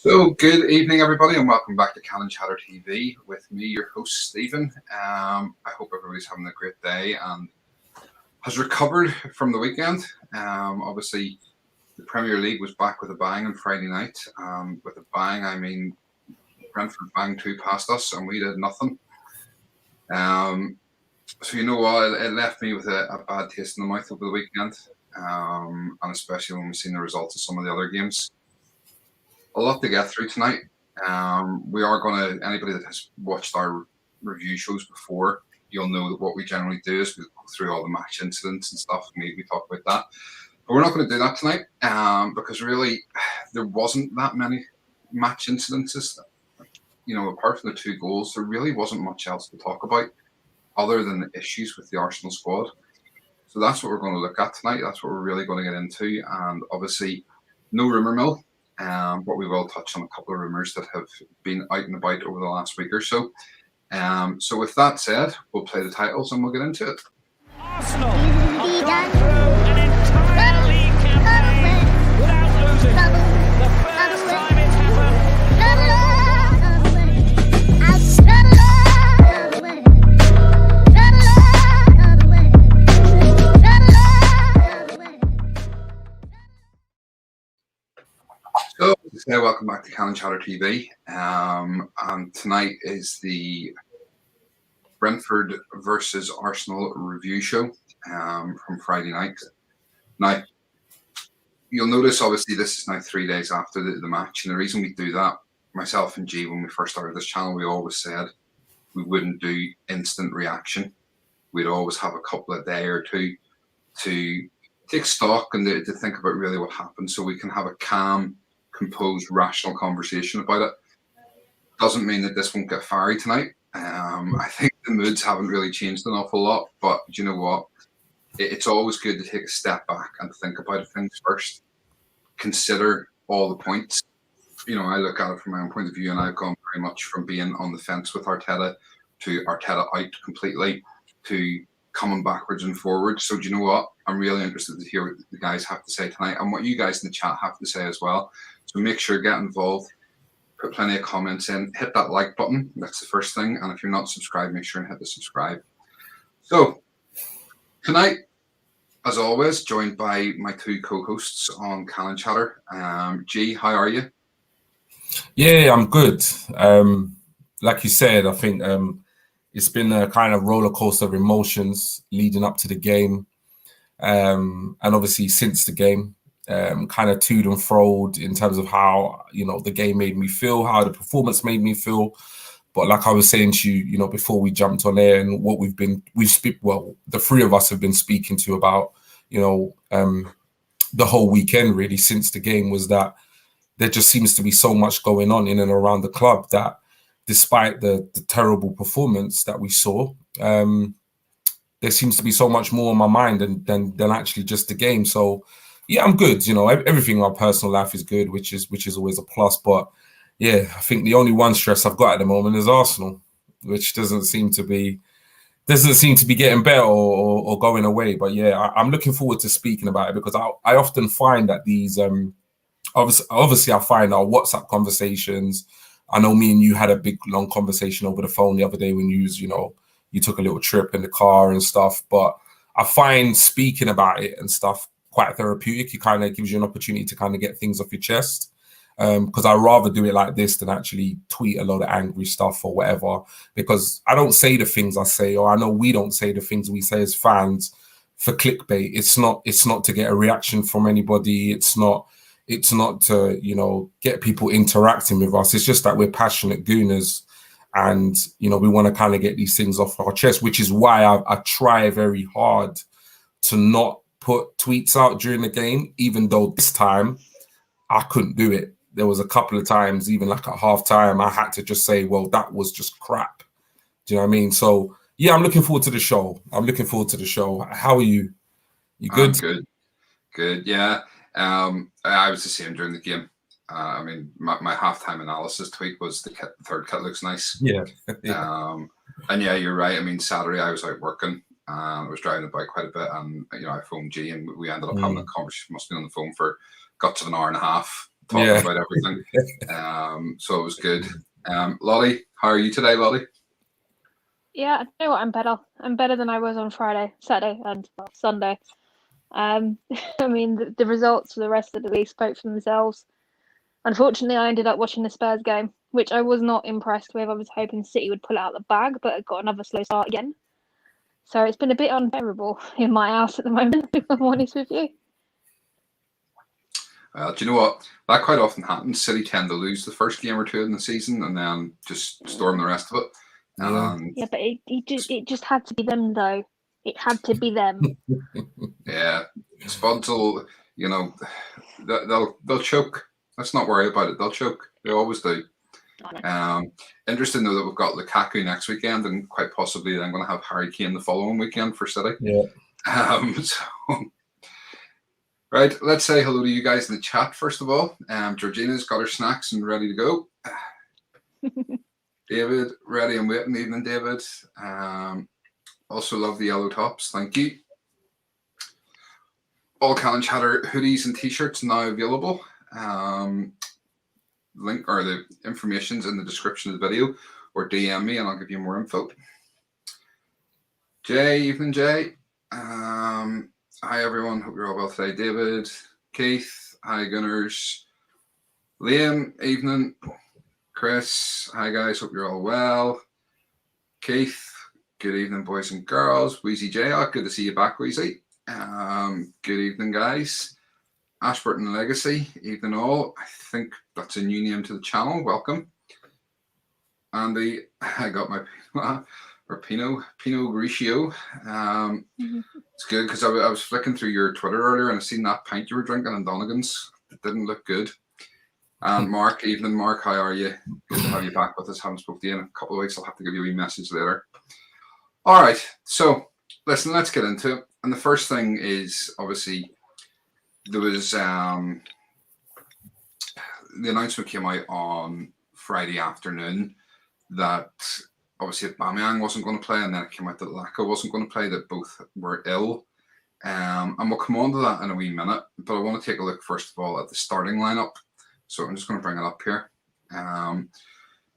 So, good evening, everybody, and welcome back to Canon Chatter TV with me, your host, Stephen. I hope everybody's having a great day and has recovered from the weekend. Obviously, the Premier League was back with a bang on Friday night. With a bang, I mean Brentford banged two past us and we did nothing. So, you know what? It left me with a bad taste in the mouth over the weekend, and especially when we've seen the results of some of the other games. A lot to get through tonight. We are going to, anybody that has watched our review shows before, you'll know that what we generally do is we go through all the match incidents and stuff, and we talk about that. But we're not going to do that tonight, because really there wasn't that many match incidences. You know, apart from the two goals, there really wasn't much else to talk about other than the issues with the Arsenal squad. So that's what we're going to look at tonight. That's what we're really going to get into. And obviously, no rumour mill. But we will touch on a couple of rumours that have been out and about over the last week or so. So with that said, we'll play the titles and we'll get into it. Arsenal have gone through an entire league campaign without losing. The first time it's happened. So, welcome back to Canon Chatter TV. And tonight is the Brentford versus Arsenal review show from Friday night. Now, you'll notice, obviously, this is now 3 days after the match. And the reason we do that, myself and G, when we first started this channel, we always said we wouldn't do instant reaction. We'd always have a couple of day or two to take stock and to think about really what happened so we can have a calm, composed, rational conversation about it. Doesn't mean that this won't get fiery tonight. I think the moods haven't really changed an awful lot, but you know what? It's always good to take a step back and think about things first. Consider all the points. You know, I look at it from my own point of view, and I've gone very much from being on the fence with Arteta to Arteta out completely to coming backwards and forwards. So do you know what? I'm really interested to hear what the guys have to say tonight and what you guys in the chat have to say as well. So make sure get involved, put plenty of comments in, hit that like button. That's the first thing. And if you're not subscribed, make sure and hit the subscribe. So tonight, as always, joined by my two co-hosts on Canon Chatter. G, how are you? Yeah, I'm good. Like you said, I think it's been a kind of roller coaster of emotions leading up to the game. And obviously since the game, kind of to and fro in terms of how, you know, the game made me feel, how the performance made me feel. But like I was saying to you, you know, before we jumped on air and what the three of us have been speaking to about, you know, the whole weekend really since the game was that there just seems to be so much going on in and around the club that despite the terrible performance that we saw, there seems to be so much more on my mind than actually just the game. So yeah, I'm good. You know, everything in my personal life is good, which is always a plus. But yeah, I think the only one stress I've got at the moment is Arsenal, which doesn't seem to be getting better or going away. But yeah, I'm looking forward to speaking about it because I often find that these obviously I find our WhatsApp conversations. I know me and you had a big long conversation over the phone the other day when you took a little trip in the car and stuff. But I find speaking about it and stuff quite therapeutic. It kind of gives you an opportunity to kind of get things off your chest. Because I'd rather do it like this than actually tweet a load of angry stuff or whatever. Because I don't say the things I say, or I know we don't say the things we say as fans for clickbait. It's not to get a reaction from anybody. It's not to, you know, get people interacting with us. It's just that we're passionate gooners. And, you know, we want to kind of get these things off our chest, which is why I try very hard to not put tweets out during the game, even though this time I couldn't do it. There was a couple of times, even like at half time, I had to just say, well, that was just crap. Do you know what I mean? So, yeah, I'm looking forward to the show. How are you? You good? I'm good. Yeah. I was the same during the game. I mean, my halftime analysis tweet was the third kit looks nice. Yeah. And yeah, you're right. I mean, Saturday I was out working. I was driving about quite a bit, and you know, I phoned G, and we ended up having a conversation. Must have been on the phone for guts of an hour and a half, talking about everything. So it was good. Lottie, how are you today, Lottie? Yeah, I know what, I'm better. I'm better than I was on Friday, Saturday, and Sunday. I mean, the results for the rest of the league spoke for themselves. Unfortunately, I ended up watching the Spurs game, which I was not impressed with. I was hoping City would pull it out the bag, but it got another slow start again. So it's been a bit unbearable in my house at the moment, if I'm honest with you. Do you know what? That quite often happens. City tend to lose the first game or two in the season and then just storm the rest of it. Yeah, but it just had to be them, though. It had to be them. Yeah, Spuds will, they'll choke. Let's not worry about it. They'll choke. They always do. Interesting though that we've got Lukaku next weekend, and quite possibly then going to have Harry Kane the following weekend for City. Yeah. Right, let's say hello to you guys in the chat first of all. Georgina's got her snacks and ready to go. David, ready and waiting. Evening, David. Also love the yellow tops. Thank you. All Cannon Chatter hoodies and t-shirts now available. Link or the information's in the description of the video, or DM me and I'll give you more info. Jay, evening, Jay. Hi everyone, hope you're all well today. David, Keith, hi Gunners, Liam, evening. Chris, hi guys, hope you're all well. Keith, good evening boys and girls. Wheezy J, good to see you back, Wheezy. Good evening guys. Ashburton Legacy, evening all. I think that's a new name to the channel, welcome. Andy, I got my Pinot Grigio. It's good because I was flicking through your Twitter earlier and I seen that pint you were drinking in Donegan's. It didn't look good. And Mark, evening Mark, how are you? Good to have you back with us. Haven't spoken to you in a couple of weeks. I'll have to give you a wee message later. All right, so listen, let's get into it. And the first thing is obviously there was the announcement came out on Friday afternoon that obviously Aubameyang wasn't going to play, and then it came out that Laka wasn't going to play, that both were ill. And we'll come on to that in a wee minute, but I want to take a look first of all at the starting lineup. So I'm just going to bring it up here.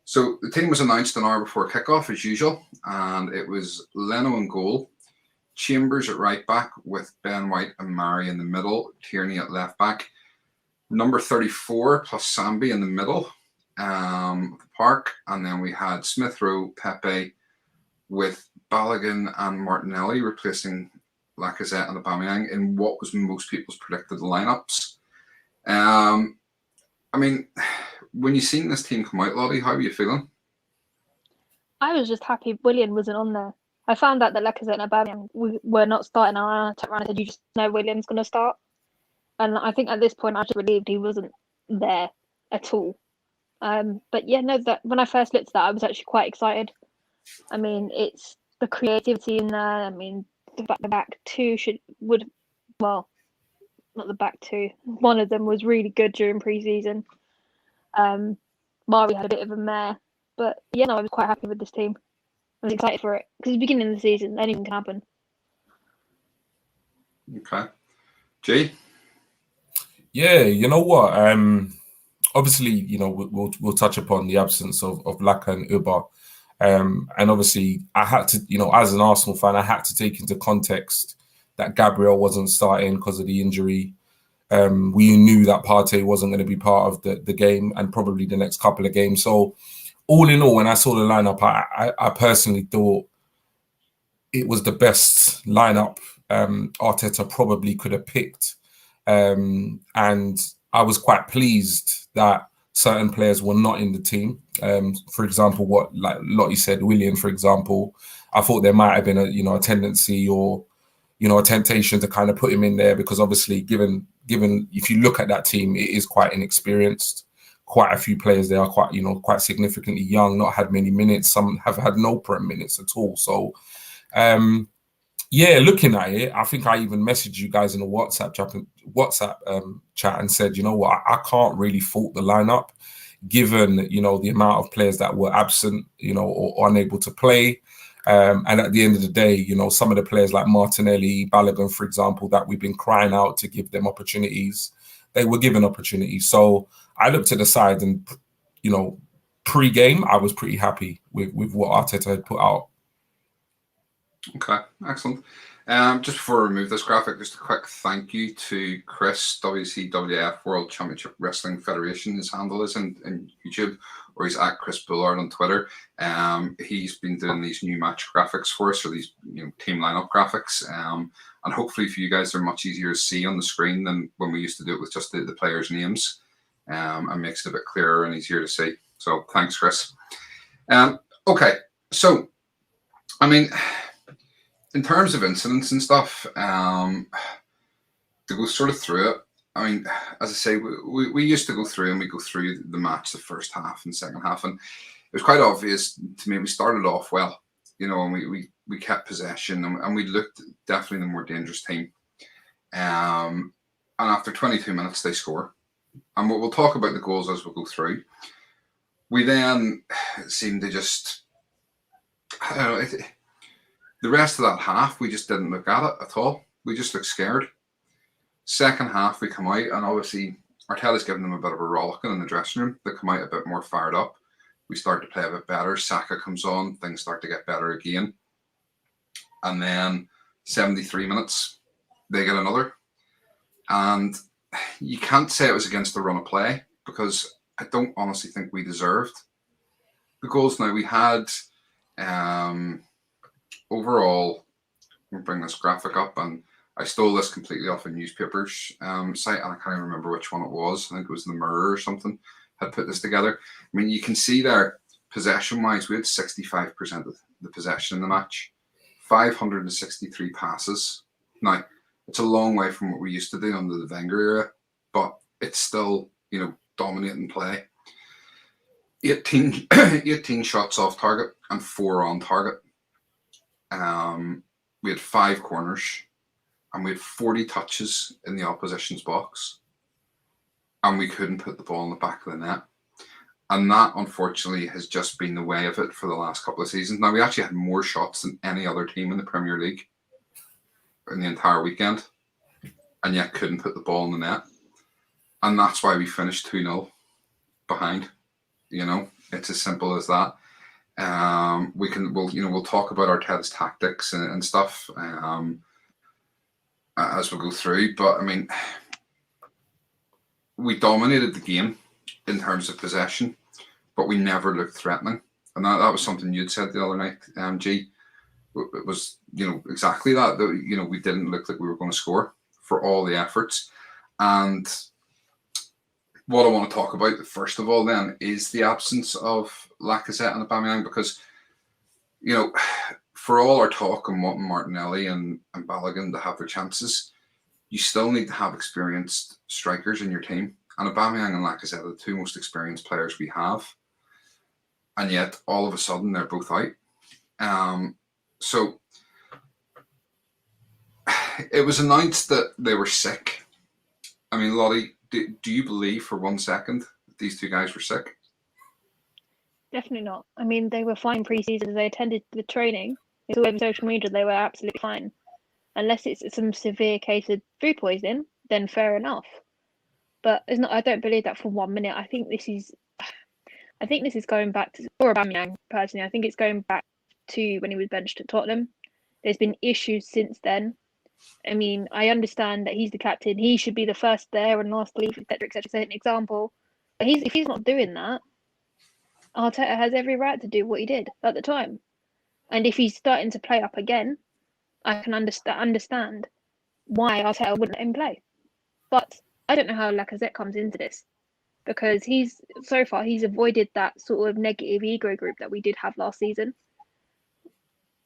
So the team was announced an hour before kickoff as usual, and it was Leno in goal, Chambers at right back with Ben White and Mari in the middle, Tierney at left back, number 34 plus Sambi in the middle of the park, and then we had Smith Rowe, Pepe with Balogun and Martinelli replacing Lacazette and Aubameyang in what was most people's predicted lineups. I mean, when you seen this team come out, Lottie, how were you feeling? I was just happy Willian wasn't on there. I found out that Lacazette and Aubameyang were not starting, and I turned around and said, "You just know William's going to start." And I think at this point, I was just relieved he wasn't there at all. But yeah, no, that when I first looked at that, I was actually quite excited. I mean, it's the creativity in there. I mean, the back two not the back two. One of them was really good during pre-season. Mari had a bit of a mare, but yeah, no, I was quite happy with this team. I was excited for it because it's the beginning of the season, anything can happen. Okay, Jay. Yeah, you know what? Obviously, you know, we'll touch upon the absence of Laka and Uba. And obviously, I had to, you know, as an Arsenal fan, I had to take into context that Gabriel wasn't starting because of the injury. We knew that Partey wasn't going to be part of the game and probably the next couple of games. So, all in all, when I saw the lineup, I personally thought it was the best lineup Arteta probably could have picked. And I was quite pleased that certain players were not in the team. For example, what like Lottie said, Willian, for example, I thought there might have been a tendency or a temptation to kind of put him in there because obviously, given if you look at that team, it is quite inexperienced. Quite a few players there are quite significantly young, not had many minutes. Some have had no Prem minutes at all. So, yeah, looking at it, I think I even messaged you guys in a WhatsApp chat and said, you know what, I can't really fault the lineup, given the amount of players that were absent, or unable to play. And at the end of the day, some of the players like Martinelli, Balogun, for example, that we've been crying out to give them opportunities, they were given opportunities. So I looked at the side and, you know, pre-game, I was pretty happy with what Arteta had put out. Okay, excellent. Just before we remove this graphic, just a quick thank you to Chris, WCWF World Championship Wrestling Federation. His handle is in YouTube, or he's at Chris Bullard on Twitter. He's been doing these new match graphics for us, or these team lineup graphics. And hopefully for you guys, they're much easier to see on the screen than when we used to do it with just the players' names. And makes it a bit clearer and easier to see. So thanks, Chris. Okay, so I mean, in terms of incidents and stuff, to go sort of through it, I mean, as I say, we used to go through and we go through the match, the first half and second half, and it was quite obvious to me we started off well, and we kept possession and we looked definitely the more dangerous team. And after 22 minutes, they score. And we'll talk about the goals as we go through. We then seemed to just, I don't know, the rest of that half, we just didn't look at it at all. We just looked scared. Second half, we come out, and obviously Arteta's given them a bit of a rollicking in the dressing room. They come out a bit more fired up. We start to play a bit better. Saka comes on. Things start to get better again. And then 73 minutes, they get another. And you can't say it was against the run of play, because I don't honestly think we deserved the goals. Now, we had overall, we'll bring this graphic up, and I stole this completely off a newspaper's site, and I can't even remember which one it was. I think it was the Mirror or something had put this together. I mean, you can see there, possession-wise, we had 65% of the possession in the match, 563 passes. Now, it's a long way from what we used to do under the Wenger era, but it's still, dominating play. 18 shots off target and 4 on target. We had 5 corners and we had 40 touches in the opposition's box, and we couldn't put the ball in the back of the net. And that, unfortunately, has just been the way of it for the last couple of seasons. Now, we actually had more shots than any other team in the Premier League in the entire weekend, and yet couldn't put the ball in the net. And that's why we finished 2-0 behind. It's as simple as that. We'll talk about Arteta's tactics and stuff as we go through. But I mean, we dominated the game in terms of possession, but we never looked threatening. And that was something you'd said the other night, G. It was, exactly that. We didn't look like we were going to score for all the efforts. And what I want to talk about, first of all, then, is the absence of Lacazette and Aubameyang, because, for all our talk on wanting Martinelli and Balogun to have their chances, you still need to have experienced strikers in your team. And Aubameyang and Lacazette are the 2 most experienced players we have. And yet, all of a sudden, they're both out. So, it was announced that they were sick. I mean, Lottie, do you believe for 1 second that these 2 guys were sick? Definitely not. I mean, they were fine pre-season. They attended the training. It's all over social media. They were absolutely fine. Unless it's some severe case of food poisoning, then fair enough. But it's not. I don't believe that for 1 minute. I think this is going back to, for Aubameyang personally, I think it's going back to when he was benched at Tottenham. There's been issues since then. I mean, I understand that he's the captain. He should be the first there and last to leave, etc., etc. Set an example. But if he's not doing that, Arteta has every right to do what he did at the time. And if he's starting to play up again, I can understand why Arteta wouldn't let him play. But I don't know how Lacazette comes into this, because he's avoided that sort of negative ego group that we did have last season.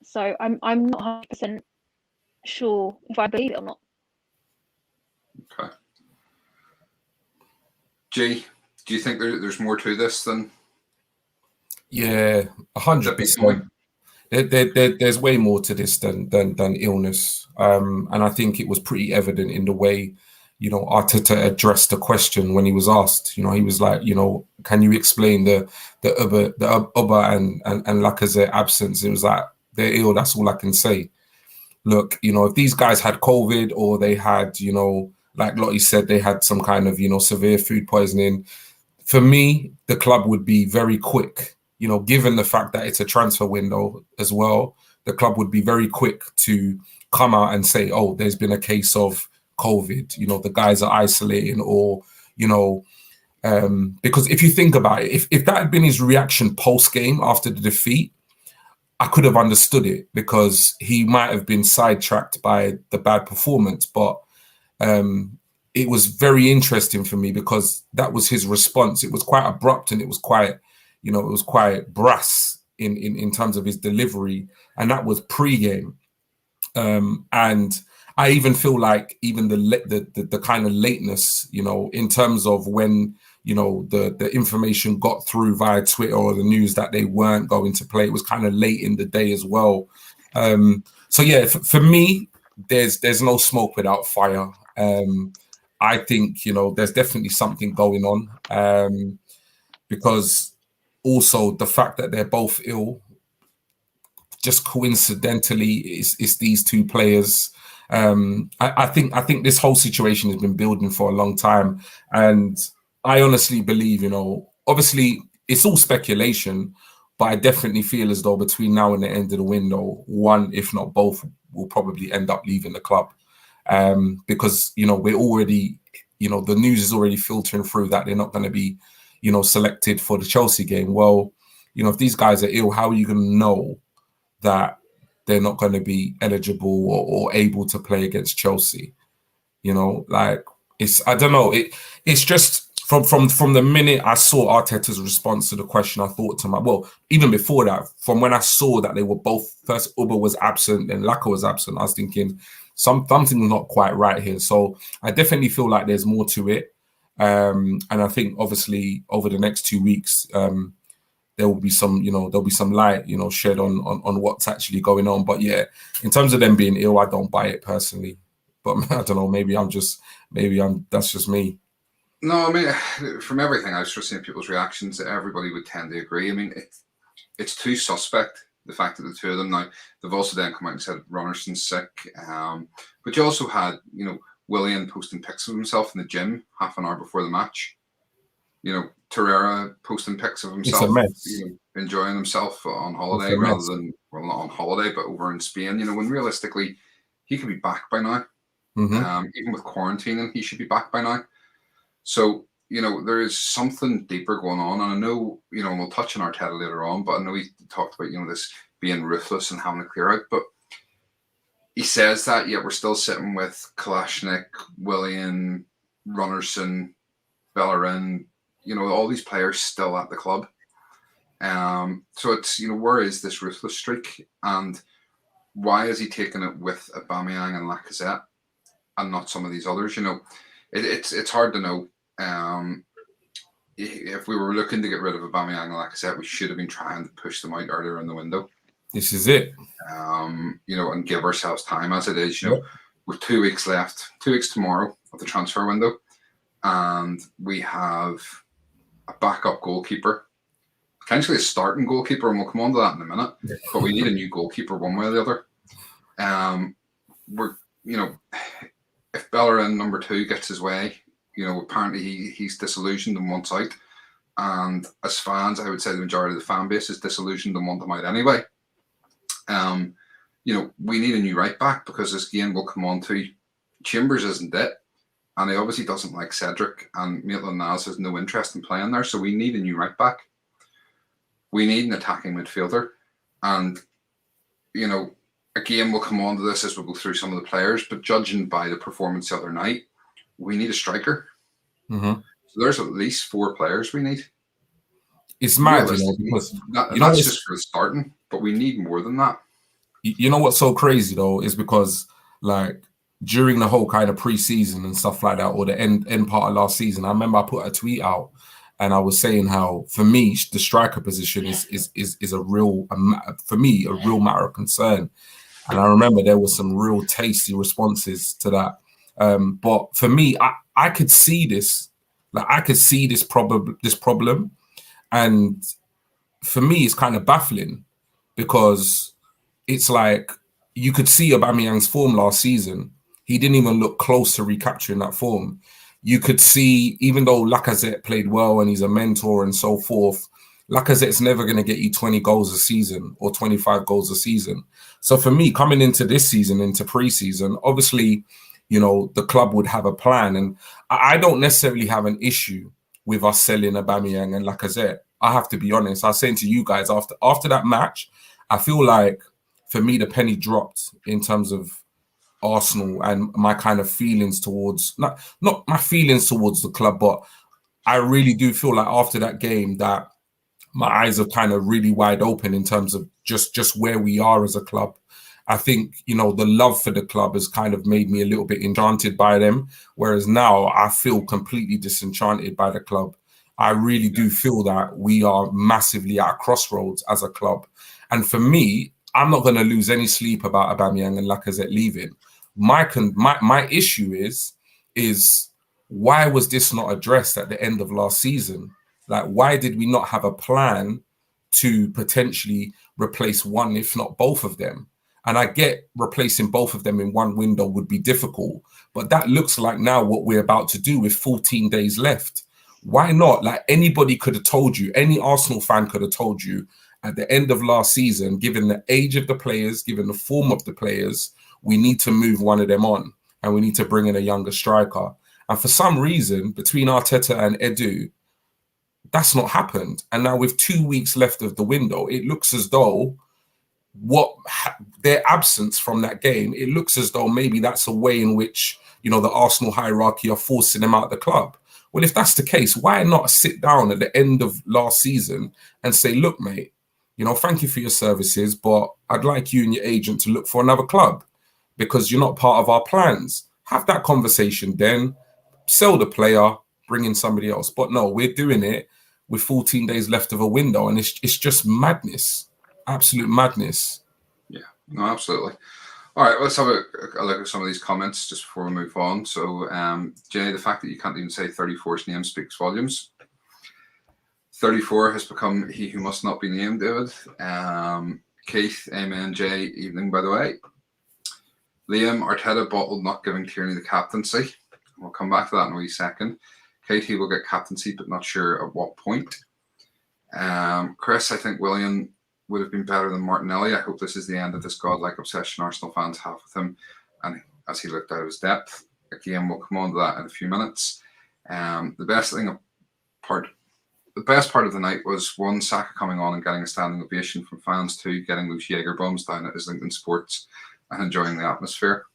So I'm not 100% sure if I believe it or not. Okay. G, do you think there's more to this than? Yeah, 100%. There's way more to this than illness, and I think it was pretty evident in the way, Arteta addressed the question when he was asked. He was like, can you explain the Oba and Lacazette absence? It was like, they're ill. That's all I can say. Look, if these guys had COVID or they had, like Lottie said, they had some kind of, severe food poisoning. For me, the club would be very quick, given the fact that it's a transfer window as well, the club would be very quick to come out and say, oh, there's been a case of COVID, the guys are isolating, or, because if you think about it, if that had been his reaction post-game after the defeat, I could have understood it, because he might have been sidetracked by the bad performance. But it was very interesting for me, because that was his response. It was quite abrupt, and it was quite, it was quite brass in terms of his delivery, and that was pre-game. And I even feel like even the kind of lateness, in terms of when, the information got through via Twitter or the news that they weren't going to play, it was kind of late in the day as well. So yeah, for me, there's no smoke without fire. I think, there's definitely something going on, because also the fact that they're both ill, just coincidentally, is these two players. I think this whole situation has been building for a long time, and I honestly believe, obviously it's all speculation, but I definitely feel as though between now and the end of the window, one, if not both, will probably end up leaving the club, because we're already, the news is already filtering through that they're not going to be, selected for the Chelsea game. Well, if these guys are ill, how are you going to know that they're not going to be eligible or able to play against Chelsea? Like, I don't know. It's just from the minute I saw Arteta's response to the question, I thought to well, even before that, from when I saw that they were both, first Uber was absent and Laka was absent, I was thinking something's not quite right here. So I definitely feel like there's more to it. And I think obviously over the next 2 weeks, there will be some, there'll be some light, shed on what's actually going on. But yeah, in terms of them being ill, I don't buy it personally. But I don't know, maybe that's just me. No, I mean, from everything I've just seen people's reactions, everybody would tend to agree. I mean, it's too suspect, the fact that the two of them now, they've also then come out and said Ronerson's sick. But you also had, Willian posting pics of himself in the gym half an hour before the match. Torreira posting pics of himself, enjoying himself on holiday rather than, well, not on holiday, but over in Spain. When realistically he could be back by now. Even with quarantining, he should be back by now. So, there is something deeper going on. And I know, and we'll touch on Arteta later on, but I know he talked about, this being ruthless and having to clear out. But he says that, yet we're still sitting with Kalashnik, Willian, Runnerson, Bellerin, all these players still at the club. So it's, where is this ruthless streak? And why is he taking it with Aubameyang and Lacazette and not some of these others? It's hard to know. If we were looking to get rid of Aubameyang and Lacazette, we should have been trying to push them out earlier in the window. This is it. And give ourselves time as it is. With 2 weeks left, 2 weeks tomorrow of the transfer window, and we have a backup goalkeeper, potentially a starting goalkeeper, and we'll come on to that in a minute. But we need a new goalkeeper one way or the other. We're, if Bellerin number 2 gets his way, apparently he's disillusioned and wants out. And as fans, I would say the majority of the fan base is disillusioned and want them out anyway. We need a new right back, because this game will come on to Chambers isn't it. And he obviously doesn't like Cedric, and Maitland-Niles has no interest in playing there. So we need a new right back. We need an attacking midfielder. And, again, we'll come on to this as we go through some of the players, but judging by the performance the other night, we need a striker. So there's at least 4 players we need. It's mad, because that's just for the starting, but we need more than that. You know what's so crazy though is because, like, during the whole kind of pre-season and stuff like that, or the end part of last season, I remember I put a tweet out and I was saying how, for me, the striker position is a real, for me, a real matter of concern. And I remember there was some real tasty responses to that. But for me, I could see this, problem, and for me, it's kind of baffling, because it's like you could see Aubameyang's form last season. he didn't even look close to recapturing that form. You could see, even though Lacazette played well and he's a mentor and so forth, Lacazette's never going to get you 20 goals a season or 25 goals a season. So for me, coming into this season, into pre-season, obviously, you know, the club would have a plan. And I don't necessarily have an issue with us selling Aubameyang and Lacazette. I have to be honest. I was saying to you guys after that match, I feel like for me, the penny dropped in terms of Arsenal and my kind of feelings towards, not my feelings towards the club, but I really do feel like after that game that my eyes are kind of really wide open in terms of just where we are as a club. I think, you know, the love for the club has kind of made me a little bit enchanted by them, whereas now I feel completely disenchanted by the club. I really do feel that we are massively at a crossroads as a club. And for me, I'm not going to lose any sleep about Aubameyang and Lacazette leaving. My issue is why was this not addressed at the end of last season? Like, why did we not have a plan to potentially replace one, if not both of them? And I get replacing both of them in one window would be difficult, but that looks like now what we're about to do with 14 days left. Why not? Like, anybody could have told you, any Arsenal fan could have told you at the end of last season, given the age of the players, given the form of the players, we need to move one of them on and we need to bring in a younger striker. And for some reason, between Arteta and Edu, that's not happened. And now with 2 weeks left of the window, it looks as though their absence from that game, it looks as though maybe that's a way in which, you know, the Arsenal hierarchy are forcing them out of the club. Well, if that's the case, why not sit down at the end of last season and say, look, mate, you know, thank you for your services, but I'd like you and your agent to look for another club because you're not part of our plans. Have that conversation then, sell the player, bring in somebody else. But no, we're doing it with 14 days left of a window, and it's just madness, absolute madness. Yeah, no, absolutely. All right, let's have a look at some of these comments just before we move on. So, Jay, the fact that you can't even say 34's name speaks volumes. 34 has become he who must not be named, David. Keith, amen, Jay, evening, by the way. Liam, Arteta bottled not giving Tierney the captaincy. We'll come back to that in a wee second. Katie will get captaincy, but not sure at what point. Chris, I think William would have been better than Martinelli. I hope this is the end of this godlike obsession Arsenal fans have with him, and as he looked out of his depth. Again, we'll come on to that in a few minutes. The best part of the night was one, Saka coming on and getting a standing ovation from fans, two, getting those Jaeger bombs down at Islington Sports and enjoying the atmosphere.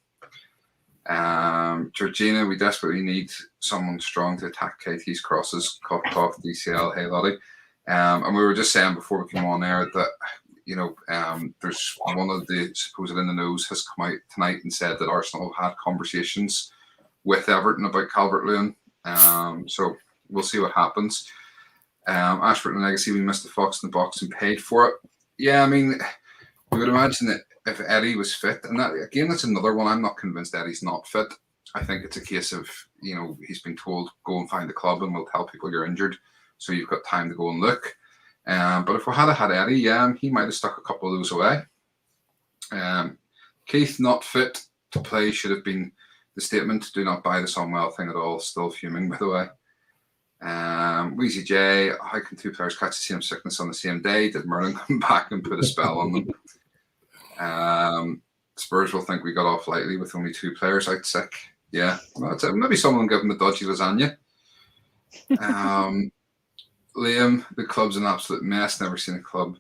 Georgina, we desperately need someone strong to attack KT's crosses. Cough, cough, DCL, hey laddie. And we were just saying before we came on air that, you know, there's one of the supposed in the nose has come out tonight and said that Arsenal have had conversations with Everton about Calvert-Lewin. So we'll see what happens. Ashburton Legacy, we missed the fox in the box and paid for it. Yeah, I mean, we would imagine that if Eddie was fit, and that again, that's another one. I'm not convinced Eddie's not fit. I think it's a case of, you know, he's been told go and find the club and we'll tell people you're injured, so you've got time to go and look. But if we had Eddie, yeah, he might have stuck a couple of those away. Keith not fit to play should have been the statement. Do not buy the Sonwell thing at all. Still fuming, by the way. Weezy J, how can two players catch the same sickness on the same day? Did Merlin come back and put a spell on them? Spurs will think we got off lightly with only two players out sick. Yeah, well, maybe someone give them a dodgy lasagna. Liam, the club's an absolute mess. Never seen a club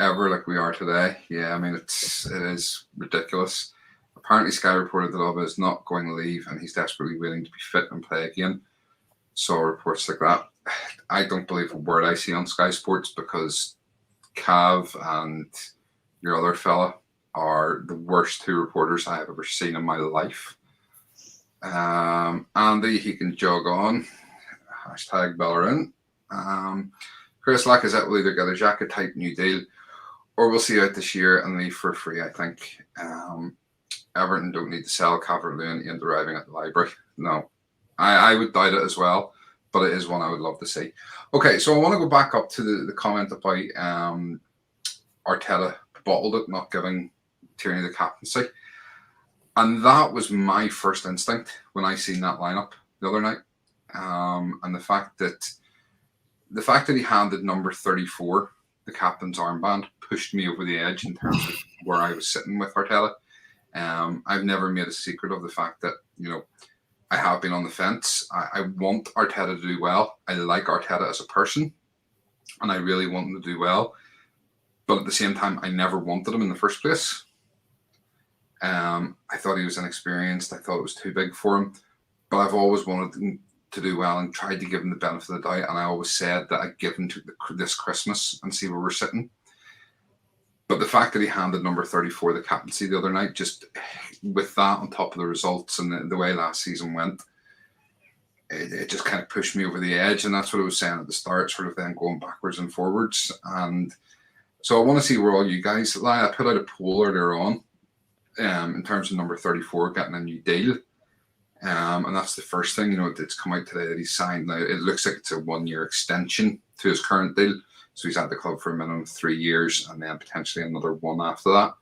ever like we are today. Yeah, I mean, it is ridiculous. Apparently, Sky reported that Alba is not going to leave and he's desperately waiting to be fit and play again. Saw reports like that. I don't believe a word I see on Sky Sports because Cav and your other fella are the worst two reporters I have ever seen in my life. Andy, he can jog on. Hashtag Bellerin. Chris Lacazette will either get a jacket type new deal or we'll see out this year and leave for free, I think. Everton don't need to sell Calvert-Lewin and arriving at the library. No. I would doubt it as well, but it is one I would love to see. Okay, so I want to go back up to the comment about Arteta bottled it, not giving Tierney the captaincy. And that was my first instinct when I seen that lineup the other night. And the fact that he handed number 34 the captain's armband pushed me over the edge in terms of where I was sitting with Arteta. I've never made a secret of the fact that, I have been on the fence. I want Arteta to do well. I like Arteta as a person, and I really want him to do well. But at the same time, I never wanted him in the first place. I thought he was inexperienced. I thought it was too big for him. But I've always wanted him to do well and tried to give him the benefit of the doubt. And I always said that I'd give him to this Christmas and see where we're sitting. But the fact that he handed number 34 the captaincy the other night, just with that on top of the results and the way last season went, it just kind of pushed me over the edge. And that's what I was saying at the start, sort of then going backwards and forwards. And so I want to see where all you guys lie. I put out a poll earlier on in terms of number 34 getting a new deal. And that's the first thing, it's come out today that he's signed. Now, it looks like it's a 1-year extension to his current deal. So he's at the club for a minimum of 3 years and then potentially another one after that.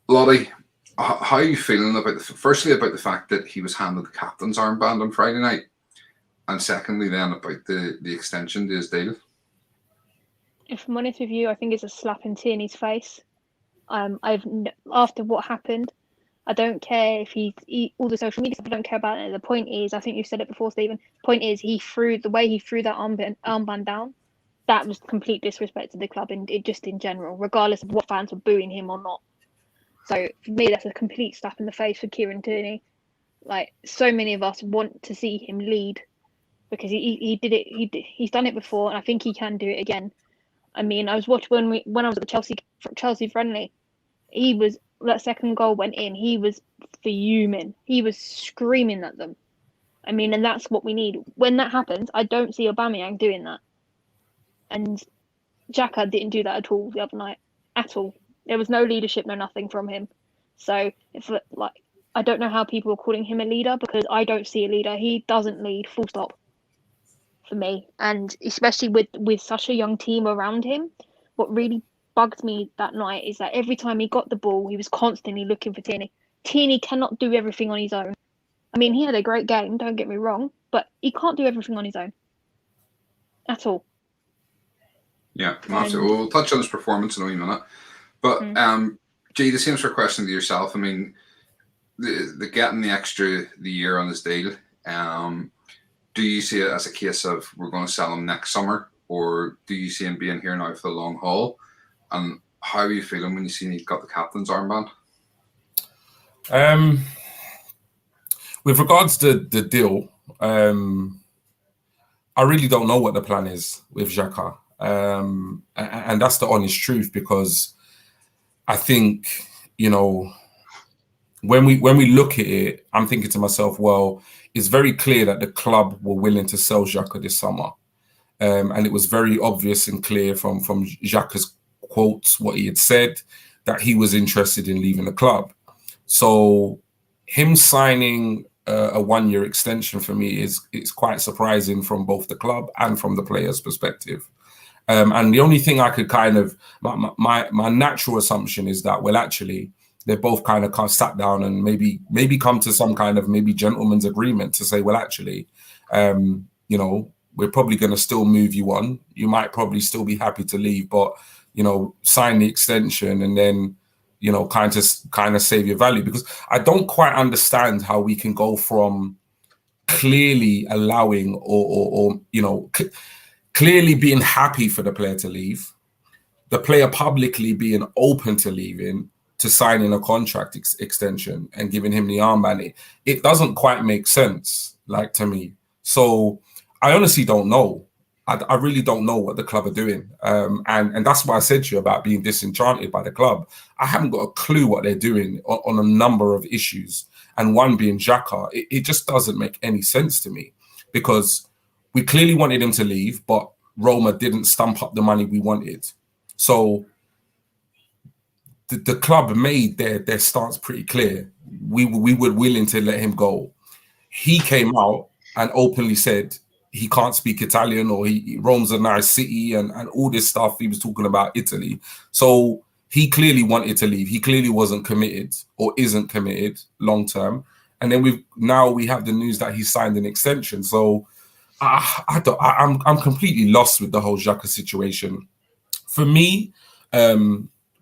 Lottie, how are you feeling about firstly about the fact that he was handed the captain's armband on Friday night, and secondly then about the extension to his deal? If I'm honest with you, I think it's a slap in Tierney's face. After what happened, I don't care if all the social media stuff. I don't care about it. The point is, I think you said it before, Stephen. Point is, the way he threw that armband down. That was complete disrespect to the club and just in general, regardless of what fans were booing him or not. So for me, that's a complete slap in the face for Kieran Tierney. Like, so many of us want to see him lead because he did it. He's done it before, and I think he can do it again. I mean, I was watching when I was at the Chelsea friendly. That second goal went in. He was fuming. He was screaming at them. I mean, and that's what we need. When that happens, I don't see Aubameyang doing that. And Xhaka didn't do that at all the other night. At all. There was no leadership, no nothing from him. So, I don't know how people are calling him a leader because I don't see a leader. He doesn't lead, full stop, for me. And especially with such a young team around him, what really bugged me that night is that every time he got the ball, he was constantly looking for Tierney. Tierney cannot do everything on his own. I mean, he had a great game, don't get me wrong, but he can't do everything on his own. At all. Yeah, absolutely. We'll touch on his performance in a wee minute. But, G, the same sort of question to yourself. I mean, the getting the year on his deal, do you see it as a case of we're going to sell him next summer, or do you see him being here now for the long haul? And how are you feeling when you see he's got the captain's armband? With regards to the deal, I really don't know what the plan is with Xhaka. And that's the honest truth, because I think, when we look at it, I'm thinking to myself, well, it's very clear that the club were willing to sell Xhaka this summer. And it was very obvious and clear from Xhaka's quotes, what he had said, that he was interested in leaving the club. So him signing a 1-year extension for me is quite surprising from both the club and from the player's perspective. And the only thing I could kind of, my natural assumption is that, well, actually, they both kind of sat down and maybe come to some kind of maybe gentleman's agreement to say, well, actually, we're probably going to still move you on. You might probably still be happy to leave, but, sign the extension and then, kind of save your value. Because I don't quite understand how we can go from clearly allowing or clearly being happy for the player to leave, the player publicly being open to leaving, to signing a contract extension and giving him the armband. It doesn't quite make sense, to me. So I honestly don't know. I really don't know what the club are doing. And that's why I said to you about being disenchanted by the club. I haven't got a clue what they're doing on a number of issues. And one being Xhaka. It just doesn't make any sense to me, because we clearly wanted him to leave, but Roma didn't stump up the money we wanted. So the club made their stance pretty clear. We were willing to let him go. He came out and openly said he can't speak Italian, or Rome's a nice city and all this stuff. He was talking about Italy. So he clearly wanted to leave. He clearly wasn't committed or isn't committed long term. And then we have the news that he signed an extension. So I'm completely lost with the whole Xhaka situation. For me,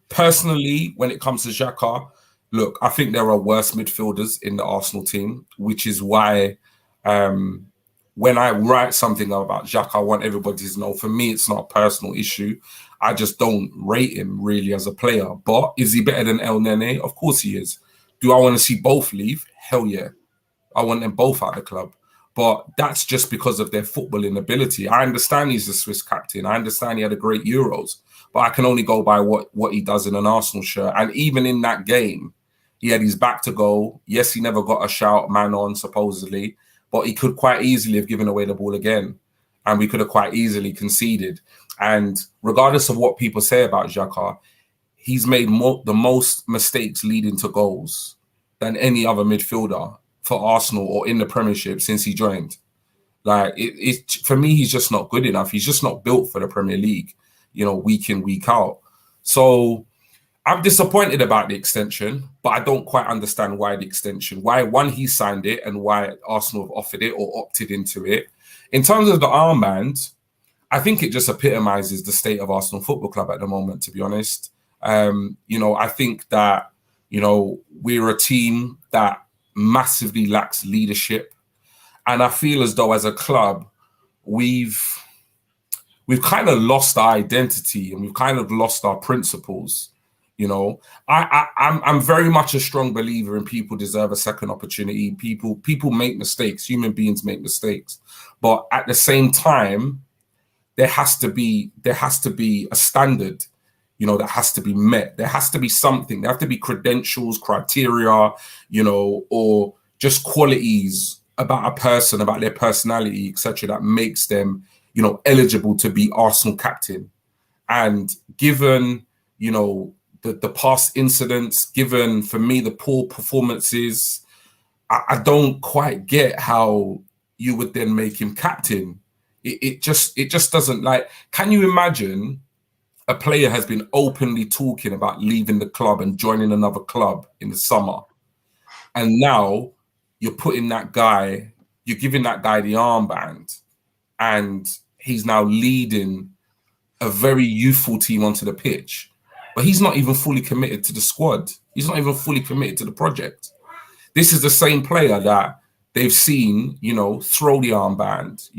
personally, when it comes to Xhaka, look, I think there are worse midfielders in the Arsenal team, which is why when I write something about Xhaka, I want everybody to know, for me, it's not a personal issue. I just don't rate him really as a player. But is he better than El Nene? Of course he is. Do I want to see both leave? Hell yeah. I want them both out of the club. But that's just because of their footballing ability. I understand he's a Swiss captain. I understand he had a great Euros. But I can only go by what he does in an Arsenal shirt. And even in that game, he had his back to goal. Yes, he never got a shout man on, supposedly. But he could quite easily have given away the ball again. And we could have quite easily conceded. And regardless of what people say about Xhaka, he's made the most mistakes leading to goals than any other midfielder for Arsenal or in the Premiership since he joined. Like, for me, he's just not good enough. He's just not built for the Premier League, week in, week out. So I'm disappointed about the extension, but I don't quite understand why the extension. Why, one, he signed it and why Arsenal have offered it or opted into it. In terms of the armband, I think it just epitomizes the state of Arsenal Football Club at the moment, to be honest. I think that, we're a team that massively lacks leadership. And I feel as though as a club, we've kind of lost our identity and we've kind of lost our principles. I'm very much a strong believer in people deserve a second opportunity. People make mistakes. Human beings make mistakes. But at the same time, there has to be a standard, that has to be met. There has to be something. There have to be credentials, criteria, or just qualities about a person, about their personality, etc., that makes them, eligible to be Arsenal captain. And given, the past incidents, given, for me, the poor performances, I don't quite get how you would then make him captain. It just doesn't, like, can you imagine a player has been openly talking about leaving the club and joining another club in the summer, and now you're giving that guy the armband, and he's now leading a very youthful team onto the pitch, but he's not even fully committed to the squad. He's not even fully committed to the project. This is the same player that they've seen, throw the armband,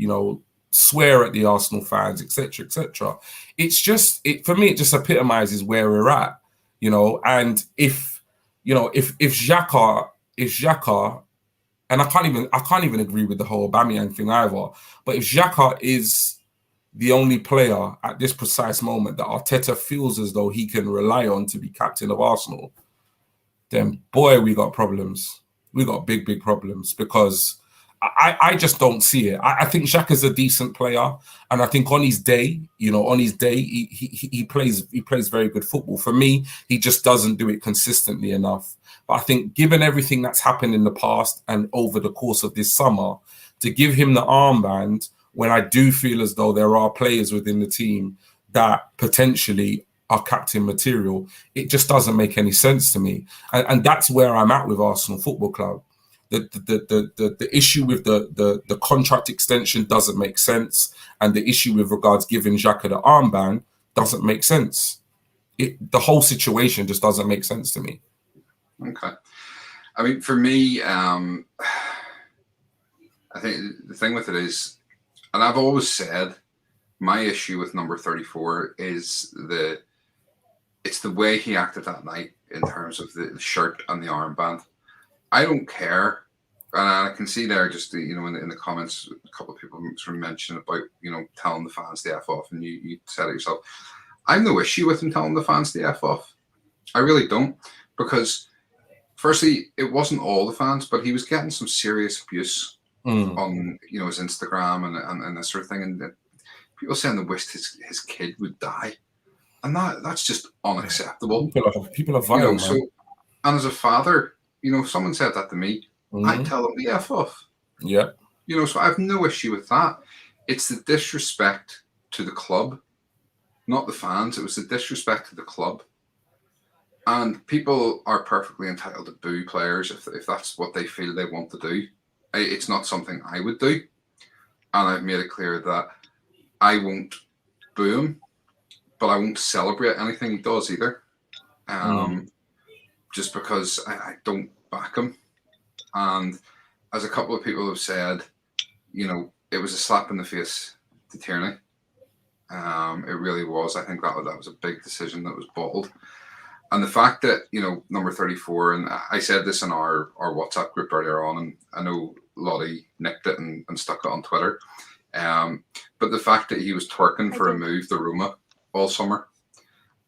swear at the Arsenal fans, etc., etc. It's just, for me, it just epitomizes where we're at, And if Xhaka, and I can't even agree with the whole Aubameyang thing either. But if Xhaka is the only player at this precise moment that Arteta feels as though he can rely on to be captain of Arsenal, then boy, we got problems. We got big, big problems, because I just don't see it. I think Xhaka's a decent player, and I think on his day, he plays very good football. For me, he just doesn't do it consistently enough. But I think, given everything that's happened in the past and over the course of this summer, to give him the armband when I do feel as though there are players within the team that potentially are captain material, it just doesn't make any sense to me. And that's where I'm at with Arsenal Football Club. The issue with the contract extension doesn't make sense, and the issue with regards giving Xhaka the armband doesn't make sense. The whole situation just doesn't make sense to me. Okay, I mean, for me, I think the thing with it is, and I've always said, my issue with number 34 is it's the way he acted that night in terms of the shirt and the armband. I don't care, and I can see there just in the comments, a couple of people sort of mentioned about telling the fans to F off, and you said it yourself. I've no issue with him telling the fans to F off. I really don't, because firstly, it wasn't all the fans, but he was getting some serious abuse on his Instagram and this sort of thing, and people saying they wished his kid would die, and that's just unacceptable. People are vile, man. So, and as a father, if someone said that to me, I'd tell them to F off. Yeah. So I have no issue with that. It's the disrespect to the club, not the fans. It was the disrespect to the club And people are perfectly entitled to boo players if that's what they feel they want to do. It's not something I would do. And I've made it clear that I won't boo him, but I won't celebrate anything he does either. Just because I don't back him. And as a couple of people have said, it was a slap in the face to Tierney. It really was. I think that was a big decision that was bottled. And the fact that, number 34, and I said this in our WhatsApp group earlier on, and I know Lottie nicked it and stuck it on Twitter. But the fact that he was twerking for a move to Roma all summer,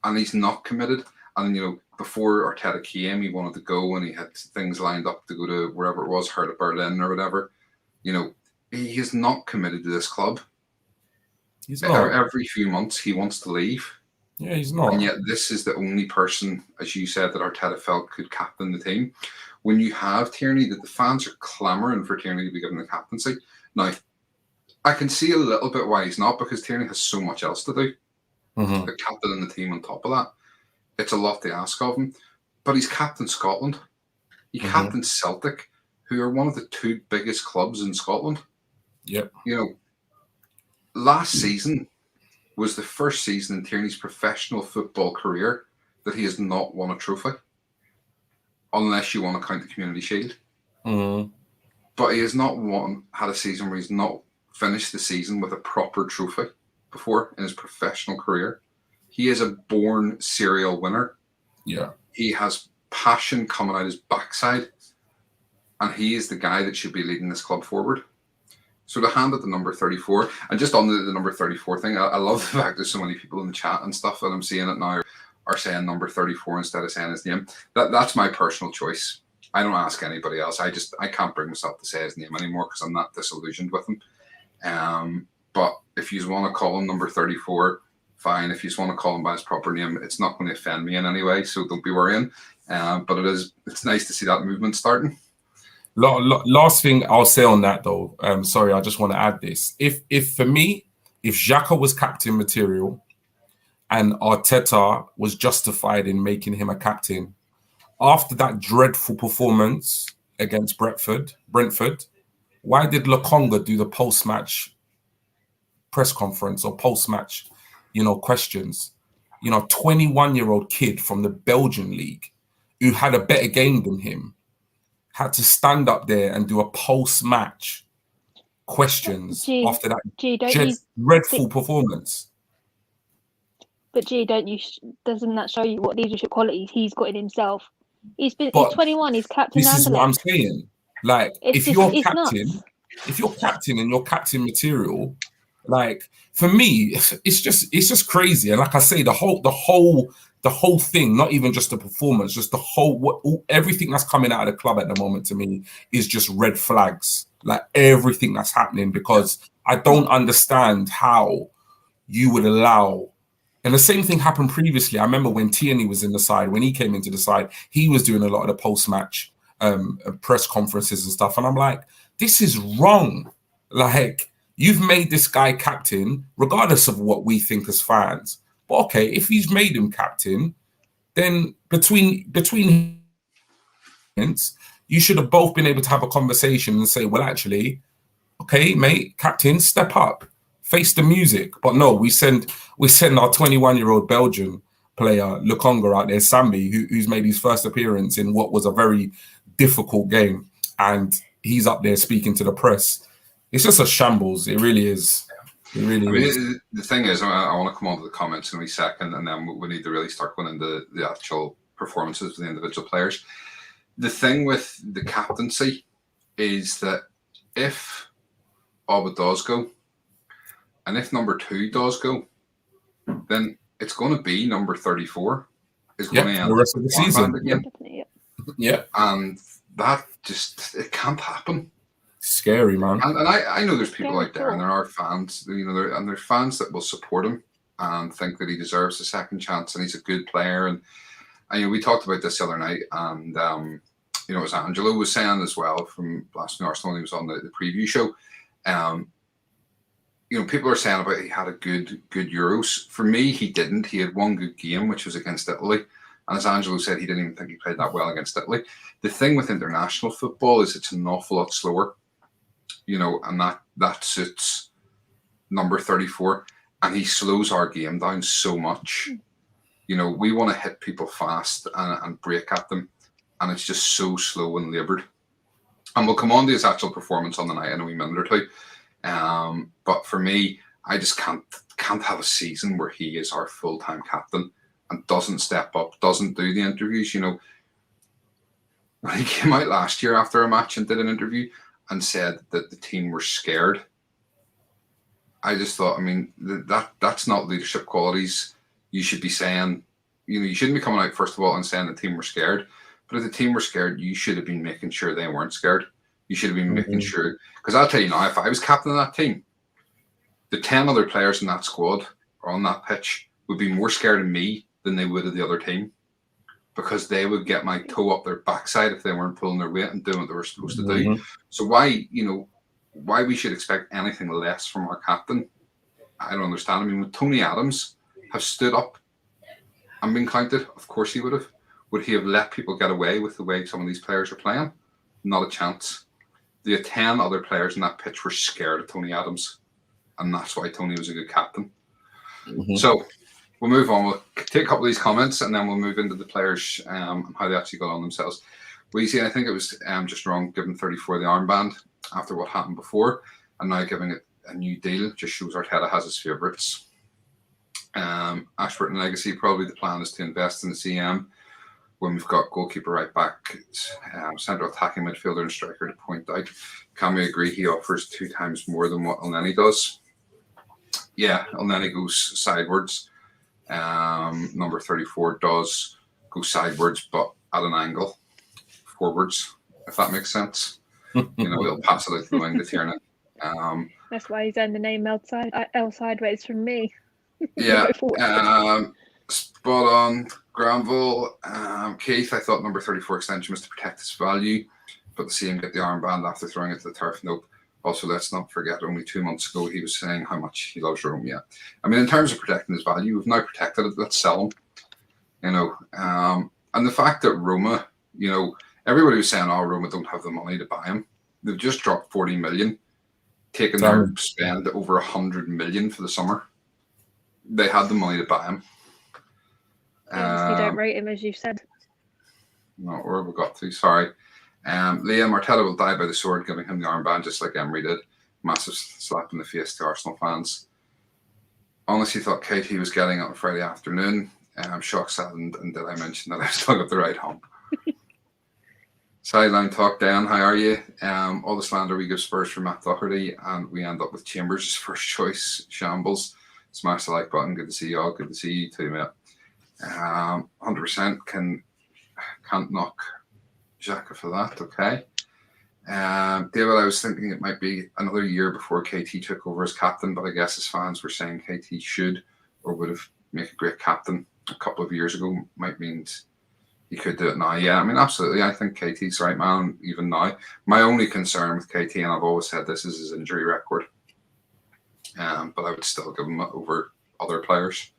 and he's not committed. And, before Arteta came, he wanted to go and he had things lined up to go to wherever it was, Hertha Berlin or whatever. He is not committed to this club. He's not. Every few months, he wants to leave. Yeah, he's not. And yet this is the only person, as you said, that Arteta felt could captain the team. When you have Tierney, that the fans are clamouring for Tierney to be given the captaincy. Now, I can see a little bit why he's not, because Tierney has so much else to do. The captain and the team on top of that. It's a lot to ask of him. But he's captain Scotland. He captained Celtic, who are one of the 2 biggest clubs in Scotland. Yep. Last season was the first season in Tierney's professional football career that he has not won a trophy, unless you want to count the Community Shield. But he has not had a season where he's not finished the season with a proper trophy before in his professional career. He is a born serial winner. Yeah. He has passion coming out his backside, and he is the guy that should be leading this club forward. So to hand it to number 34, and just on the number 34 thing, I love the fact there's so many people in the chat and stuff that I'm seeing it now are saying number 34 instead of saying his name. That's my personal choice. I don't ask anybody else. I can't bring myself to say his name anymore because I'm not disillusioned with him. But if you want to call him number 34, fine. If you just want to call him by his proper name, it's not going to offend me in any way, so don't be worrying. But it's nice to see that movement starting. Last thing I'll say on that though, sorry, I just want to add this. If for me, if Xhaka was captain material and Arteta was justified in making him a captain, after that dreadful performance against Brentford, why did Lokonga do the post-match press conference or post-match, questions? 21-year-old kid from the Belgian league who had a better game than him had to stand up there and do a post-match questions after that dreadful performance. But doesn't that show you what leadership qualities he's got in himself? He's 21, he's captain. This is what I'm saying. Like, if you're captain and you're captain material, like, for me, it's just crazy. And like I say, the whole thing, not even just the performance, just everything that's coming out of the club at the moment to me is just red flags. Like, everything that's happening, because I don't understand how you would allow. And the same thing happened previously. I remember when Tierney was in the side, when he came into the side, he was doing a lot of the post-match press conferences and stuff. And I'm like, this is wrong. Like, you've made this guy captain, regardless of what we think as fans. But okay, if he's made him captain, then between you should have both been able to have a conversation and say, well, actually, okay, mate, captain, step up, face the music. But no, we send our 21-year-old Belgian player Lokonga out there, Sambi, who's made his first appearance in what was a very difficult game, and he's up there speaking to the press. It's just a shambles. It really is. It really is. The thing is, I want to come on to the comments in a second, and then we need to really start going into the actual performances of the individual players. The thing with the captaincy is that if Oba does go, and if number 2 does go, then it's going to be number 34 is going to end the rest of the season again. Yeah, and that it can't happen. Scary, man. And I know there's people out there, and there are fans, and there's fans that will support him and think that he deserves a second chance, and he's a good player. And we talked about this the other night, and as Angelo was saying as well from Blasphemy Arsenal, he was on the preview show. People are saying about he had a good Euros. For me, he didn't. He had one good game, which was against Italy, And as Angelo said, he didn't even think he played that well against Italy. The thing with international football is it's an awful lot slower, and that suits number 34. And he slows our game down so much. We want to hit people fast and break at them. And it's just so slow and laboured. And we'll come on to his actual performance on the night in a wee minute or two. But for me, I just can't have a season where he is our full-time captain and doesn't step up, doesn't do the interviews. When he came out last year after a match and did an interview and said that the team were scared, I just thought, that's not leadership qualities. You should be saying, you shouldn't be coming out first of all and saying the team were scared. But if the team were scared, you should have been making sure they weren't scared. You should have been making sure, because I'll tell you now, if I was captain of that team, the 10 other players in that squad or on that pitch would be more scared of me than they would of the other team, because they would get my toe up their backside if they weren't pulling their weight and doing what they were supposed to do. So why we should expect anything less from our captain, I don't understand. Would Tony Adams have stood up and been counted? Of course he would have. Would he have let people get away with the way some of these players are playing? Not a chance. The 10 other players in that pitch were scared of Tony Adams, and that's why Tony was a good captain. So we'll move on. We'll take a couple of these comments, and then we'll move into the players and how they actually got on themselves. Weezy, I think it was just wrong giving 34 the armband after what happened before, and now giving it a new deal just shows Arteta has his favourites. Ashford and Legacy, probably the plan is to invest in the CM when we've got goalkeeper, right back, central attacking midfielder and striker to point out. Can we agree he offers 2 times more than what Elneny does? Yeah, Elneny goes sidewards. Number 34 does go sidewards, but at an angle, forwards, if that makes sense. He'll pass it out the wing to Tierney. That's why he's earned the name L sideways from me. Yeah, spot on. Granville, Keith, I thought number 34 extension was to protect his value, but to see him get the armband after throwing it to the turf, nope. Also, let's not forget, only 2 months ago, he was saying how much he loves Rome. Yeah, in terms of protecting his value, we've now protected it. Let's sell him. And the fact that Roma, everybody was saying, oh, Roma don't have the money to buy him. They've just dropped 40 million, taken their spend over 100 million for the summer. They had the money to buy him. You don't rate him, as you said. No, where we got to? Sorry. Liam, Arteta will die by the sword, giving him the armband just like Emery did. Massive slap in the face to Arsenal fans. Honestly, thought KT was getting it on Friday afternoon. I'm shocked, saddened, and did I mention that I still got the right hump? Sideline talk, Dan. How are you? All the slander we give Spurs for Matt Doherty, and we end up with Chambers' first choice shambles. Smash the like button. Good to see you all. Good to see you too, mate. 100% can't knock Xhaka for that. Okay. David, I was thinking it might be another year before KT took over as captain, but I guess his fans were saying KT should or would have made a great captain a couple of years ago. Might mean he could do it now. Yeah, absolutely. I think KT's the right man even now. My only concern with KT, and I've always said this, is his injury record. But I would still give him over other players.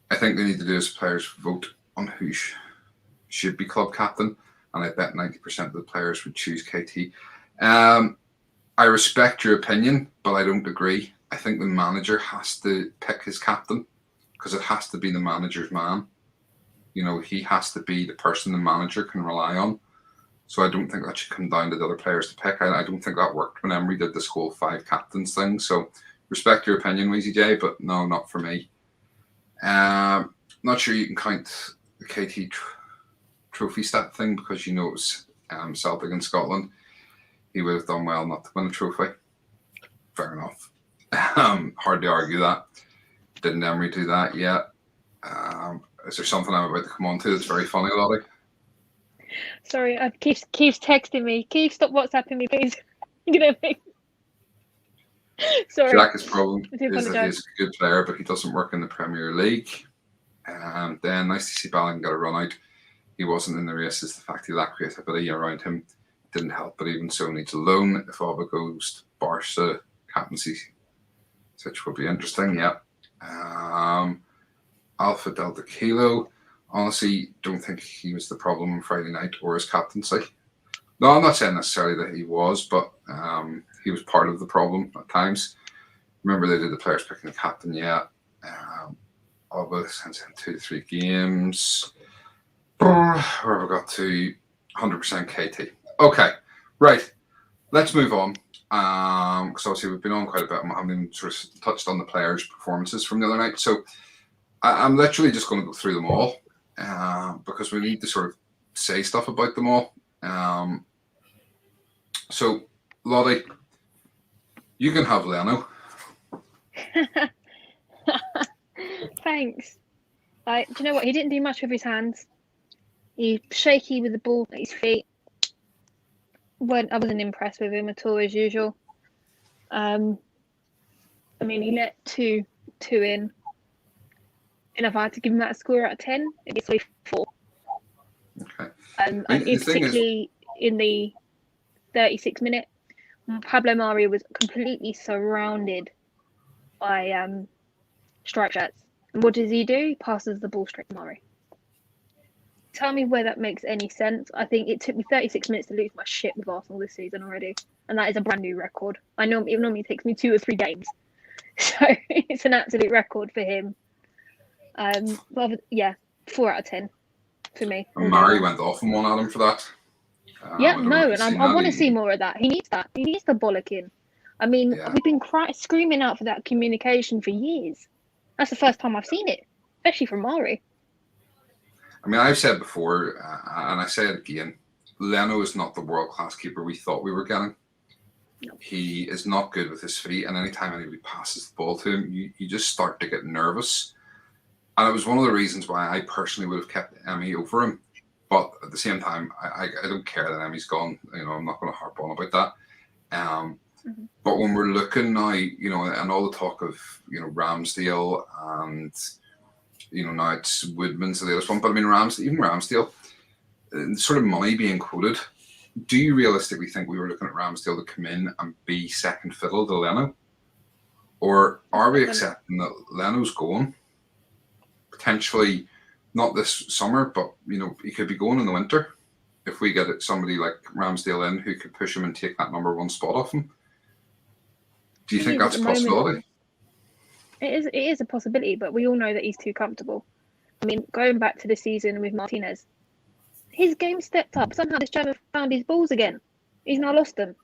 I think they need to do is players vote on who should be club captain, and I bet 90% of the players would choose KT. I respect your opinion, but I don't agree. I think the manager has to pick his captain because it has to be the manager's man. He has to be the person the manager can rely on. So I don't think that should come down to the other players to pick. I don't think that worked when Emery did this whole 5 captains thing. So respect your opinion, Weezy J, but no, not for me. Not sure you can count the KT trophy stat thing because it was Celtic in Scotland. He would have done well not to win the trophy. Fair enough. Hard to argue that. Didn't Emery do that yet? Is there something I'm about to come on to that's very funny, Lottie? Sorry, Keith's texting me. Keith, stop WhatsApping me, please. You know what I mean? Sorry. Jack's problem is that he's a good player, but he doesn't work in the Premier League. Then nice to see Ballin get a run out. He wasn't in the races. The fact he lacked creativity around him didn't help, but even so needs a loan. If Alba goes to Barca, captaincy which will be interesting, yeah. Alpha Delta Kilo. honestly don't think he was the problem on Friday night or his captaincy. No, I'm not saying necessarily that he was, but he was part of the problem at times. Remember, they did the players picking the captain yet. All of since 2 to 3 games. Where have we got to? 100% KT. Okay, right. Let's move on. Because obviously we've been on quite a bit. I haven't even sort of touched on the players' performances from the other night. So I'm literally just going to go through them all because we need to sort of say stuff about them all. So, Lottie, you can have Leno. Thanks. Do you know what? He didn't do much with his hands. He's shaky with the ball at his feet. I wasn't impressed with him at all, as usual. I mean, he let two in. And if I had to give him that a score out of 10, it'd be 4. Okay. And particularly in the 36th minute, Pablo Mari was completely surrounded by striped shirts. And what does he do? He passes the ball straight to Mari. Tell me where that makes any sense. I think it took me 36 minutes to lose my shit with Arsenal this season already. And that is a brand new record. It normally takes me 2 or 3 games. So it's an absolute record for him. Well, yeah, 4 out of 10 for me. And Mari went off and won at him for that. And I want to see more of that. He needs that. He needs the bollocking. I mean, we've been screaming out for that communication for years. That's the first time I've seen it, especially from Mari. I mean, I've said before, and I say it again, Leno is not the world-class keeper we thought we were getting. No. He is not good with his feet, and anytime anybody passes the ball to him, you just start to get nervous. And it was one of the reasons why I personally would have kept Emmy over him. But at the same time, I don't care that Emmy's gone. I'm not going to harp on about that. But when we're looking now, and all the talk of, Ramsdale and, now it's Woodman's the latest one. But I mean, Ramsdale, sort of money being quoted. Do you realistically think we were looking at Ramsdale to come in and be second fiddle to Leno? Or are we accepting that Leno's going? Potentially not this summer, but he could be going in the winter if we get somebody like Ramsdale in who could push him and take that number 1 spot off him. Do you think that's a possibility? It is a possibility, but we all know that he's too comfortable. I mean, going back to the season with Martinez, his game stepped up. Somehow this German found his balls again. He's now lost them.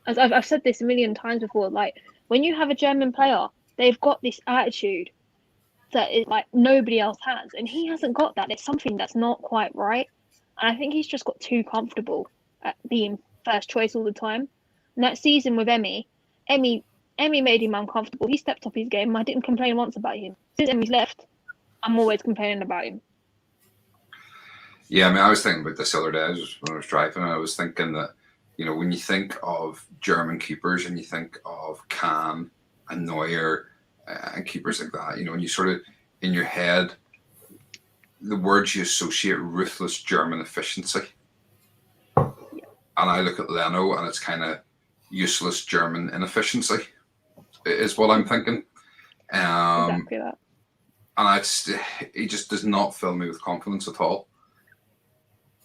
As I've said this a million times before, like when you have a German player, they've got this attitude that is like nobody else has, and he hasn't got that. There's something that's not quite right, and I think he's just got too comfortable at being first choice all the time. And that season with Emmy made him uncomfortable. He stepped up his game. I didn't complain once about him. Since Emmy's left, I'm always complaining about him. Yeah, I mean, I was thinking about this the other day when I was driving, and I was thinking that, when you think of German keepers and you think of Kahn and Neuer and keepers like that, and you sort of, in your head, the words you associate ruthless German efficiency. And I look at Leno and it's kind of useless German inefficiency is what I'm thinking. Exactly that. And he just does not fill me with confidence at all.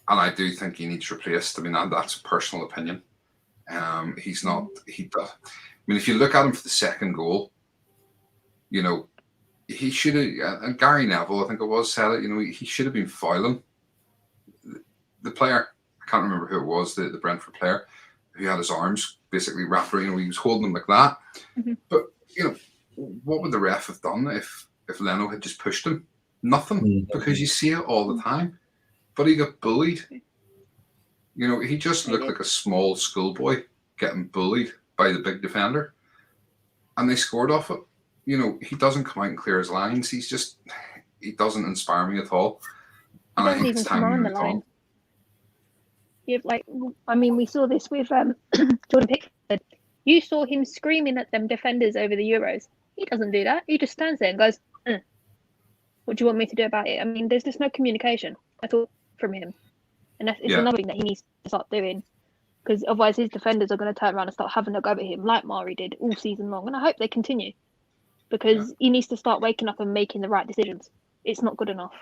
And I do think he needs replaced. I mean, that's a personal opinion. He's not. He does. I mean, if you look at him for the second goal, he should have. And Gary Neville, I think it was, said it. He should have been fouling the player. I can't remember who it was. The Brentford player who had his arms basically wrapped around. He was holding them like that. But what would the ref have done if Leno had just pushed him? Nothing, because you see it all the time. But he got bullied. He just looked like a small schoolboy getting bullied by the big defender. And they scored off it. He doesn't come out and clear his lines. He doesn't inspire me at all. And I think it's time to move on. We saw this with Jordan Pickford. You saw him screaming at them defenders over the Euros. He doesn't do that. He just stands there and goes, what do you want me to do about it? I mean, there's just no communication at all from him. And it's another thing that he needs to start doing. Because otherwise his defenders are going to turn around and start having a go at him like Mari did all season long. And I hope they continue. Because he needs to start waking up and making the right decisions. It's not good enough.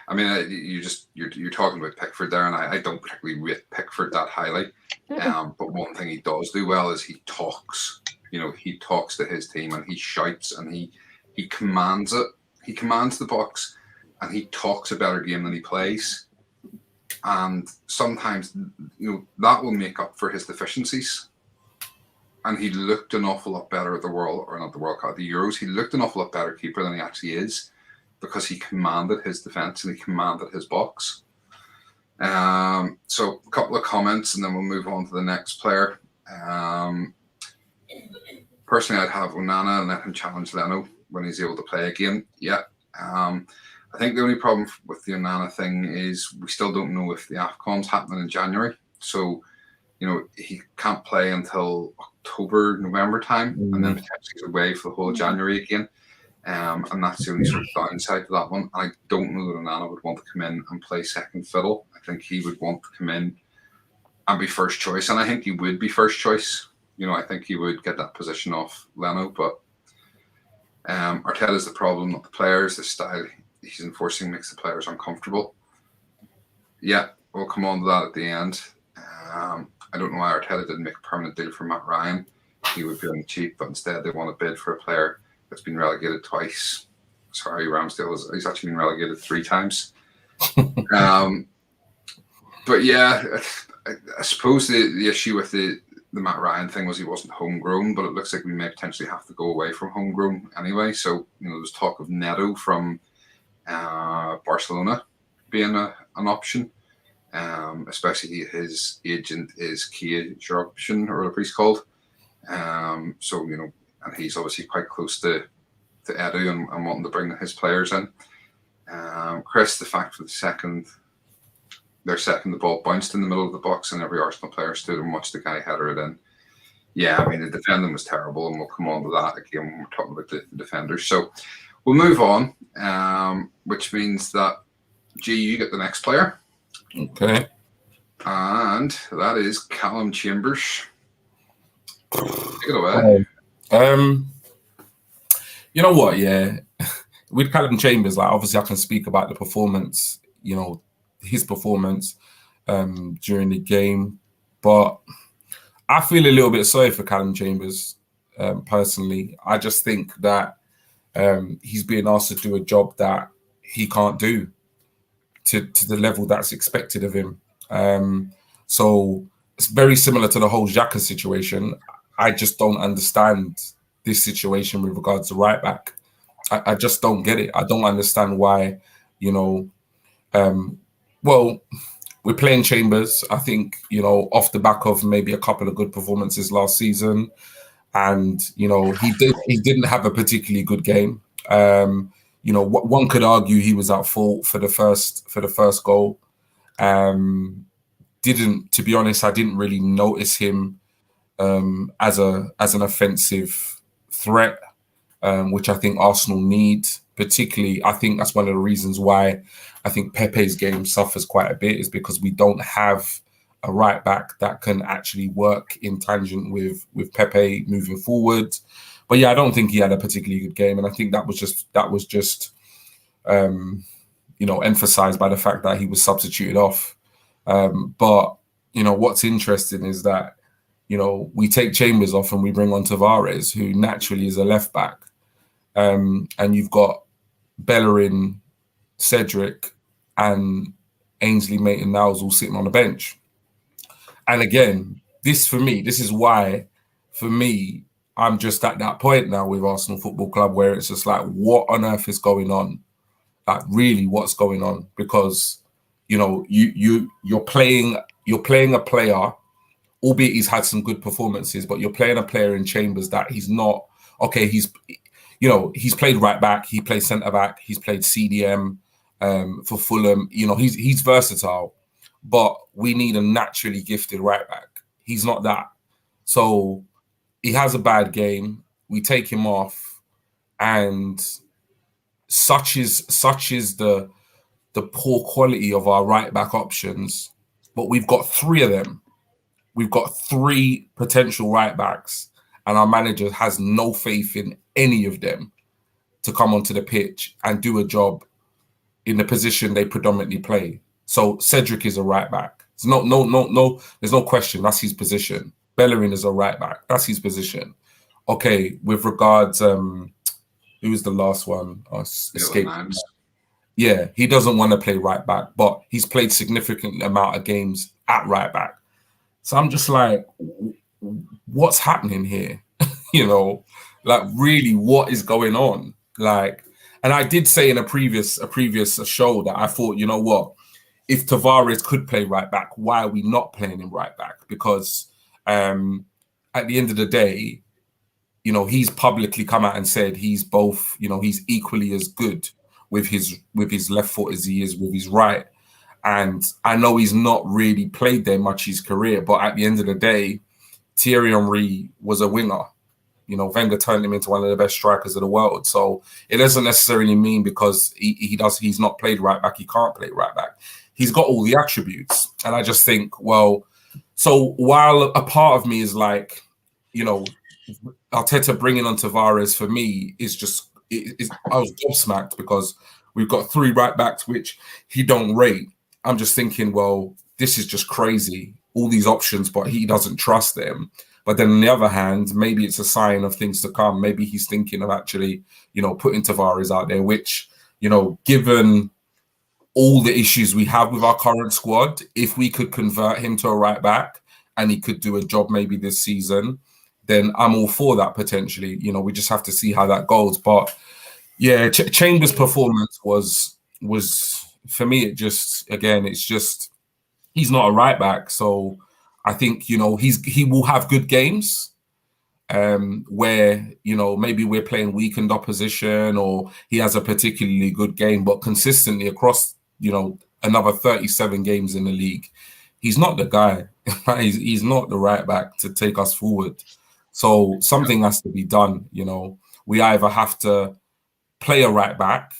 I mean, you're talking about Pickford there, and I don't particularly rate Pickford that highly. But one thing he does do well is he talks. He talks to his team and he shouts and he commands it. He commands the box, and he talks a better game than he plays. And sometimes, that will make up for his deficiencies. And he looked an awful lot better at the Euros. He looked an awful lot better keeper than he actually is, because he commanded his defence and he commanded his box. So a couple of comments and then we'll move on to the next player. Personally, I'd have Onana and let him challenge Leno when he's able to play again. Yeah. I think the only problem with the Onana thing is we still don't know if the AFCON's happening in January. So, he can't play until October, November time, and then potentially he's away for the whole of January again. And that's the only sort of downside to that one. I don't know that Onana would want to come in and play second fiddle. I think he would want to come in and be first choice. And I think he would be first choice. I think he would get that position off Leno. But Arteta's the problem, not the players. The style he's enforcing makes the players uncomfortable. Yeah, we'll come on to that at the end. I don't know why Arteta didn't make a permanent deal for Matt Ryan. He would be on the cheap, but instead they want to bid for a player that's been relegated twice. Sorry, Ramsdale he's actually been relegated 3 times. But yeah, I suppose the issue with the Matt Ryan thing was he wasn't homegrown, but it looks like we may potentially have to go away from homegrown anyway. So, there's talk of Neto from Barcelona being an option. Especially his agent is Kia Jorgensen, or whatever he's called. So, and he's obviously quite close to Edu and wanting to bring his players in. Chris, the fact for their second, the ball bounced in the middle of the box and every Arsenal player stood and watched the guy header it in. Yeah, I mean, the defending was terrible, and we'll come on to that again when we're talking about the defenders. So we'll move on, which means that, G, you get the next player. Okay. And that is Callum Chambers. Take it away. You know what? Yeah, with Callum Chambers, obviously I can speak about the performance. His performance during the game, but I feel a little bit sorry for Callum Chambers. Personally, I just think that he's being asked to do a job that he can't do to the level that's expected of him. So it's very similar to the whole Xhaka situation. I just don't understand this situation with regards to right back. I just don't get it. I don't understand why, well, we're playing Chambers, I think, off the back of maybe a couple of good performances last season. And, he didn't have a particularly good game. One could argue he was at fault for the first goal. To be honest, I didn't really notice him as an offensive threat, which I think Arsenal need. Particularly, I think that's one of the reasons why I think Pepe's game suffers quite a bit, is because we don't have a right back that can actually work in tangent with Pepe moving forward. But yeah, I don't think he had a particularly good game, and I think that was just emphasized by the fact that he was substituted off. But what's interesting is that we take Chambers off and we bring on Tavares, who naturally is a left back, and you've got Bellerin, Cedric, and Ainsley Maitland-Niles all sitting on the bench. And again, this is why, for me, I'm just at that point now with Arsenal Football Club where it's just like, what on earth is going on? Like, really, what's going on? Because you're playing a player, albeit he's had some good performances, but you're playing a player in Chambers that he's not okay. He's played right back, he played centre back, he's played CDM for Fulham. He's versatile, but we need a naturally gifted right back. He's not that. So he has a bad game. We take him off, and such is the poor quality of our right back options. But we've got 3 of them. We've got 3 potential right backs, and our manager has no faith in any of them to come onto the pitch and do a job in the position they predominantly play. So Cedric is a right back. There's there's no question. That's his position. Bellerin is a right back. That's his position. Okay, with regards, who was the last one? Escape. Yeah, he doesn't want to play right back, but he's played significant amount of games at right back. So I'm just like, what's happening here? You know, like really, what is going on? Like, and I did say in a previous show that I thought, you know what, if Tavares could play right back, why are we not playing him right back? Because at the end of the day, you know, he's publicly come out and said he's both, you know, he's equally as good with his left foot as he is with his right. And I know he's not really played there much his career, but at the end of the day, Thierry Henry was a winger. You know, Wenger turned him into one of the best strikers of the world. So it doesn't necessarily mean because he's not played right back, he can't play right back. He's got all the attributes. And I just think, well, so while a part of me is like, you know, Arteta bringing on Tavares for me is just, I was gobsmacked because we've got 3 right backs, which he don't rate. I'm just thinking, well, this is just crazy. All these options, but he doesn't trust them. But then on the other hand, maybe it's a sign of things to come. Maybe he's thinking of actually, you know, putting Tavares out there, which, you know, given all the issues we have with our current squad, if we could convert him to a right back and he could do a job maybe this season, then I'm all for that potentially. You know, we just have to see how that goes. But yeah, Chambers' performance was for me, it just, again, it's just, he's not a right back. So I think, you know, he will have good games where, you know, maybe we're playing weakened opposition or he has a particularly good game, but consistently across, you know, another 37 games in the league, he's not the guy. He's not the right back to take us forward. So something has to be done, you know. We either have to play a right back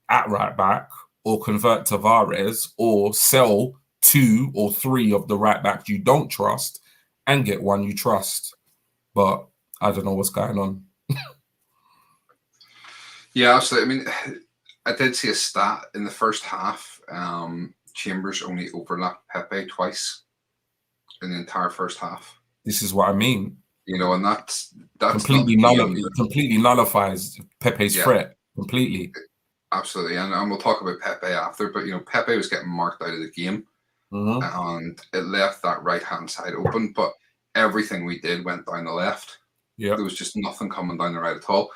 at right back or convert Tavares or sell 2 or 3 of the right backs you don't trust and get one you trust. But I don't know what's going on. Yeah, absolutely. I mean, I did see a stat in the first half. Chambers only overlapped Pepe twice in the entire first half. This is what I mean. You know, and that's completely nullifies Pepe's threat completely. Absolutely, and we'll talk about Pepe after. But you know, Pepe was getting marked out of the game, and it left that right hand side open. But everything we did went down the left. Yeah, there was just nothing coming down the right at all.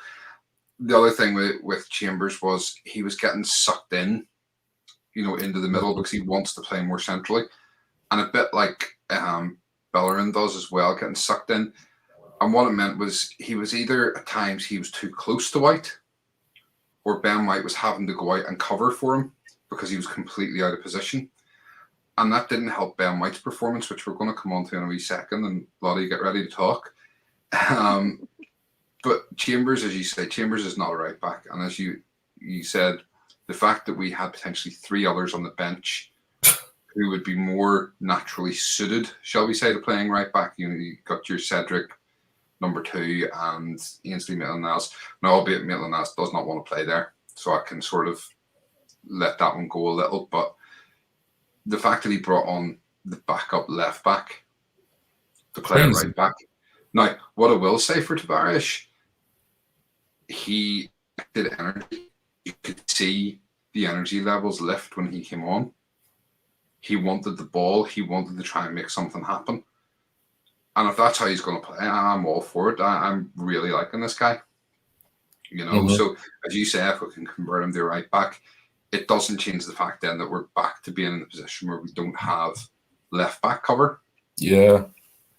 The other thing with Chambers was he was getting sucked in, you know, into the middle because he wants to play more centrally, and a bit like Bellerin does as well, getting sucked in. And what it meant was he was either at times he was too close to White, or Ben White was having to go out and cover for him because he was completely out of position. And that didn't help Ben White's performance, which we're going to come on to in a wee second. And Lottie, get ready to talk. But Chambers, as you say, Chambers is not a right back. And as you said, the fact that we had potentially 3 others on the bench who would be more naturally suited, shall we say, to playing right back. You know, you got your Cedric, number 2, and Ainsley Maitland-Niles. Now, albeit Maitland-Niles does not want to play there, so I can sort of let that one go a little. But the fact that he brought on the backup left back to play right back. Now, what I will say for Tavares, he did energy. You could see the energy levels lift when he came on. He wanted the ball. He wanted to try and make something happen. And if that's how he's going to play, I'm all for it. I'm really liking this guy. You know, so as you say, if we can convert him to right back, it doesn't change the fact then that we're back to being in a position where we don't have left back cover. Yeah.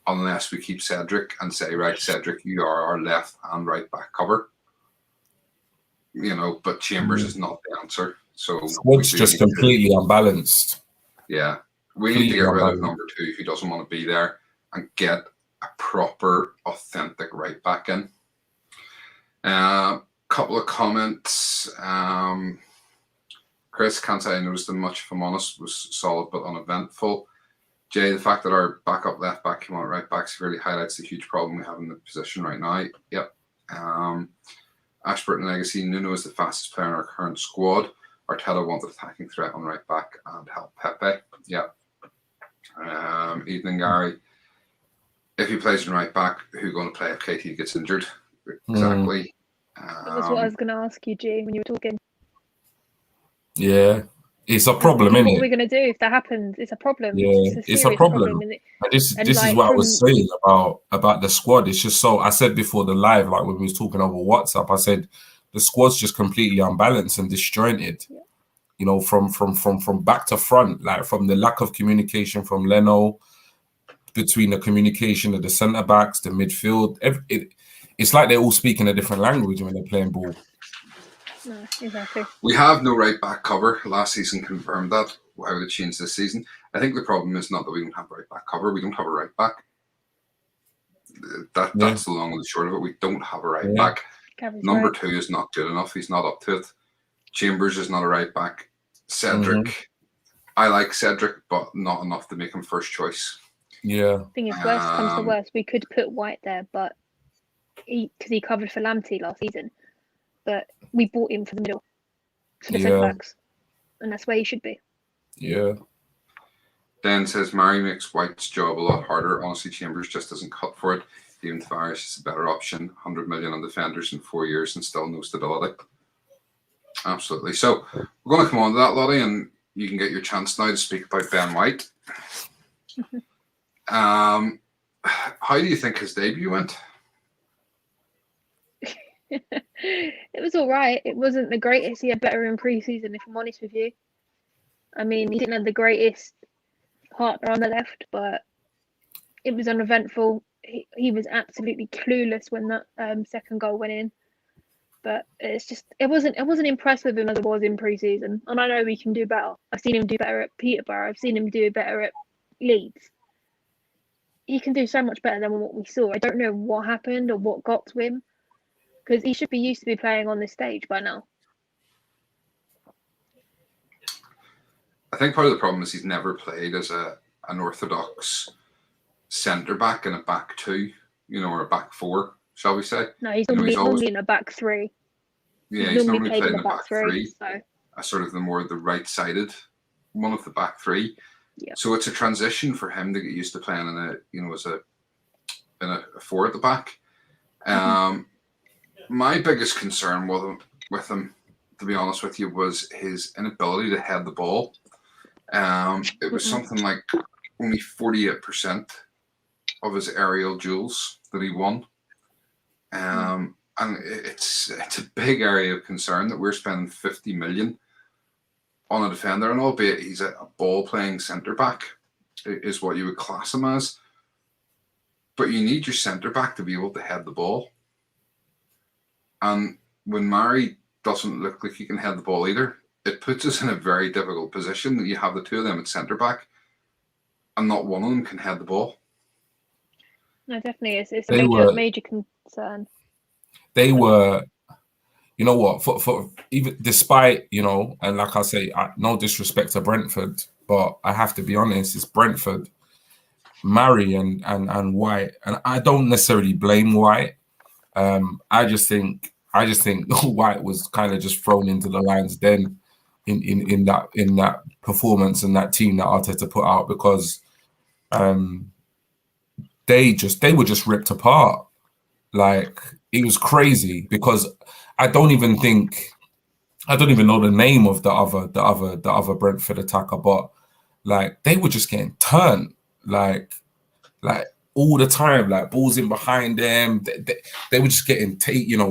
Unless we keep Cedric and say, right, Cedric, you are our left and right back cover. You know, but Chambers is not the answer. So it's just completely unbalanced. Yeah. We need to get rid of number 2 who doesn't want to be there and get a proper, authentic right back in. Couple of comments. Chris, can't say I noticed them much, if I'm honest. Was solid but uneventful. Jay, the fact that our backup left back came on right back severely highlights the huge problem we have in the position right now. Yep. Ashburton Legacy, Nuno is the fastest player in our current squad. Arteta wanted attacking threat on right back and help Pepe. Yeah. Evening, Gary. If he plays in right back, who's going to play if KT gets injured? Exactly. That's what I was going to ask you, G, when you were talking. Yeah, it's a problem, isn't What are it? we going to do if that happens? It's a problem. Yeah, It's a problem. isn't it? And this And is like, what I was saying about the squad. It's just so, I said before the live, like when we was talking over WhatsApp, I said the squad's just completely unbalanced and disjointed. Yeah. You know, from back to front, like from the lack of communication from Leno, between the communication of the centre backs, the midfield. It's like they're all speaking a different language when they're playing ball. No, exactly. We have no right back cover. Last season confirmed that. Why would it change this season? I think the problem is not that we don't have right back cover. We don't have a right back. That's the long and the short of it. We don't have a right back. Gary's Number right. 2 is not good enough. He's not up to it. Chambers is not a right back. Cedric, I like Cedric, but not enough to make him first choice. Yeah. Thing is, worst comes to worst, we could put White there, but because he covered for Lamptey last season, but we bought him for the middle, for the centre backs, and that's where he should be. Yeah. Dan says Murray makes White's job a lot harder. Honestly, Chambers just doesn't cut for it. Even Tavares is a better option. 100 million on defenders in 4 years and still no stability. Absolutely. So we're going to come on to that, Lottie, and you can get your chance now to speak about Ben White. How do you think his debut went? It was all right. It wasn't the greatest. He had better in pre-season, if I'm honest with you. I mean, he didn't have the greatest partner on the left, but it was uneventful. He was absolutely clueless when that second goal went in. But it's just it wasn't impressed with him as it was in pre-season. And I know we can do better. I've seen him do better at Peterborough. I've seen him do better at Leeds. He can do so much better than what we saw. I don't know what happened or what got to him, because he should be used to be playing on this stage by now. I think part of the problem is he's never played as an orthodox centre back in a back 2, or a back 4, shall we say? No, he's normally in a back 3. Yeah, he's normally played in a back 3. So. Sort of the right-sided one of the back 3. Yeah. So it's a transition for him to get used to playing in a 4 at the back. My biggest concern with him, to be honest with you, was his inability to head the ball. It was something like only 48% of his aerial duels that he won. And it's a big area of concern that we're spending 50 million on a defender, and albeit he's a ball-playing centre-back, is what you would class him as. But you need your centre-back to be able to head the ball. And when Murray doesn't look like he can head the ball either, it puts us in a very difficult position that you have the 2 of them at centre-back, and not one of them can head the ball. No, definitely. It's a major concern. They were, you know what, for even despite, and like I say, no disrespect to Brentford, but I have to be honest, it's Brentford. Murray and White, and I don't necessarily blame White. I just think White was kind of just thrown into the lion's den in that performance and that team that Arteta put out, because they were just ripped apart. Like, it was crazy, because I don't even know the name of the other Brentford attacker, but like they were just getting turned like all the time, like balls in behind them. They were just getting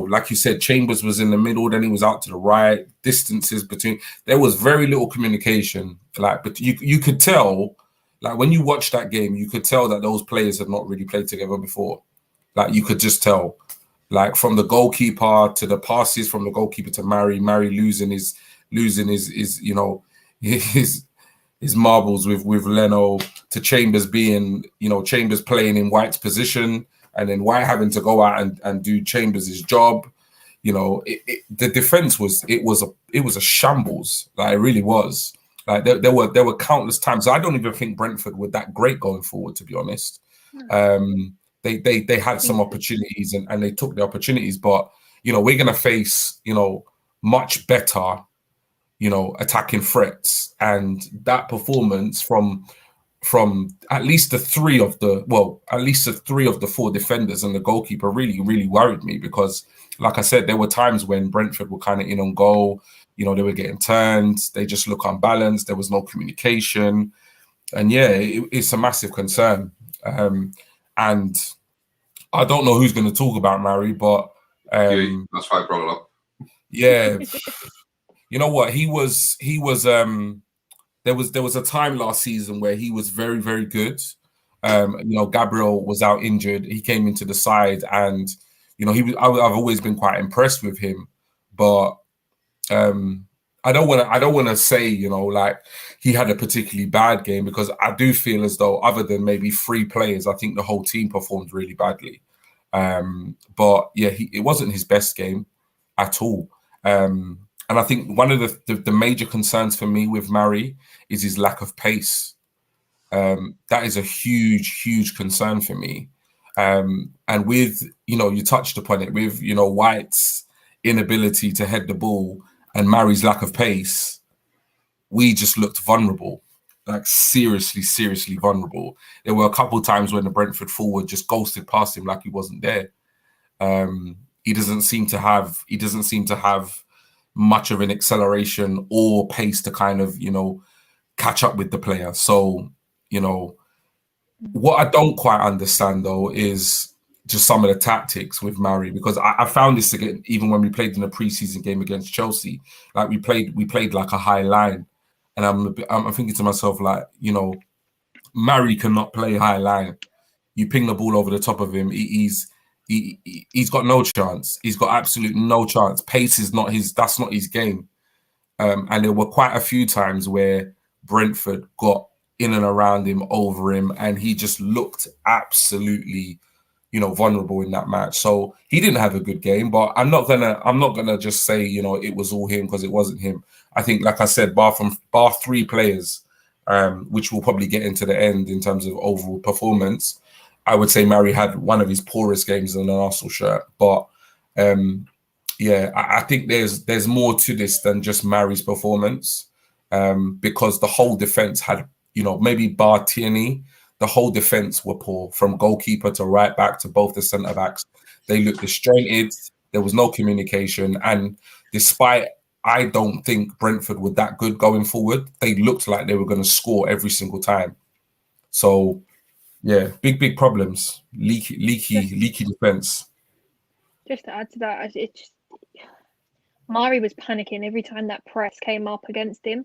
like you said, Chambers was in the middle, then he was out to the right, distances between. There was very little communication. Like, but you could tell, like when you watch that game, you could tell that those players had not really played together before. Like, you could just tell, like from the goalkeeper to the passes from the goalkeeper to Murray losing his his marbles with Leno, to Chambers being, Chambers playing in White's position, and then White having to go out and do Chambers' job. The defense was a shambles. Like, it really was. Like, there were countless times. I don't even think Brentford were that great going forward, to be honest. They had some opportunities and they took the opportunities, but we're gonna face much better attacking threats, and that performance from at least the three of the four defenders and the goalkeeper really worried me, because like I said, there were times when Brentford were kind of in on goal, they were getting turned, they just look unbalanced, there was no communication, and it's a massive concern. And I don't know who's going to talk about Mari, but that's why I brought it up. Yeah, you know what, he was there was a time last season where he was very good. Gabriel was out injured. He came into the side, and I've always been quite impressed with him. But I don't want to say like he had a particularly bad game, because I do feel as though, other than maybe 3 players, I think the whole team performed really badly. But yeah, it wasn't his best game at all. And I think one of the major concerns for me with Mari is his lack of pace. That is a huge concern for me. And with, you touched upon it, with, White's inability to head the ball and Mari's lack of pace, we just looked vulnerable, like seriously vulnerable. There were a couple of times when the Brentford forward just ghosted past him like he wasn't there. He doesn't seem to have much of an acceleration or pace to kind of, catch up with the player. So, what I don't quite understand though is just some of the tactics with Mari, because I found this again, even when we played in a preseason game against Chelsea, like we played like a high line, and I'm thinking to myself, like, Mari cannot play high line. You ping the ball over the top of him, he's got no chance. He's got absolute no chance. Pace is that's not his game. And there were quite a few times where Brentford got in and around him, over him, and he just looked absolutely, vulnerable in that match. So he didn't have a good game, but I'm not gonna just say, it was all him, because it wasn't him. I think, like I said, bar 3 players, which we'll probably get into the end in terms of overall performance, I would say Mari had one of his poorest games in an Arsenal shirt. But I think there's more to this than just Mari's performance, because the whole defense had, maybe bar Tierney, the whole defense were poor, from goalkeeper to right back to both the centre backs. They looked disjointed. There was no communication, and despite I don't think Brentford were that good going forward, they looked like they were going to score every single time. So yeah, big problems. Leaky defense. Just to add to that, Mari was panicking every time that press came up against him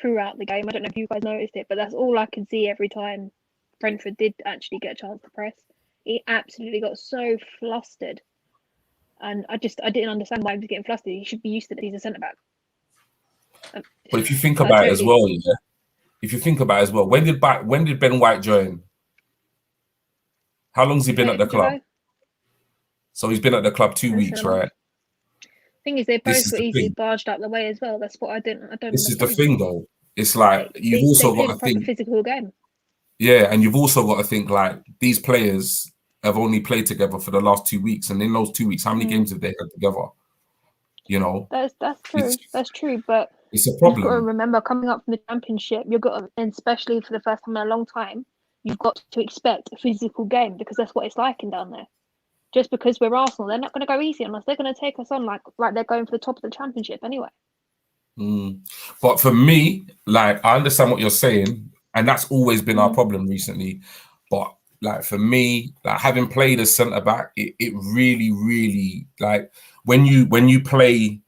throughout the game. I don't know if you guys noticed it, but that's all I could see every time Brentford did actually get a chance to press. He absolutely got so flustered. And I didn't understand why he was getting flustered. He should be used to that. He's a centre back. But if you think about it as well, when did Ben White join? How long's he been at the club? So he's been at the club 2 weeks, right? Thing is, they both got easily barged up the way as well. That's what I don't. This is the thing, though. It's like you've also got to think physical game. Yeah, and you've also got to think, like, these players have only played together for the last 2 weeks, and in those 2 weeks, how many games have they had together? That's true. That's true, but it's a problem. You've got to remember, coming up from the Championship, and especially for the first time in a long time, you've got to expect a physical game, because that's what it's like in down there. Just because we're Arsenal, they're not going to go easy on us. They're going to take us on like they're going for the top of the Championship anyway. But for me, like, I understand what you're saying, and that's always been our problem recently. But like, for me, like, having played as centre back, it really, like, when you play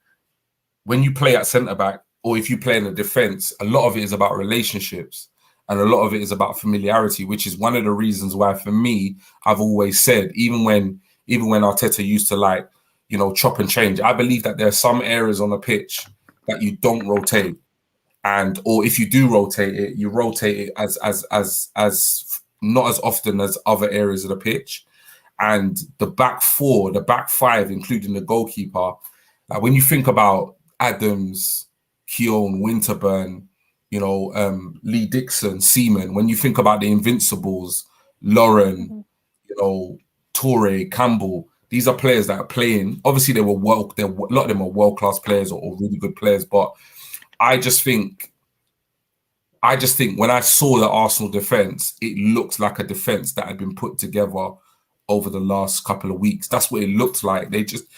at centre back, or if you play in the defence, a lot of it is about relationships, and a lot of it is about familiarity, which is one of the reasons why, for me, I've always said, even when Arteta used to, like, chop and change, I believe that there are some areas on the pitch that you don't rotate, or if you do rotate it, you rotate it as not as often as other areas of the pitch. And the back 4, the back 5, including the goalkeeper, like, when you think about Adams, Keown, Winterburn, Lee Dixon, Seaman, when you think about the Invincibles, Lauren, Toure, Campbell, these are players that are playing. Obviously, a lot of them are world-class players, or really good players, but I just think when I saw the Arsenal defense, it looked like a defense that had been put together over the last couple of weeks. That's what it looked like. They just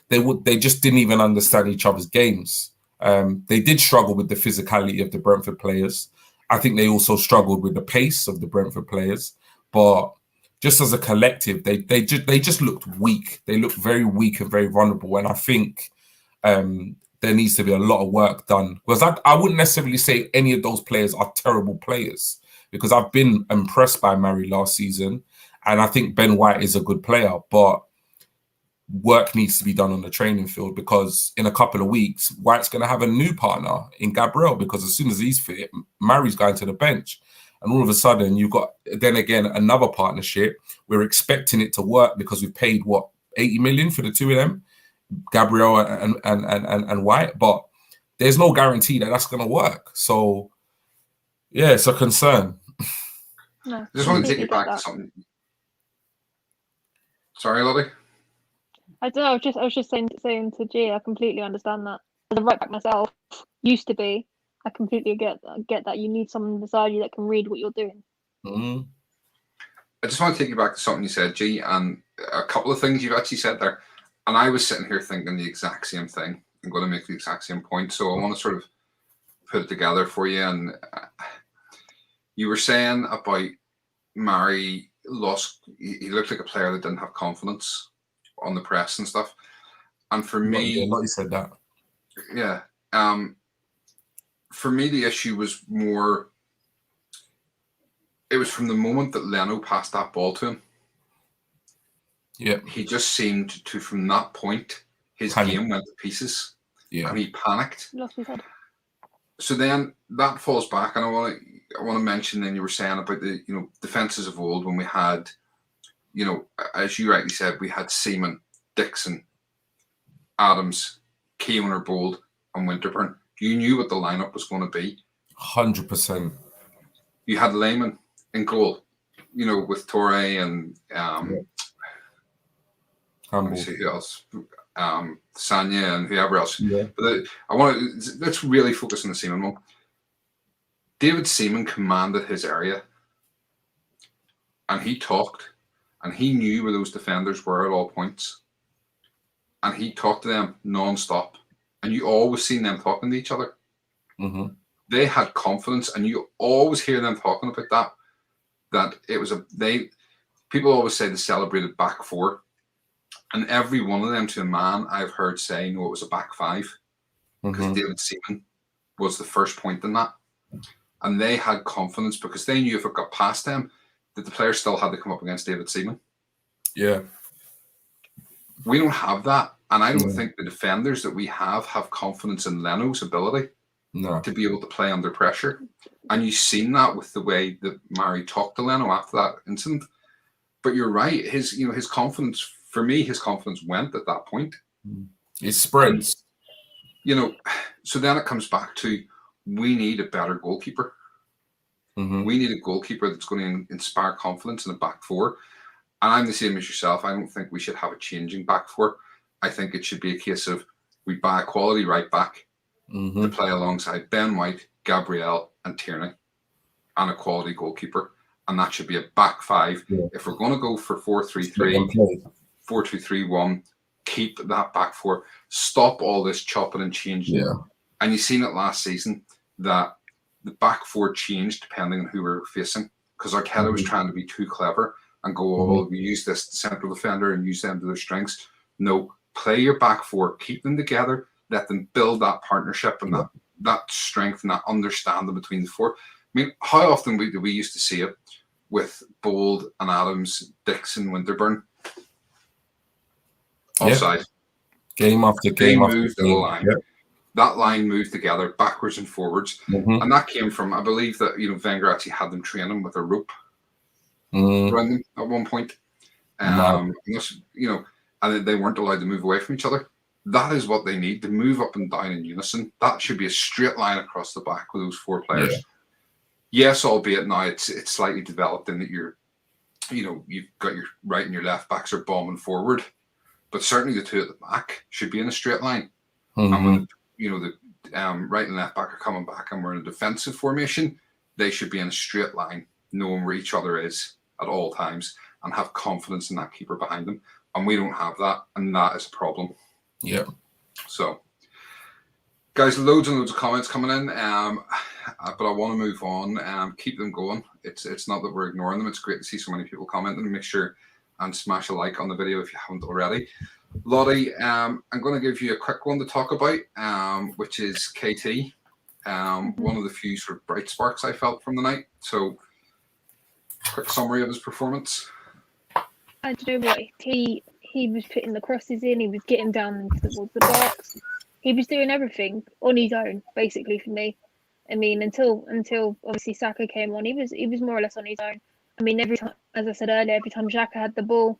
didn't even understand each other's games. They did struggle with the physicality of the Brentford players. I think they also struggled with the pace of the Brentford players. But just as a collective, they just looked weak. They looked very weak and very vulnerable. And I think there needs to be a lot of work done, because I wouldn't necessarily say any of those players are terrible players, because I've been impressed by Mari last season, and I think Ben White is a good player, but work needs to be done on the training field, because in a couple of weeks, White's going to have a new partner in Gabriel, because as soon as he's fit, Mari's going to the bench. And all of a sudden, you've got, then again, another partnership. We're expecting it to work because we've paid, 80 million for the two of them, Gabriel and White. But there's no guarantee that that's going to work. So, yeah, it's a concern. No, I just want to take you back to something. Sorry, Lottie. I don't know. I was just saying to G, I completely understand that. As a right back myself, used to be, I completely get that you need someone beside you that can read what you're doing. Mm-hmm. I just want to take you back to something you said, G, and a couple of things you've actually said there. And I was sitting here thinking the exact same thing. I'm going to make the exact same point. So I want to sort of put it together for you. And you were saying about Mari lost. He looked like a player that didn't have confidence on the press and stuff. And for me, you said that. Yeah. For me, the issue was more. It was from the moment that Leno passed that ball to him. Yeah. He just seemed to, from that point, his game went to pieces. Yeah. And he panicked. Lost his head. So then that falls back, and I want to mention. Then you were saying about the defenses of old, when we had, as you rightly said, we had Seaman, Dixon, Adams, Keown, Bold, and Winterburn. You knew what the lineup was going to be. 100%. You had Lehman in goal, with Torre and let me see who else, Sanya and whoever else. Yeah. But let's really focus on the Seaman one. David Seaman commanded his area, and he talked, and he knew where those defenders were at all points, and he talked to them non-stop, and you always seen them talking to each other. Mm-hmm. They had confidence, and you always hear them talking about that it was people always say the celebrated back four, and every one of them to a man I've heard say, no, it was a back five, because David Seaman was the first point in that. And they had confidence because they knew if it got past them, that the players still had to come up against David Seaman. Yeah. We don't have that. And I don't think the defenders that we have confidence in Leno's ability to be able to play under pressure. And you've seen that with the way that Mari talked to Leno after that incident. But you're right. His confidence, for me, his confidence went at that point. It spreads. And, so then it comes back to, we need a better goalkeeper. Mm-hmm. We need a goalkeeper that's going to inspire confidence in the back four. And I'm the same as yourself. I don't think we should have a changing back four. I think it should be a case of we buy a quality right back to play alongside Ben White, Gabriel, and Tierney, and a quality goalkeeper. And that should be a back five. Yeah. If we're going to go for 4-3-3, 4-2-3-1, keep that back four. Stop all this chopping and changing. Yeah. And you've seen it last season that the back four changed depending on who we were facing, because Arteta was trying to be too clever and go, well, we use this central defender and use them to their strengths. No, play your back four, keep them together, let them build that partnership and that strength and that understanding between the four. I mean, how often do we used to see it with Bold and Adams, Dixon, Winterburn? Offside. Game after game. They moved the line. Yep. That line moved together backwards and forwards. And that came from, I believe that, Wenger actually had them training with a rope around them at one point. And they weren't allowed to move away from each other. That is what they need, to move up and down in unison. That should be a straight line across the back with those four players. Yeah. Yes, albeit now it's slightly developed in that you've got your right and your left backs are bombing forward. But certainly the two at the back should be in a straight line. And when, right and left back are coming back and we're in a defensive formation, they should be in a straight line, knowing where each other is at all times and have confidence in that keeper behind them. And we don't have that, and that is a problem. Yeah. So, guys, loads and loads of comments coming in, but I want to move on. Keep them going. It's not that we're ignoring them. It's great to see so many people commenting. Make sure and smash a like on the video if you haven't already. Lottie, I'm going to give you a quick one to talk about, which is KT. One of the few sort of bright sparks I felt from the night. So, quick summary of his performance. I don't know what he was putting the crosses in. He was getting down towards the box. He was doing everything on his own, basically, for me. I mean, until obviously Saka came on, he was more or less on his own. I mean, every time, as I said earlier, every time Xhaka had the ball,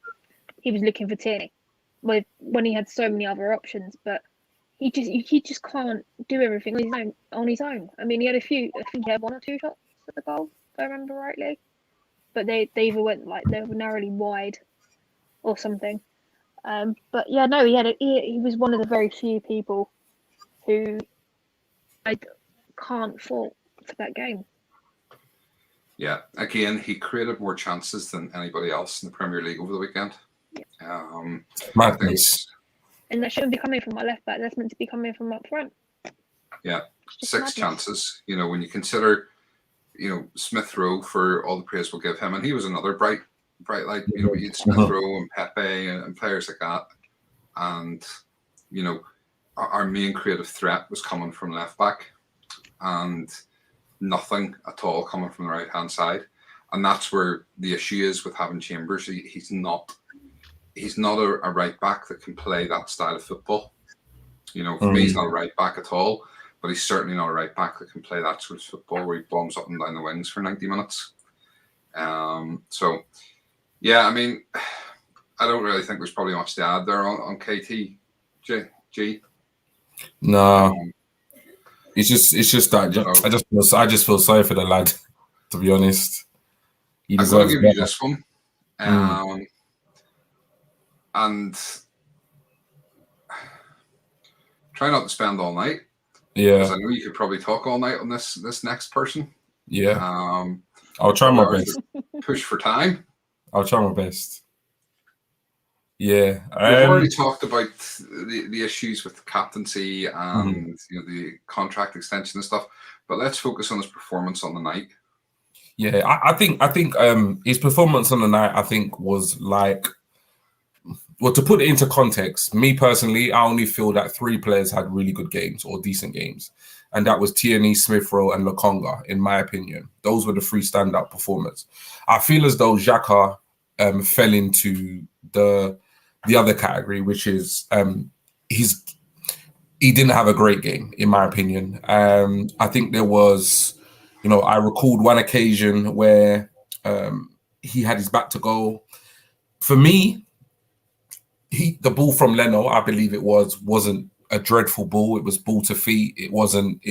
he was looking for Tierney. When he had so many other options, but he just can't do everything on his own. I mean, he had I think he had 1 or 2 shots at the goal, if I remember rightly. But they either went they were narrowly wide or something. But yeah, no, he was one of the very few people who I can't fault for that game. Yeah, again, he created more chances than anybody else in the Premier League over the weekend. Yeah. Madness. And that shouldn't be coming from our left back. That's meant to be coming from up front. Yeah, 6 madness. chances. You know, when you consider, Smith Rowe, for all the praise we'll give him, and he was another bright light. You know, you had Smith Rowe and Pepe and players like that, and our main creative threat was coming from left back, and nothing at all coming from the right hand side, and that's where the issue is with having Chambers. He's not a right back that can play that style of football. For me, he's not a right back at all, but he's certainly not a right back that can play that sort of football where he bombs up and down the wings for 90 minutes. So, yeah, I mean, I don't really think there's probably much to add there on KT. G. No, it's just that I just feel sorry for the lad, to be honest. I'm going to give you this one, and try not to spend all night. Yeah, because I know you could probably talk all night on this next person. Yeah, I'll try my best. Push for time. I'll try my best. Yeah, we've already talked about the issues with the captaincy and the contract extension and stuff, but let's focus on his performance on the night. Yeah, I think his performance on the night, I think, was like, well, to put it into context, me personally, I only feel that 3 players had really good games or decent games, and that was Tierney, Smith Rowe, and Lokonga. In my opinion, those were the 3 standout performers. I feel as though Xhaka fell into the other category, which is he didn't have a great game, in my opinion. I think there was, I recalled one occasion where he had his back to goal. For me, the ball from Leno, I believe it wasn't a dreadful ball. It was ball to feet. It wasn't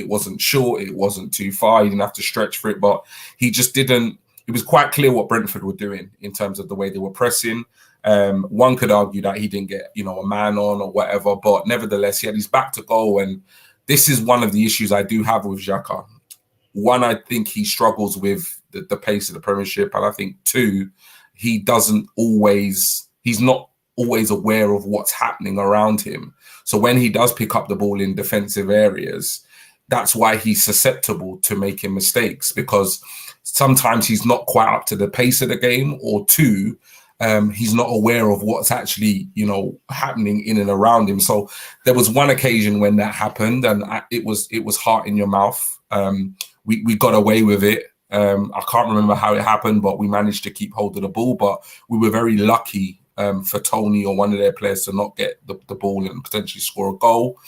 short. It wasn't too far. He didn't have to stretch for it, but he just didn't. It was quite clear what Brentford were doing in terms of the way they were pressing. One could argue that he didn't get, a man on or whatever, but nevertheless, he had his back to goal. And this is one of the issues I do have with Xhaka. One, I think he struggles with the pace of the Premiership. And I think 2, he's not always aware of what's happening around him. So when he does pick up the ball in defensive areas, that's why he's susceptible to making mistakes, because sometimes he's not quite up to the pace of the game, or 2, he's not aware of what's actually, happening in and around him. So there was one occasion when that happened, and it was heart in your mouth. We got away with it. I can't remember how it happened, but we managed to keep hold of the ball. But we were very lucky for Tony or one of their players to not get the ball and potentially score a goal.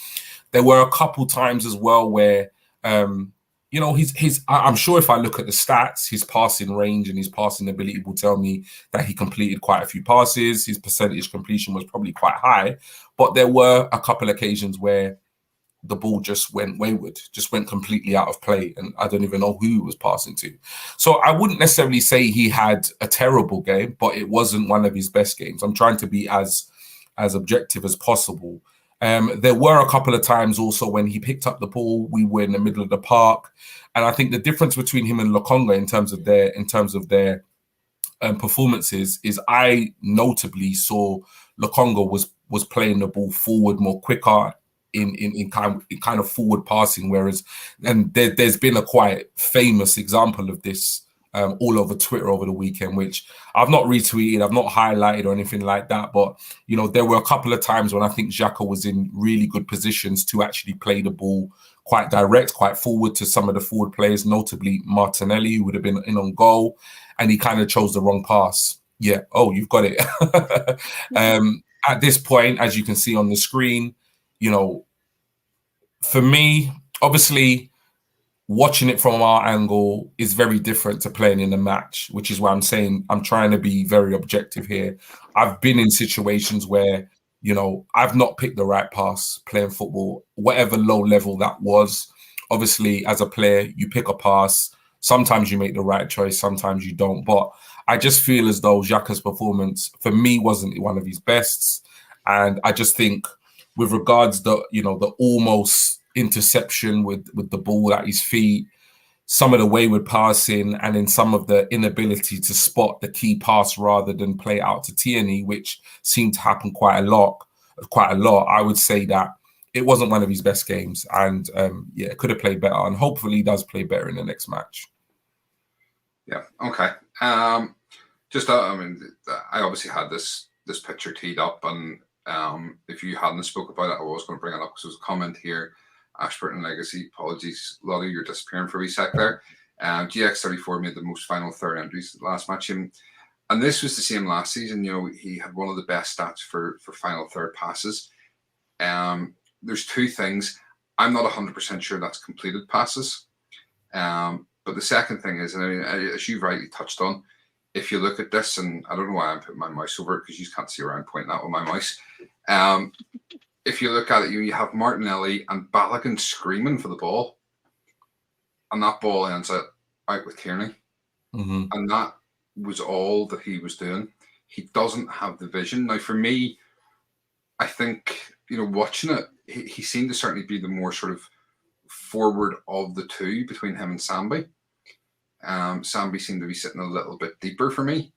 There were a couple times as well where, I'm sure if I look at the stats, his passing range and his passing ability will tell me that he completed quite a few passes. His percentage completion was probably quite high, but there were a couple occasions where the ball just went wayward, just went completely out of play, and I don't even know who he was passing to. So I wouldn't necessarily say he had a terrible game, but it wasn't one of his best games. I'm trying to be as objective as possible. There were a couple of times also when he picked up the ball, we were in the middle of the park, and I think the difference between him and Lokonga in terms of their performances is I notably saw Lokonga was playing the ball forward more quicker in kind of forward passing, whereas there's been a quite famous example of this all over Twitter over the weekend, which I've not retweeted, I've not highlighted or anything like that. But, you know, there were a couple of times when I think Xhaka was in really good positions to actually play the ball quite direct, quite forward to some of the forward players, notably Martinelli, who would have been in on goal, and he kind of chose the wrong pass. Yeah, oh, you've got it. At this point, as you can see on the screen, you know, for me, obviously, watching it from our angle is very different to playing in a match, which is why I'm saying I'm trying to be very objective here. I've been in situations where, you know, I've not picked the right pass playing football, whatever low level that was. Obviously, as a player, you pick a pass. Sometimes you make the right choice, sometimes you don't. But I just feel as though Xhaka's performance, for me, wasn't one of his bests. And I just think with regards to, you know, the almost interception with the ball at his feet, some of the wayward passing, and then some of the inability to spot the key pass rather than play out to Tierney, which seemed to happen quite a lot. I would say that it wasn't one of his best games, and yeah, could have played better, and hopefully he does play better in the next match. Yeah. Okay. Just I mean, I obviously had this picture teed up, and if you hadn't spoke about it, I was going to bring it up because there's a comment here. Ashburton Legacy, apologies, Lottie, you're disappearing for a wee sec there. GX34 made the most final third entries last match, and this was the same last season. You know, he had one of the best stats for final third passes. There's two things. I'm not 100% sure that's completed passes. But the second thing is, and I mean, as you rightly touched on, if you look at this, and I don't know why I'm putting my mouse over it because you can't see where I'm pointing at with my mouse. If you look at it, you have Martinelli and Balogun screaming for the ball, and that ball ends up out with Tierney. Mm-hmm. And that was all that he was doing. He doesn't have the vision. Now, for me, I think, you know, watching it, he seemed to certainly be the more sort of forward of the two between him and Sambi. Sambi seemed to be sitting a little bit deeper for me.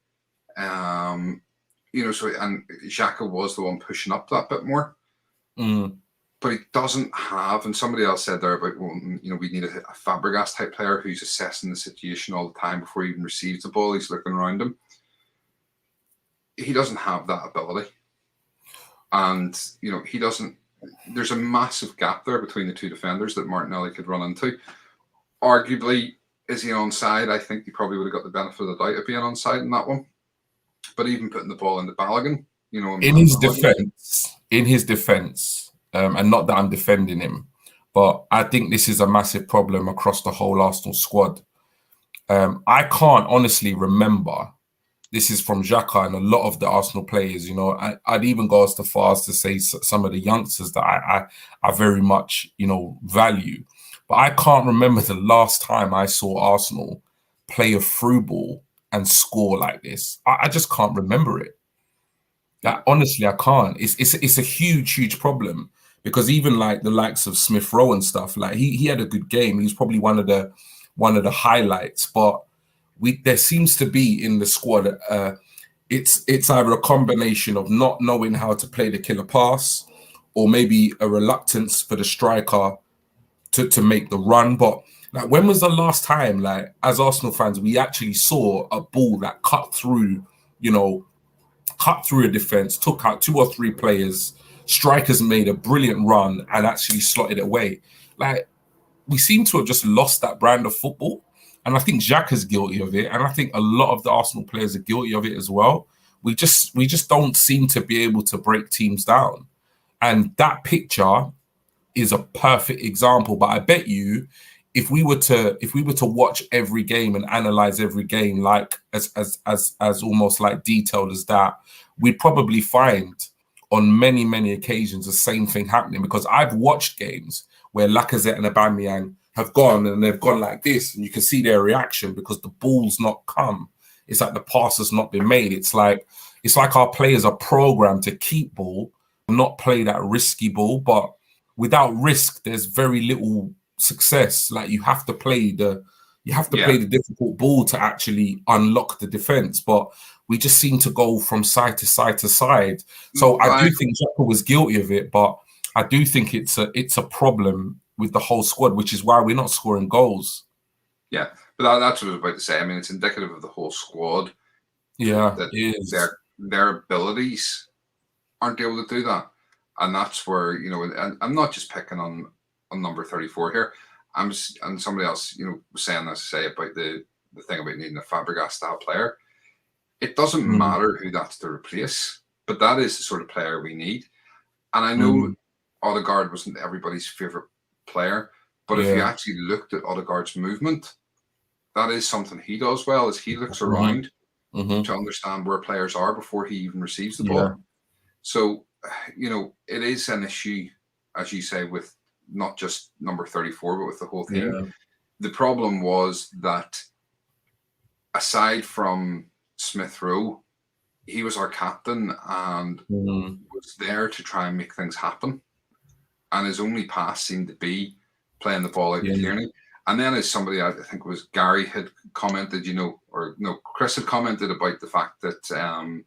You know, so, and Xhaka was the one pushing up that bit more. Mm. But he doesn't have, and somebody else said there about, well, you know, we need a Fabregas type player who's assessing the situation all the time before he even receives the ball. He's looking around him. He doesn't have that ability. And, you know, he doesn't, there's a massive gap there between the two defenders that Martinelli could run into. Arguably, is he onside? I think he probably would have got the benefit of the doubt of being onside in that one. But even putting the ball into Balogun, you know, in his defense, and not that I'm defending him, but I think this is a massive problem across the whole Arsenal squad. I can't honestly remember, this is from Xhaka and a lot of the Arsenal players, you know, I'd even go as far as to say some of the youngsters that I very much, you know, value. But I can't remember the last time I saw Arsenal play a through ball and score like this. I just can't remember it. Like, honestly, I can't. It's a huge problem, because even like the likes of Smith Rowe and stuff, like he had a good game. He was probably one of the highlights. But there seems to be in the squad, it's either a combination of not knowing how to play the killer pass, or maybe a reluctance for the striker to make the run. But like, when was the last time, like, as Arsenal fans, we actually saw a ball that cut through a defense, took out 2 or 3 players, strikers made a brilliant run and actually slotted it away? Like, we seem to have just lost that brand of football. And I think Xhaka's guilty of it. And I think a lot of the Arsenal players are guilty of it as well. We just don't seem to be able to break teams down. And that picture is a perfect example. But I bet you, if we were to watch every game and analyze every game, like as almost like detailed as that, we'd probably find on many occasions the same thing happening. Because I've watched games where Lacazette and Aubameyang have gone and they've gone like this, and you can see their reaction because the ball's not come. It's like the pass has not been made. It's like our players are programmed to keep ball, not play that risky ball, but without risk, there's very little success. Like you have to play the play the difficult ball to actually unlock the defense. But we just seem to go from side to side to side. So I do think Xhaka was guilty of it, but I do think it's a problem with the whole squad, which is why we're not scoring goals. Yeah, but that's what I was about to say. I mean, it's indicative of the whole squad. Yeah, that it is. Their abilities aren't able to do that, and that's where, you know. And I'm not just picking on number 34 here. And somebody else, you know, was saying this, say about the thing about needing a Fabregas style player. It doesn't matter who that's to replace, but that is the sort of player we need. And I know Odegaard wasn't everybody's favorite player, but if you actually looked at Odegaard's movement, that is something he does well, is he looks around to understand where players are before he even receives the ball. So, you know, it is an issue, as you say, with not just number 34, but with the whole team. The problem was that aside from Smith Rowe, he was our captain and was there to try and make things happen. And his only pass seemed to be playing the ball out to Tierney. And then, as somebody, I think it was Gary, had commented, you know, or no, Chris had commented about the fact that,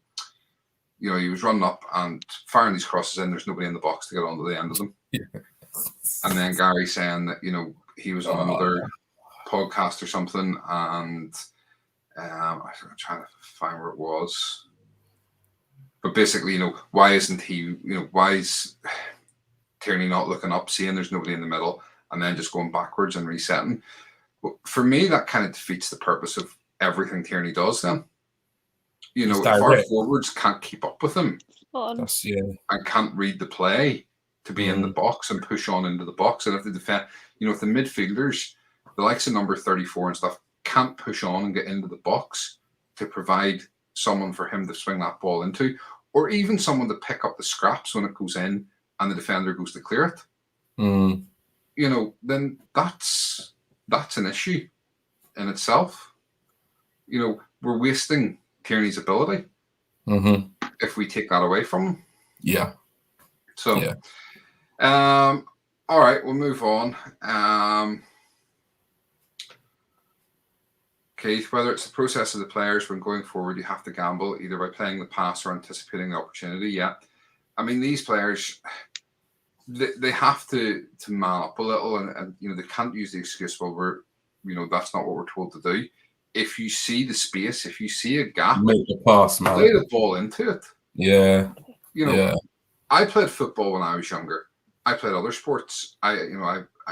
you know, he was running up and firing these crosses in. There's nobody in the box to get onto the end of them. And then Gary saying that, you know, he was on another podcast or something, and I'm trying to find where it was. But basically, you know, why isn't he, you know, why is Tierney not looking up, seeing there's nobody in the middle, and then just going backwards and resetting? Well, for me, that kind of defeats the purpose of everything Tierney does then. You know, if our forwards can't keep up with him and can't read the play to be in the box and push on into the box, and if the defense, you know, if the midfielders, the likes of number 34 and stuff, can't push on and get into the box to provide someone for him to swing that ball into, or even someone to pick up the scraps when it goes in and the defender goes to clear it, you know, then that's an issue in itself. You know, we're wasting Tierney's ability if we take that away from him. Yeah. So, all right, we'll move on. Keith, whether it's the process of the players when going forward, you have to gamble either by playing the pass or anticipating the opportunity. Yeah. I mean, these players, they have to man up a little, and you know, they can't use the excuse, well, we're, you know, that's not what we're told to do. If you see the space, if you see a gap, make the pass, man. Play the ball into it. Yeah. You know, I played football when I was younger. I played other sports. I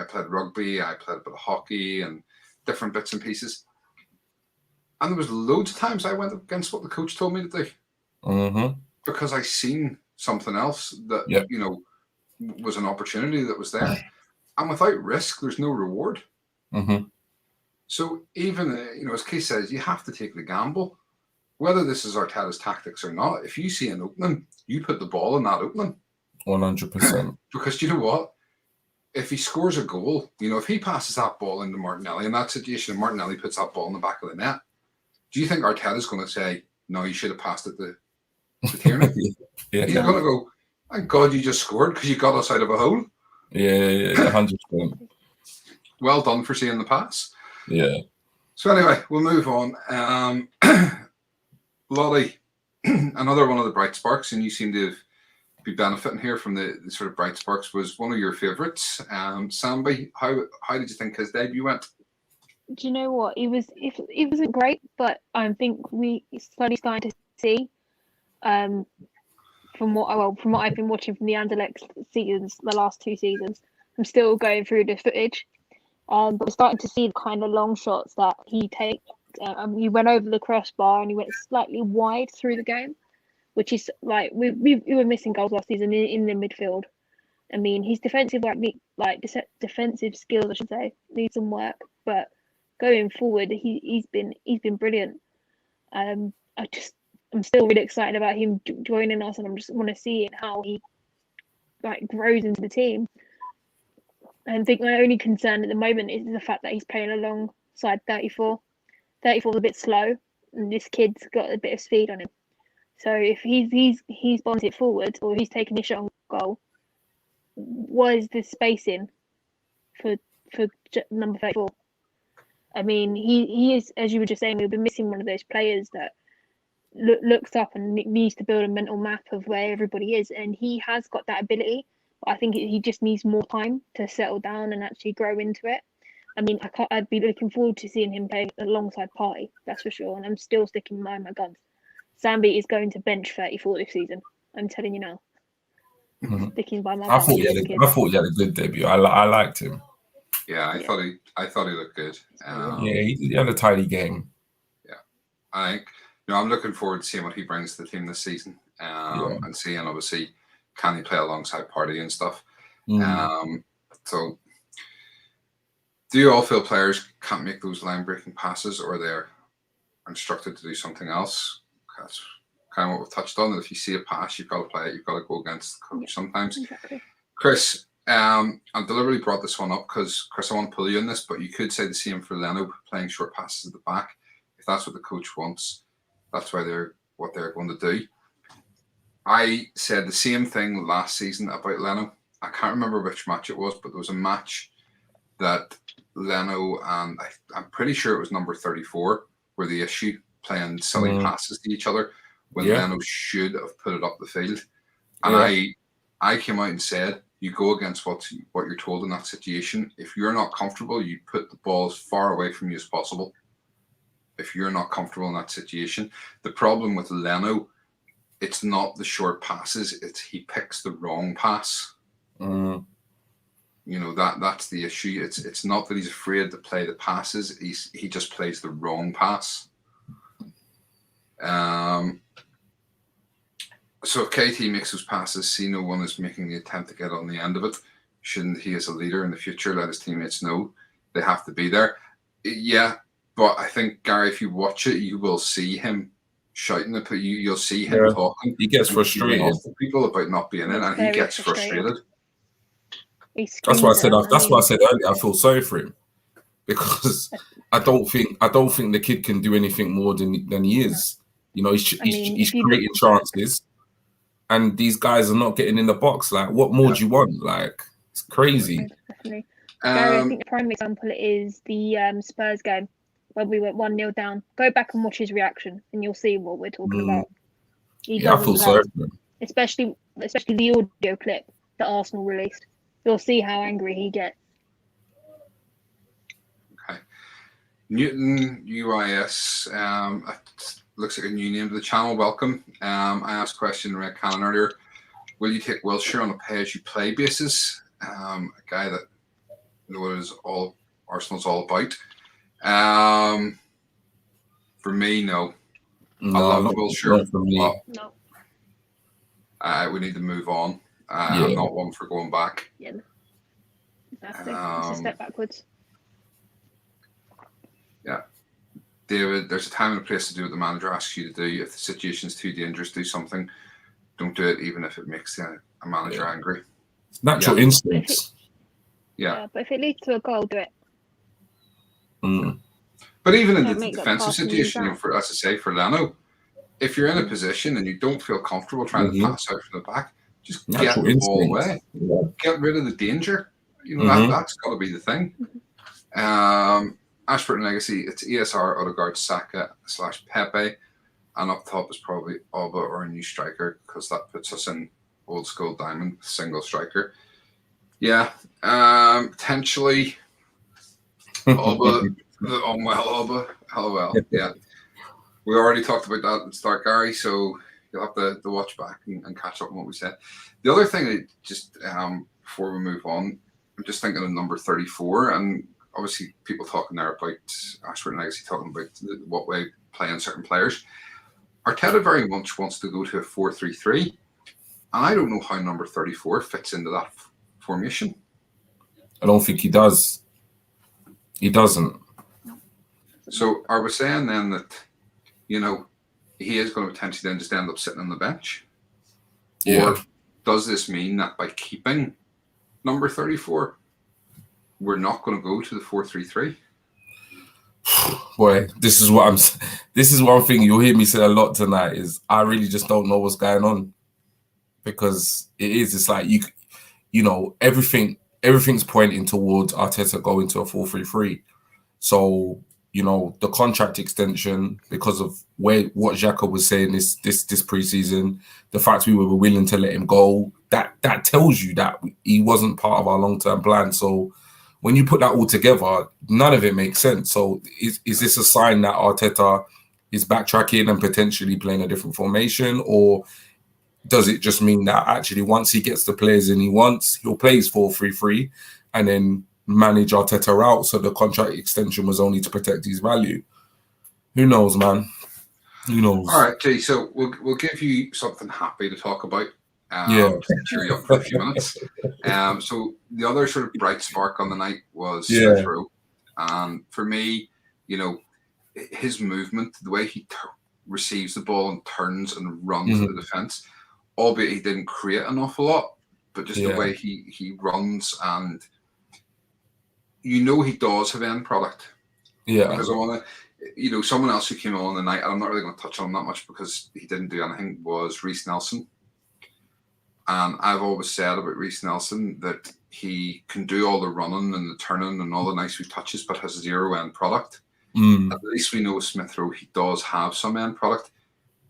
played rugby. I played a bit of hockey and different bits and pieces. And there was loads of times I went against what the coach told me to do because I seen something else that you know was an opportunity that was there, and without risk, there's no reward. So even you know, as Keith says, you have to take the gamble, whether this is Arteta's tactics or not. If you see an opening, you put the ball in that opening. 100%. Because you know what? If he scores a goal, you know, if he passes that ball into Martinelli in that situation, and Martinelli puts that ball in the back of the net, do you think Arteta's going to say, no, you should have passed it to Tierney? He's going to go, thank God you just scored because you got us out of a hole. Yeah, 100%. Well done for seeing the pass. Yeah. So anyway, we'll move on. Lottie, another one of the bright sparks, and you seem to be benefiting here from the sort of bright sparks, was one of your favourites, Sambi. How did you think his debut went? Do you know what? It wasn't great, but I think we slowly starting to see, from what I've been watching from the Anderlecht seasons, the last 2 seasons. I'm still going through the footage, but we're starting to see the kind of long shots that he takes. He went over the crossbar and he went slightly wide through the game, which is like we were missing goals last season in the midfield. I mean, his defensive defensive skills, I should say, need some work, but going forward, he's been brilliant. I'm still really excited about him joining us, and I just want to see how he grows into the team. I think my only concern at the moment is the fact that he's playing alongside 34. 34 is a bit slow, and this kid's got a bit of speed on him. So if he's bounced it forward, or he's taking a shot on goal, was the spacing for number 34? I mean, he is, as you were just saying, we've been missing one of those players that looks up and needs to build a mental map of where everybody is, and he has got that ability. But I think he just needs more time to settle down and actually grow into it. I mean, I'd be looking forward to seeing him play alongside Partey, that's for sure. And I'm still sticking by my guns. Sambi is going to bench 34 this season. I'm telling you now. Sticking by my I guns. thought he had a good debut. I liked him. Yeah, I thought he looked good. He had a tidy game. Yeah, I think I'm looking forward to seeing what he brings to the team this season, and seeing obviously can he play alongside Partey and stuff. So, do you all feel players can't make those line-breaking passes, or they're instructed to do something else? That's kind of what we've touched on. That if you see a pass, you've got to play it. You've got to go against the coach sometimes. Exactly. Chris, I deliberately brought this one up because, Chris, I want to pull you in this, but you could say the same for Leno, playing short passes at the back. If that's what the coach wants, that's what they're going to do. I said the same thing last season about Leno. I can't remember which match it was, but there was a match that Leno and I'm pretty sure it was number 34 were the issue, playing silly passes to each other when Leno should have put it up the field. And I came out and said, you go against what you're told in that situation. If you're not comfortable, you put the ball as far away from you as possible. If you're not comfortable in that situation. The problem with Leno, it's not the short passes, it's he picks the wrong pass. You know, that's the issue. It's not that he's afraid to play the passes, he just plays the wrong pass. So if KT makes those passes, see no one is making the attempt to get on the end of it, shouldn't he, as a leader in the future, let his teammates know they have to be there? Yeah, but I think, Gary, if you watch it, you will see him shouting at you'll see him talking. He gets frustrated. People about not being in, and he gets frustrated. That's why I said earlier, I feel sorry for him, because I don't think the kid can do anything more than he is. You know, he's creating chances, and these guys are not getting in the box. Like, what more do you want? Like, it's crazy. Definitely. Gary, I think the prime example is the Spurs game when we went 1-0 down. Go back and watch his reaction, and you'll see what we're talking about. I feel sorry for him. Especially the audio clip that Arsenal released. You'll see how angry he gets. Okay. Newton UIS. Looks like a new name to the channel. Welcome. I asked a question in Red Cannon earlier. Will you take Wilshere on a pay-as-you-play basis? A guy that knows all Arsenal's all about. For me, no. I love Wilshere. For me. No. We need to move on. I'm not one for going back. Yeah. Exactly. It's a step backwards. Yeah. David, there's a time and a place to do what the manager asks you to do. If the situation's too dangerous, do something. Don't do it, even if it makes a manager angry. It's natural instincts. But if it leads to a goal, do it. But even in the defensive situation, as I say, for Leno, if you're in a position and you don't feel comfortable trying to pass out from the back, just get the ball away. Get rid of the danger. You know, that's got to be the thing. Ashford Legacy, it's ESR, Odegaard, Saka / Pepe, and up top is probably Alba or a new striker, because that puts us in old school diamond, single striker. Yeah, potentially Alba, Alba, LOL. Yeah, we already talked about that at the start, Gary, so you'll have to watch back and catch up on what we said. The other thing, just before we move on, I'm just thinking of number 34, and obviously people talking there about Ashford and Legacy talking about what way playing certain players. Arteta very much wants to go to a 4-3-3, and I don't know how number 34 fits into that formation. I don't think he does. He doesn't. So are we saying then that, you know, he is going to potentially then just end up sitting on the bench? Yeah. Or does this mean that by keeping number 34, we're not going to go to the 4-3-3? Boy, this is one thing you'll hear me say a lot tonight, is I really just don't know what's going on. because it's like everything's pointing towards Arteta going to a 4-3-3. So, the contract extension, because of what Xhaka was saying this preseason, the fact we were willing to let him go, that tells you that he wasn't part of our long-term plan. So when you put that all together, none of it makes sense. So is this a sign that Arteta is backtracking and potentially playing a different formation, or does it just mean that actually once he gets the players in he wants, he'll play his 4-3-3 and then manage Arteta out? So the contract extension was only to protect his value. Who knows, man? Who knows? All right, Jay. So we'll give you something happy to talk about. Yeah. Just to cheer you up for a few minutes. So the other sort of bright spark on the night was Yeah. Smith Rowe, and for me, his movement, the way he receives the ball and turns and runs to the defense, albeit he didn't create an awful lot, but just the way he runs, and he does have end product. Yeah. Because I want to, someone else who came on the night, and I'm not really going to touch on him that much because he didn't do anything, was Reece Nelson. And I've always said about Reece Nelson that he can do all the running and the turning and all the nice wee touches, but has zero end product. At least we know with Smith Rowe, he does have some end product.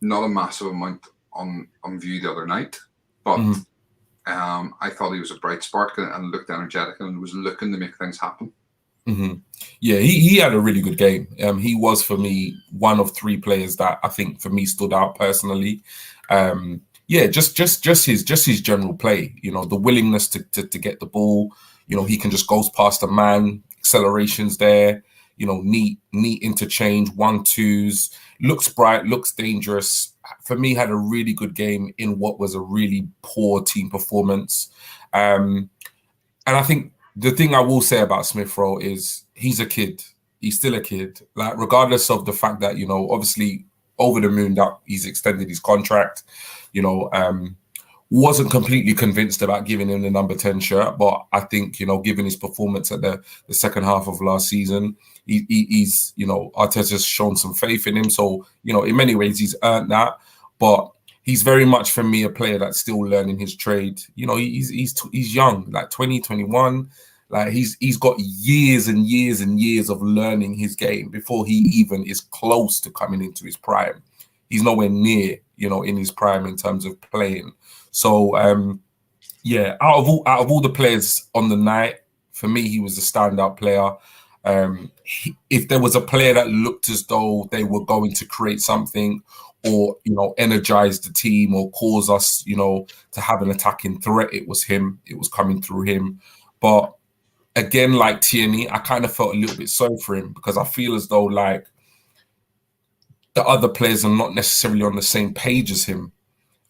Not a massive amount on view the other night, but I thought he was a bright spark and looked energetic and was looking to make things happen. Yeah, he had a really good game. He was, for me, one of three players that I think for me stood out personally. Just his general play. The willingness to get the ball. He can just goes past a man. Accelerations there. Neat interchange, 1-2s. Looks bright, looks dangerous. For me, had a really good game in what was a really poor team performance. And I think the thing I will say about Smith Rowe is he's a kid. He's still a kid. Like, regardless of the fact that, obviously over the moon that he's extended his contract, wasn't completely convinced about giving him the number 10 shirt. But I think, given his performance at the second half of last season, he's Arteta's shown some faith in him. So, in many ways, he's earned that. But he's very much, for me, a player that's still learning his trade. He's young, like 20, 21. Like, he's got years and years and years of learning his game before he even is close to coming into his prime. He's nowhere near, in his prime in terms of playing. So, out of all the players on the night, for me, he was a standout player. If there was a player that looked as though they were going to create something or, energize the team or cause us, to have an attacking threat, it was him. It was coming through him. But again, like Tierney, I kind of felt a little bit sorry for him because I feel as though, like, the other players are not necessarily on the same page as him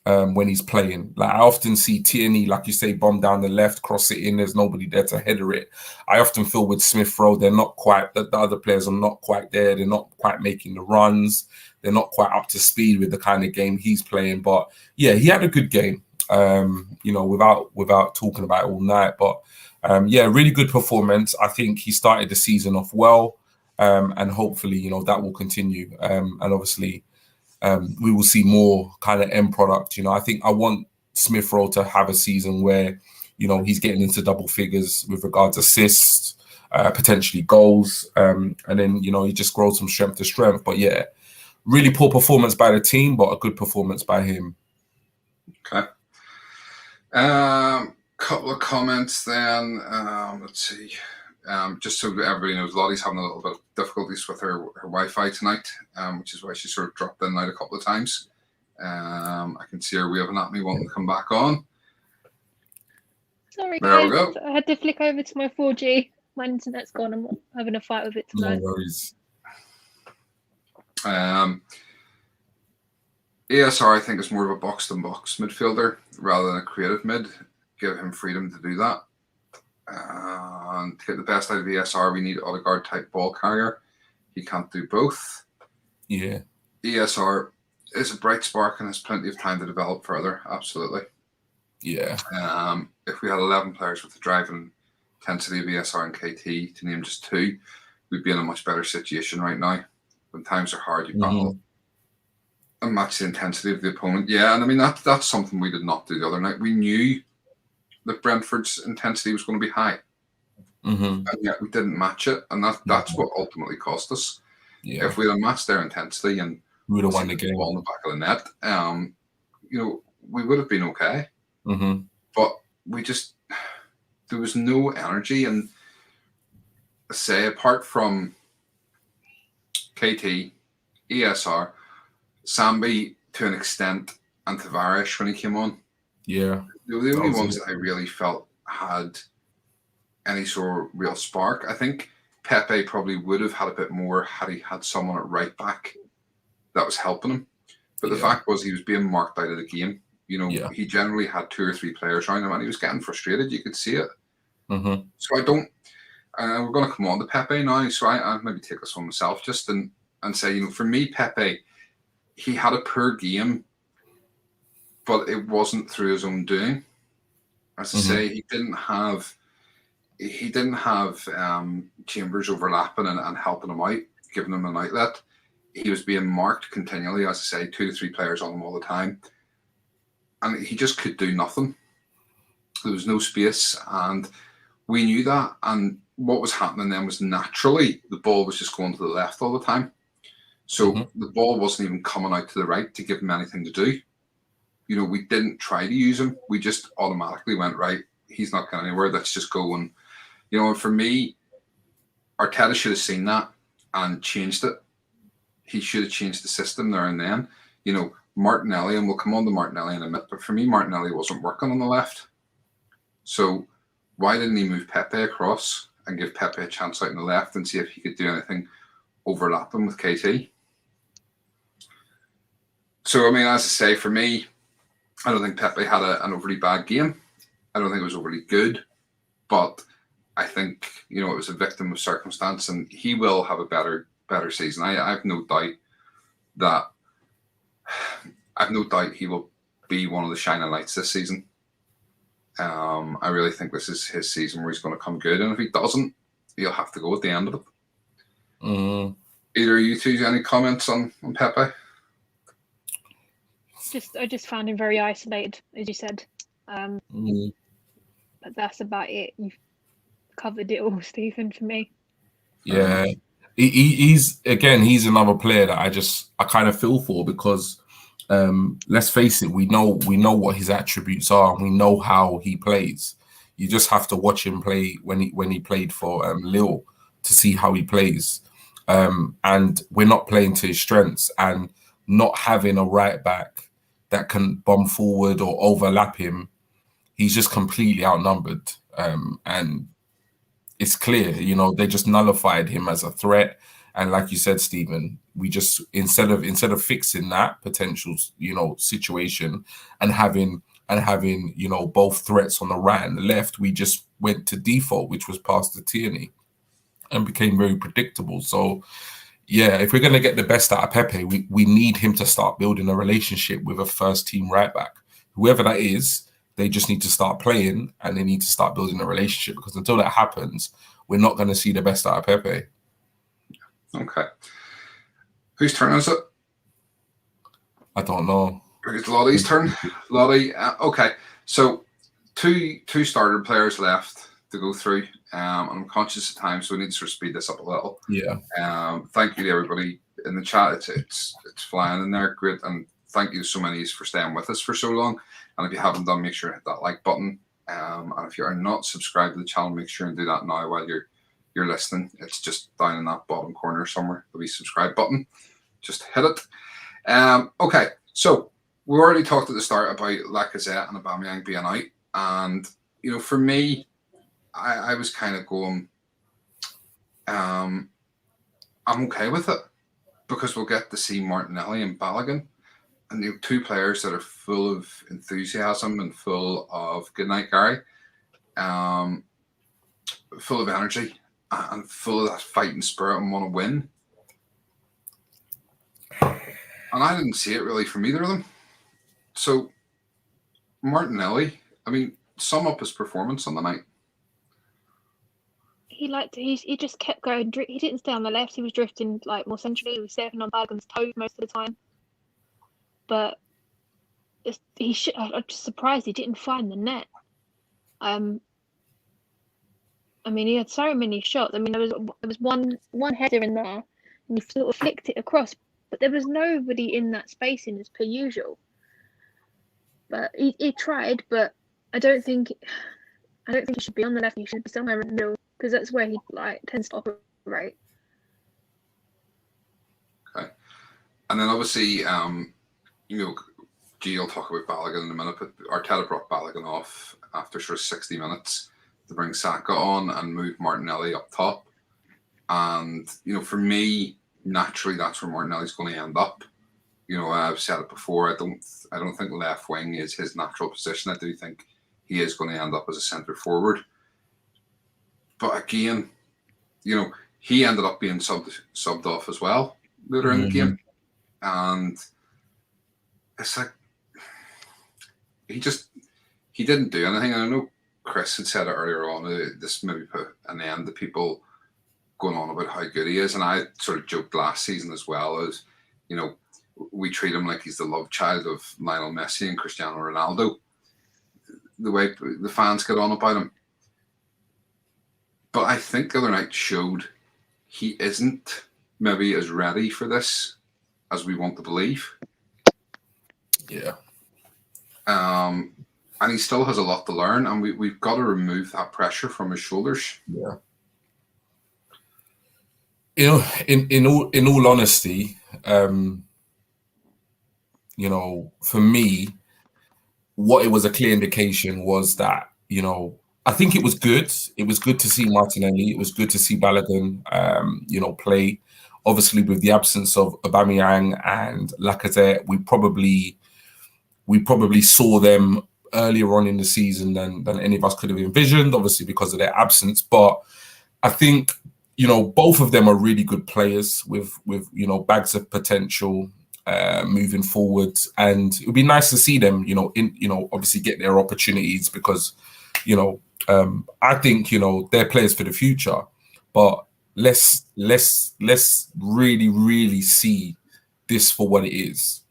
when he's playing. Like, I often see Tierney, like you say, bomb down the left, cross it in, there's nobody there to header it. I often feel with Smith Rowe, they're not quite, the other players are not quite there. They're not quite making the runs. They're not quite up to speed with the kind of game he's playing. But yeah, he had a good game, without talking about it all night. But really good performance. I think he started the season off well. And hopefully, that will continue. And obviously, we will see more kind of end product. I think I want Smith Rowe to have a season where, he's getting into double figures with regards to assists, potentially goals. And then, he just grows from strength to strength. But yeah, really poor performance by the team, but a good performance by him. Okay. Couple of comments then. Let's see. Just so everybody knows, Lottie's having a little bit of difficulties with her Wi-Fi tonight, which is why she sort of dropped in and out a couple of times. I can see her waving at me, wanting to come back on. Sorry, There guys. we go. I had to flick over to my 4G. My internet's gone. I'm having a fight with it tonight. No worries. ASR, I think, is more of a box-to-box midfielder rather than a creative mid. Give him freedom to do that. And to get the best out of ESR, we need Odegaard-type ball carrier. He can't do both. Yeah. ESR is a bright spark and has plenty of time to develop further. Absolutely. Yeah. If we had 11 players with the drive and intensity of ESR and KT, to name just two, we'd be in a much better situation right now. When times are hard, you battle. and match the intensity of the opponent. Yeah, and I mean that's something we did not do the other night. We knew that Brentford's intensity was going to be high, and yet we didn't match it, and that's what ultimately cost us. Yeah, If we had matched their intensity and we would have won the game. ball in the back of the net, we would have been okay. Mm-hmm. But there was no energy, and say apart from KT, ESR, Sambi to an extent, and Tavares when he came on. Yeah, they were the only ones that I really felt had any sort of real spark. I think Pepe probably would have had a bit more had he had someone at right back that was helping him. But the fact was he was being marked out of the game. He generally had 2 or 3 players around him, and he was getting frustrated. You could see it. Mm-hmm. So I don't. We're going to come on to Pepe now, so I maybe take this one myself just and say, for me, Pepe, he had a poor game, but it wasn't through his own doing. As I say, he didn't have Chambers overlapping and helping him out, giving him an outlet. He was being marked continually, as I say, 2 to 3 players on him all the time, and he just could do nothing. There was no space, and we knew that. And what was happening then was naturally the ball was just going to the left all the time. So the ball wasn't even coming out to the right to give him anything to do. We didn't try to use him. We just automatically went, right, he's not going anywhere. Let's just go. And, for me, Arteta should have seen that and changed it. He should have changed the system there and then. Martinelli, and we'll come on to Martinelli in a minute, but for me, Martinelli wasn't working on the left. So why didn't he move Pepe across and give Pepe a chance out on the left and see if he could do anything overlapping with KT? So, I mean, as I say, for me, I don't think Pepe had an overly bad game. I don't think it was overly good, but I think, it was a victim of circumstance, and he will have a better season. I have no doubt he will be one of the shining lights this season. I really think this is his season where he's going to come good, and if he doesn't, he'll have to go at the end of it. Either of you two, any comments on Pepe? I just found him very isolated, as you said. But that's about it. You've covered it all, Stephen, for me. Yeah, he's another player that I kind of feel for, because let's face it, we know what his attributes are, and we know how he plays. You just have to watch him play when he played for Lille to see how he plays. And we're not playing to his strengths, and not having a right back that can bomb forward or overlap him, he's just completely outnumbered. And it's clear, they just nullified him as a threat. And like you said, Stephen, we just instead of fixing that potential, situation and having both threats on the right and the left, we just went to default, which was past the Tierney, and became very predictable. So yeah, if we're going to get the best out of Pepe, we need him to start building a relationship with a first team right back. Whoever that is, they just need to start playing, and they need to start building a relationship, because until that happens, we're not going to see the best out of Pepe. Okay. Whose turn is it? I don't know. It's Lottie's turn. Lottie. Okay. So two starter players left to go through. I'm conscious of time, so we need to sort of speed this up a little. Yeah. Thank you to everybody in the chat. It's flying in there. Great. And thank you so many for staying with us for so long. And if you haven't done, make sure to hit that like button. And if you are not subscribed to the channel, make sure and do that now while you're listening. It's just down in that bottom corner somewhere. There'll be a subscribe button. Just hit it. Okay. So we already talked at the start about Lacazette and Aubameyang being out. And, for me, I was kind of going, I'm okay with it, because we'll get to see Martinelli and Balogun, and 2 players that are full of enthusiasm and full of good night, Gary, full of energy and full of that fighting spirit and want to win. And I didn't see it really from either of them. So Martinelli, I mean, sum up his performance on the night. He just kept going. He didn't stay on the left. He was drifting more centrally. He was stepping on Balogun's toes most of the time. but he should. I'm just surprised he didn't find the net. I mean, he had so many shots. I mean, there was one header in there, and he sort of flicked it across, but there was nobody in that spacing as per usual. But he tried, but I don't think he should be on the left. He should be somewhere in the middle because that's where he tends to operate. Okay, and then obviously, G will talk about Balogun in a minute, but Arteta brought Balogun off after sort of 60 minutes to bring Saka on and move Martinelli up top. And, for me, naturally, that's where Martinelli's going to end up. I've said it before, I don't think left wing is his natural position. I do think he is going to end up as a centre forward. But again, he ended up being subbed off as well later in the game. And it's like, he didn't do anything. And I know Chris had said it earlier on, this maybe put an end to people going on about how good he is. And I sort of joked last season as well, as, we treat him like he's the love child of Lionel Messi and Cristiano Ronaldo, the way the fans get on about him. But I think the other night showed he isn't maybe as ready for this as we want to believe. Yeah. And he still has a lot to learn, and we've got to remove that pressure from his shoulders. Yeah. In all honesty, for me, what it was a clear indication was that, I think it was good. It was good to see Martinelli. It was good to see Balogun, play. Obviously, with the absence of Aubameyang and Lacazette, we probably saw them earlier on in the season than any of us could have envisioned, obviously because of their absence. But I think, both of them are really good players with bags of potential moving forward. And it would be nice to see them, obviously get their opportunities because, I think, they're players for the future. But let's really, really see this for what it is.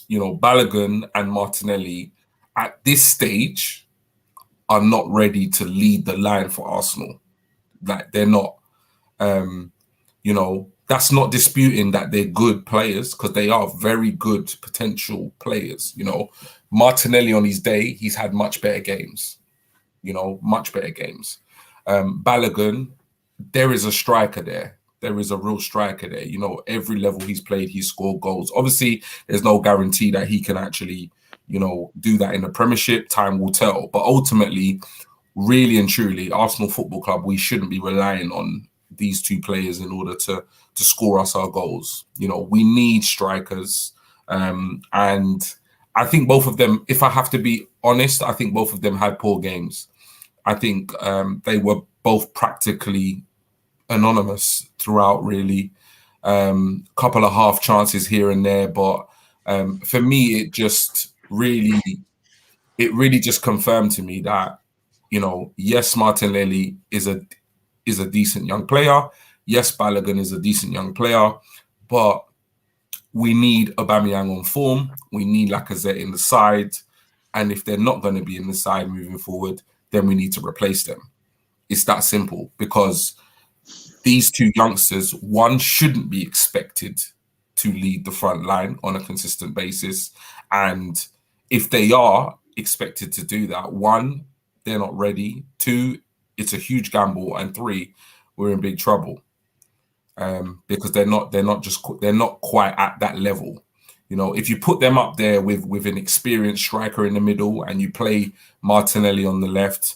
Balogun and Martinelli at this stage are not ready to lead the line for Arsenal. Like, they're not. That's not disputing that they're good players, because they are very good potential players. Martinelli on his day, he's had much better games. Much better games. Balogun, there is a striker there. There is a real striker there. Every level he's played, he's scored goals. Obviously, there's no guarantee that he can actually, do that in the Premiership. Time will tell. But ultimately, really and truly, Arsenal Football Club, we shouldn't be relying on these two players in order to score us our goals. We need strikers. And I think both of them, if I have to be honest, I think both of them had poor games. I think they were both practically anonymous throughout, really. Couple of half chances here and there, but for me, it really just confirmed to me that, yes, Martinelli is a decent young player. Yes, Balogun is a decent young player, but we need Aubameyang on form. We need Lacazette in the side, and if they're not going to be in the side moving forward, then we need to replace them. It's that simple, because these two youngsters, one, shouldn't be expected to lead the front line on a consistent basis. And if they are expected to do that, one, they're not ready. Two, it's a huge gamble. And three, we're in big trouble. Because they're not quite at that level. If you put them up there with an experienced striker in the middle and you play Martinelli on the left,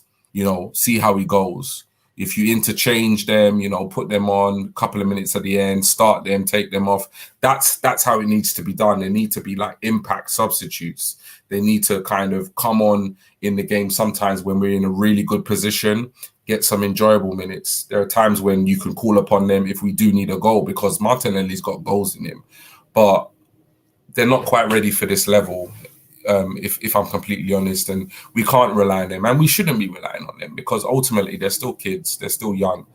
see how he goes. If you interchange them, put them on a couple of minutes at the end, start them, take them off. That's how it needs to be done. They need to be like impact substitutes. They need to kind of come on in the game sometimes when we're in a really good position, get some enjoyable minutes. There are times when you can call upon them if we do need a goal, because Martinelli's got goals in him. But they're not quite ready for this level, if I'm completely honest. And we can't rely on them. And we shouldn't be relying on them, because ultimately they're still kids. They're still young.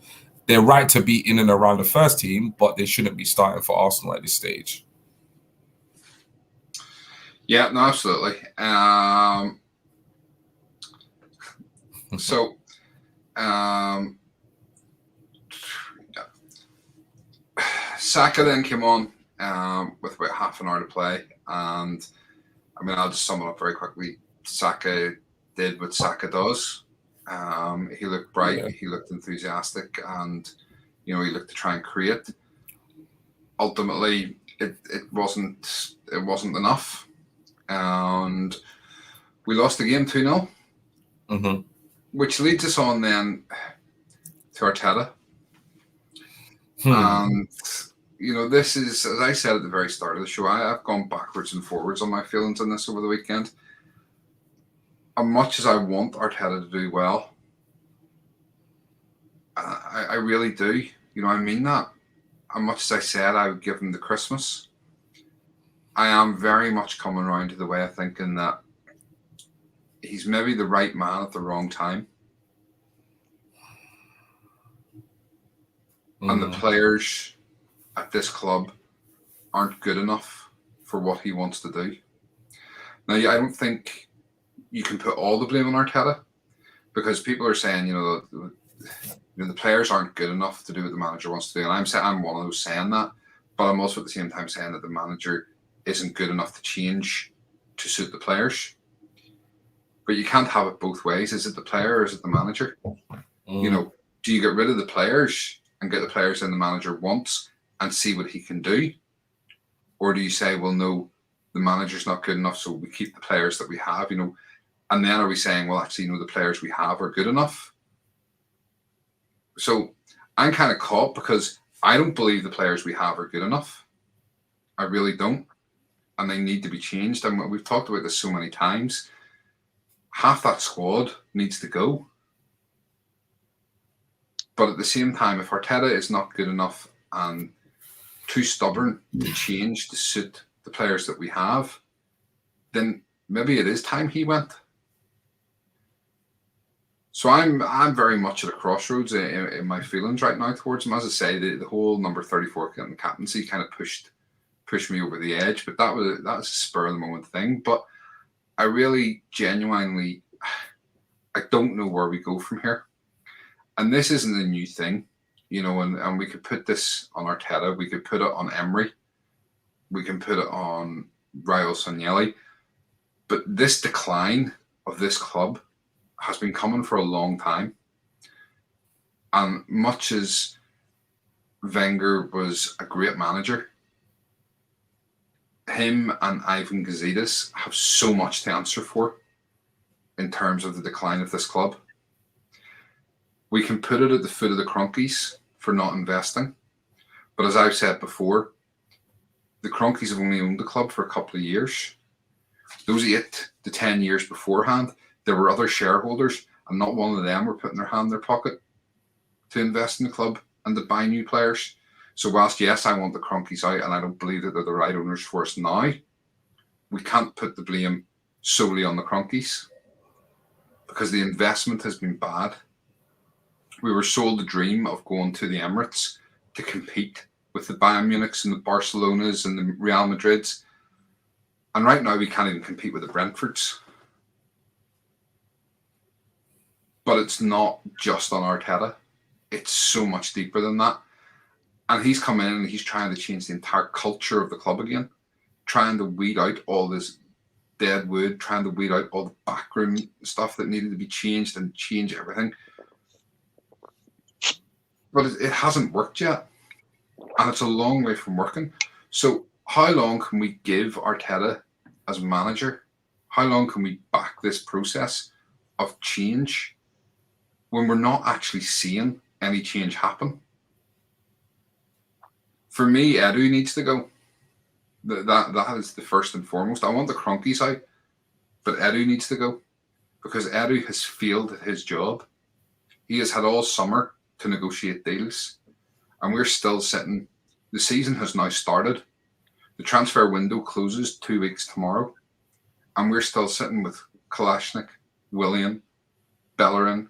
They're right to be in and around the first team, but they shouldn't be starting for Arsenal at this stage. Yeah, no, absolutely. So, Saka then came on with about half an hour to play, and I mean, I'll just sum it up very quickly. Saka did what Saka does. He looked bright, Yeah. he looked enthusiastic, and he looked to try and create. Ultimately, it wasn't enough, and we lost the game 2-0, which leads us on then to Arteta. And this is, as I said at the very start of the show, I've gone backwards and forwards on my feelings on this over the weekend. As much as I want Arteta to do well, I really do. I mean that. As much as I said I would give him the Christmas, I am very much coming around to the way of thinking that he's maybe the right man at the wrong time. And the players at this club aren't good enough for what he wants to do. Now, I don't think you can put all the blame on Arteta, because people are saying, the players aren't good enough to do what the manager wants to do. And I'm one of those saying that, but I'm also at the same time saying that the manager isn't good enough to change to suit the players. But you can't have it both ways. Is it the player or is it the manager? Do you get rid of the players and get the players in the manager wants and see what he can do? Or do you say, well, no, the manager's not good enough, so we keep the players that we have, and then are we saying, well, actually, the players we have are good enough? So I'm kind of caught, because I don't believe the players we have are good enough. I really don't. And they need to be changed. And we've talked about this so many times. Half that squad needs to go. But at the same time, if Arteta is not good enough and too stubborn to change to suit the players that we have, then maybe it is time he went. So I'm very much at a crossroads in my feelings right now towards him. As I say, the whole number 34 captaincy kind of pushed me over the edge, but that was a spur of the moment thing. But I really genuinely, I don't know where we go from here. And this isn't a new thing, and we could put this on Arteta, we could put it on Emery, we can put it on Raul Sanllehi. But this decline of this club has been coming for a long time. And much as Wenger was a great manager, him and Ivan Gazidis have so much to answer for in terms of the decline of this club. We can put it at the foot of the Cronkies for not investing. But as I've said before, the Cronkies have only owned the club for a couple of years. Those 8 to 10 years beforehand, there were other shareholders, and not one of them were putting their hand in their pocket to invest in the club and to buy new players. So whilst, yes, I want the Cronkies out, and I don't believe that they're the right owners for us now, we can't put the blame solely on the Cronkies, because the investment has been bad. We were sold the dream of going to the Emirates to compete with the Bayern Munichs and the Barcelonas and the Real Madrids. And right now we can't even compete with the Brentfords. But it's not just on Arteta. It's so much deeper than that. And he's come in and he's trying to change the entire culture of the club again, trying to weed out all this dead wood, trying to weed out all the backroom stuff that needed to be changed and change everything. But it hasn't worked yet. And it's a long way from working. So how long can we give Arteta as manager? How long can we back this process of change when we're not actually seeing any change happen? For me, Edu needs to go. That is the first and foremost. I want the Cronkies out, but Edu needs to go, because Edu has failed at his job. He has had all summer to negotiate deals, and we're still sitting. The season has now started. The transfer window closes 2 weeks tomorrow, and we're still sitting with Kalashnik, William, Bellerin,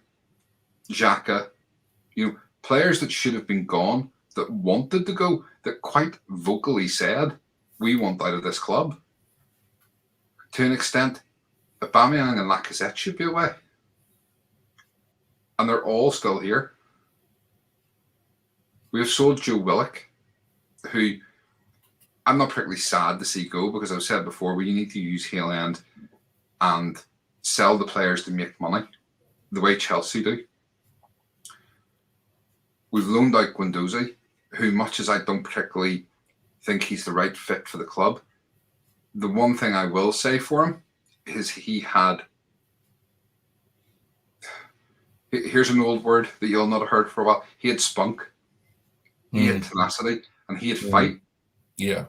Xhaka, players that should have been gone, that wanted to go, that quite vocally said, we want out of this club. to an extent, Aubameyang and Lacazette should be away. And they're all still here. We have sold Joe Willock, who I'm not particularly sad to see go, because I've said before, we need to use Hale End and sell the players to make money, the way Chelsea do. We've loaned out Guendouzi, who, much as I don't particularly think he's the right fit for the club, the one thing I will say for him is he had, here's an old word that you'll not have heard for a while, he had spunk, he had tenacity, and he had fight. Yeah.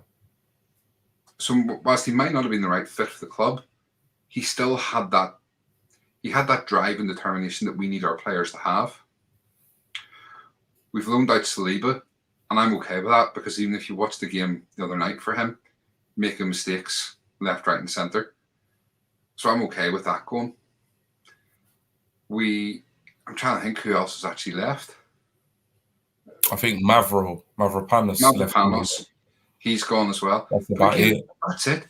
So whilst he might not have been the right fit for the club, he still had that, he had that drive and determination that we need our players to have. We've loaned out Saliba, and I'm okay with that, because even if you watch the game the other night for him, making mistakes left, right, and centre. So I'm okay with that going. I'm trying to think who else is actually left. I think Mavropanos left. He's gone as well. That's about it. That's it.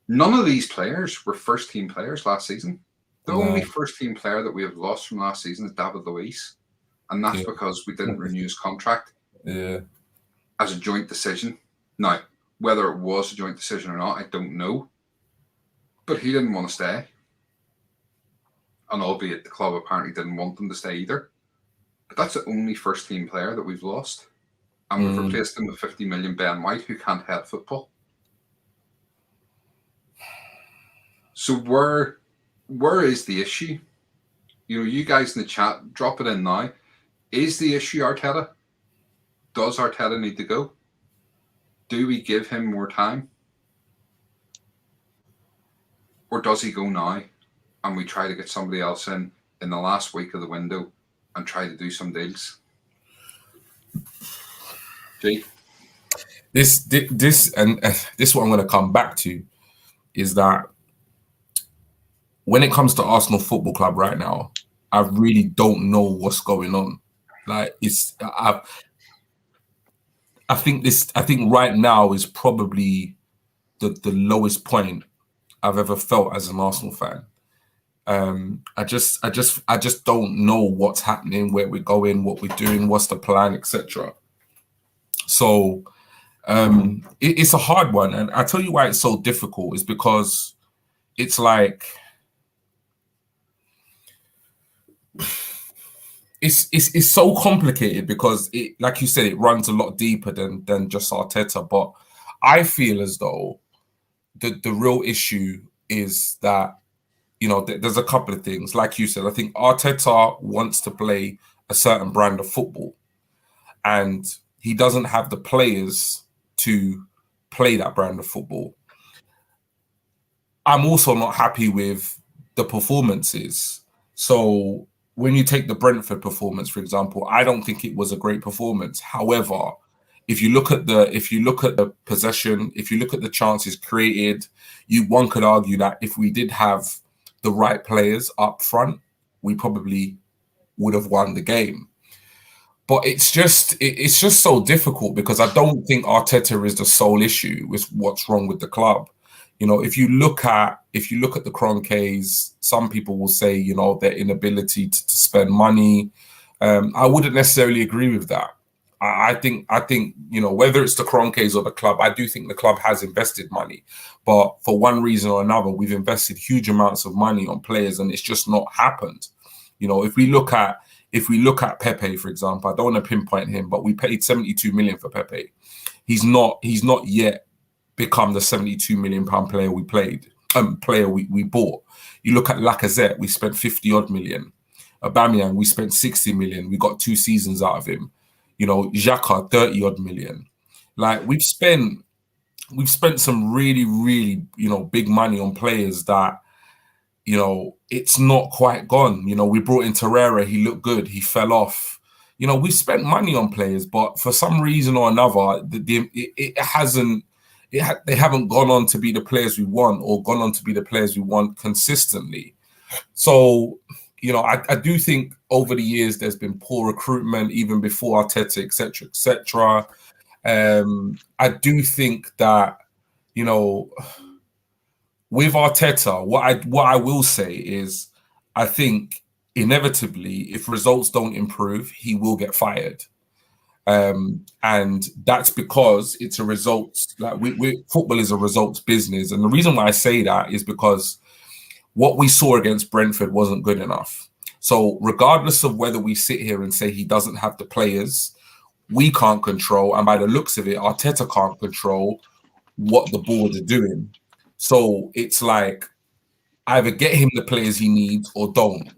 None of these players were first-team players last season. The only first-team player that we have lost from last season is David Luiz. And that's because we didn't renew his contract as a joint decision. Now, whether it was a joint decision or not, I don't know. But he didn't want to stay. And albeit the club apparently didn't want him to stay either. But that's the only first-team player that we've lost. And we've replaced him with 50 million Ben White, who can't head football. So where is the issue? You know, you guys in the chat, drop it in now. Is the issue Arteta? Does Arteta need to go? Do we give him more time? Or does he go now and we try to get somebody else in the last week of the window and try to do some deals? G? This is what I'm going to come back to, is that when it comes to Arsenal Football Club right now, I really don't know what's going on. Like, I think right now is probably the lowest point I've ever felt as an Arsenal fan. I just don't know what's happening, where we're going, what we're doing, what's the plan, etc. So it's a hard one, and I tell you why it's so difficult is because it's like it's so complicated, because it, like you said, it runs a lot deeper than just Arteta. But I feel as though the real issue is that, you know, there's a couple of things. Like you said, I think Arteta wants to play a certain brand of football, and he doesn't have the players to play that brand of football. I'm also not happy with the performances. So when you take the Brentford performance, for example, I don't think it was a great performance. However, if you look at the possession, if you look at the chances created, one could argue that if we did have the right players up front, we probably would have won the game. But it's just so difficult, because I don't think Arteta is the sole issue with what's wrong with the club. You know, if you look at the Kroenkes, some people will say, you know, their inability to spend money. I wouldn't necessarily agree with that. I think you know, whether it's the Kroenkes or the club, I do think the club has invested money, but for one reason or another, we've invested huge amounts of money on players, and it's just not happened. You know, if we look at Pepe, for example, I don't want to pinpoint him, but we paid 72 million for Pepe. He's not yet become the 72 million pound player we bought. You look at Lacazette, we spent 50 odd million. Aubameyang, we spent 60 million. We got 2 seasons out of him. You know, Xhaka, 30 odd million. Like, we've spent some really, really, you know, big money on players that, you know, it's not quite gone. You know, we brought in Torreira, he looked good, he fell off. You know, we spent money on players, but for some reason or another, they haven't gone on to be the players we want, or gone on to be the players we want consistently. So, you know, I do think over the years there's been poor recruitment, even before Arteta, etc., etc. I do think that, you know, with Arteta, what I will say is, I think inevitably, if results don't improve, he will get fired. And that's because it's a results, like football is a results business. And the reason why I say that is because what we saw against Brentford wasn't good enough. So regardless of whether we sit here and say he doesn't have the players, we can't control, and by the looks of it, Arteta can't control what the board are doing. So it's like, either get him the players he needs or don't.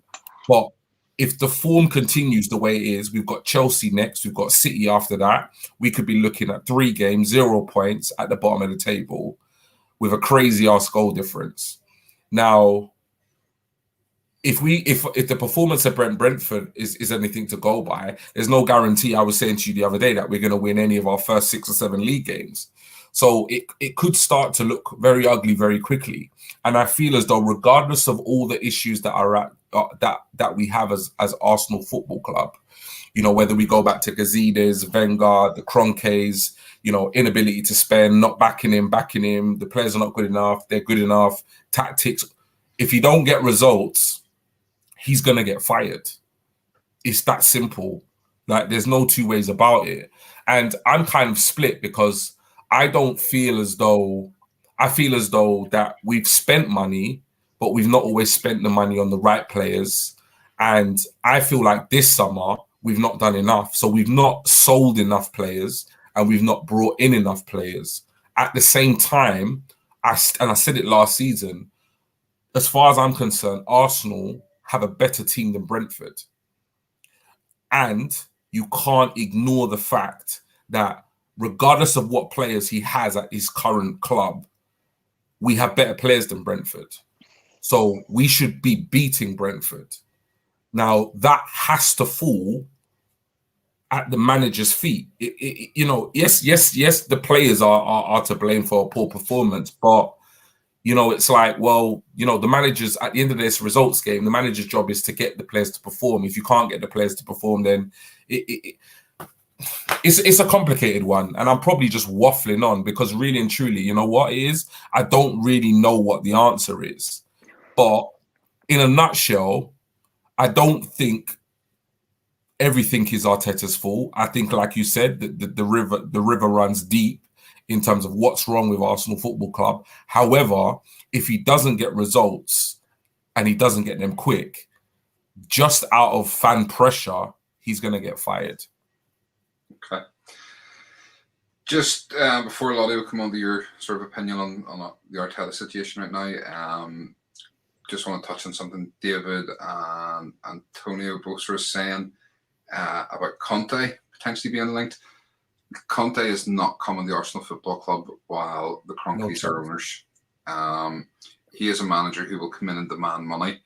But if the form continues the way it is, we've got Chelsea next, we've got City after that, we could be looking at 3 games, 0 points at the bottom of the table with a crazy ass goal difference. Now, if the performance of Brentford is anything to go by, there's no guarantee. I was saying to you the other day that we're going to win any of our first 6 or 7 league games. So it could start to look very ugly very quickly. And I feel as though, regardless of all the issues that are that we have as Arsenal Football Club, you know, whether we go back to Gazidis, Wenger, the Kroenkes, you know, inability to spend, not backing him, the players are not good enough, they're good enough, tactics. If you don't get results, he's going to get fired. It's that simple. Like, there's no two ways about it. And I'm kind of split because I feel as though that we've spent money, but we've not always spent the money on the right players. And I feel like this summer, we've not done enough. So we've not sold enough players and we've not brought in enough players. At the same time, I said it last season, as far as I'm concerned, Arsenal have a better team than Brentford. And you can't ignore the fact that regardless of what players he has at his current club, we have better players than Brentford. So we should be beating Brentford. Now, that has to fall at the manager's feet. You know, yes, the players are to blame for a poor performance, but, you know, it's like, well, you know, the manager's, at the end of this results game, the manager's job is to get the players to perform. If you can't get the players to perform, then it's a complicated one. And I'm probably just waffling on because really and truly, you know what it is? I don't really know what the answer is. But in a nutshell, I don't think everything is Arteta's fault. I think, like you said, the river runs deep in terms of what's wrong with Arsenal Football Club. However, if he doesn't get results and he doesn't get them quick, just out of fan pressure, he's going to get fired. Okay. Just before Lottie will come on to your sort of opinion on the Arteta situation right now, just want to touch on something David and Antonio both were saying about Conte potentially being linked. Conte is not coming to the Arsenal Football Club while the Kroenkes are owners. He is a manager who will come in and demand money.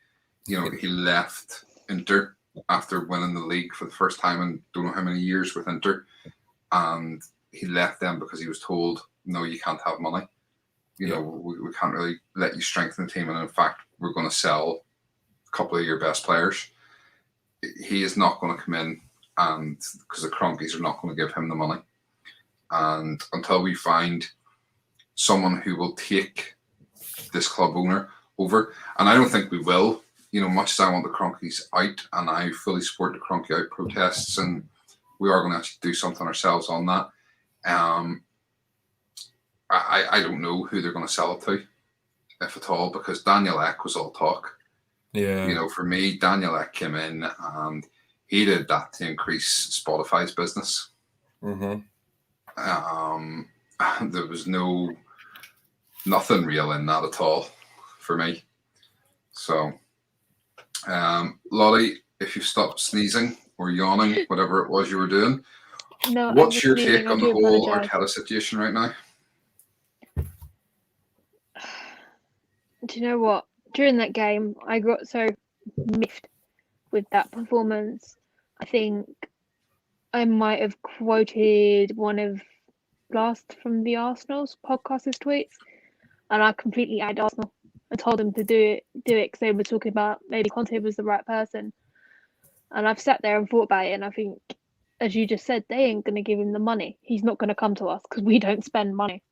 You know, he left Inter after winning the league for the first time in don't know how many years with Inter, and he left them because he was told, no, you can't have money. You know, we can't really let you strengthen the team, and in fact, we're going to sell a couple of your best players. He is not going to come in, and because the Kroenkes are not going to give him the money. And until we find someone who will take this club owner over, and I don't think we will, you know, much as I want the Kroenkes out, and I fully support the Kroenke out protests, and we are going to actually do something ourselves on that. I don't know who they're going to sell it to, if at all, because Daniel Ek was all talk. Yeah. You know, for me, Daniel Ek came in and he did that to increase Spotify's business. Mm-hmm. There was nothing real in that at all for me. So, Lottie, if you stopped sneezing or yawning, whatever it was you were doing, No, what's your take on the whole apologize. Arteta situation right now? Do you know what? During that game, I got so miffed with that performance. I think I might have quoted one of Blast from the Arsenal's podcast's tweets, and I completely added Arsenal and told them to do it because they were talking about maybe Conte was the right person. And I've sat there and thought about it, and I think, as you just said, they ain't going to give him the money. He's not going to come to us because we don't spend money.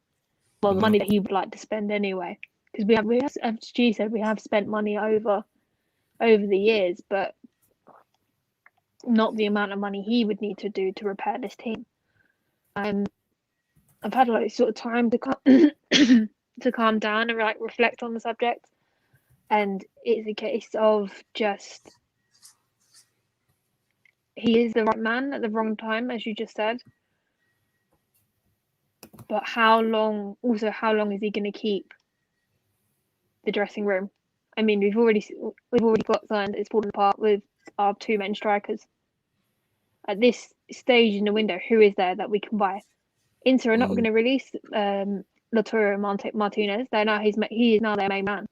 Well, the money that he would like to spend anyway. because we have, as G said, we have spent money over the years, but not the amount of money he would need to do to repair this team. I've had like sort of time to to calm down and like reflect on the subject, and it's a case of just he is the right man at the wrong time, as you just said. But how long is he going to keep the dressing room? I mean, we've already got signed. It's falling apart with our two main strikers. At this stage in the window, who is there that we can buy? Inter are not going to release Lautaro Martinez. He is now their main man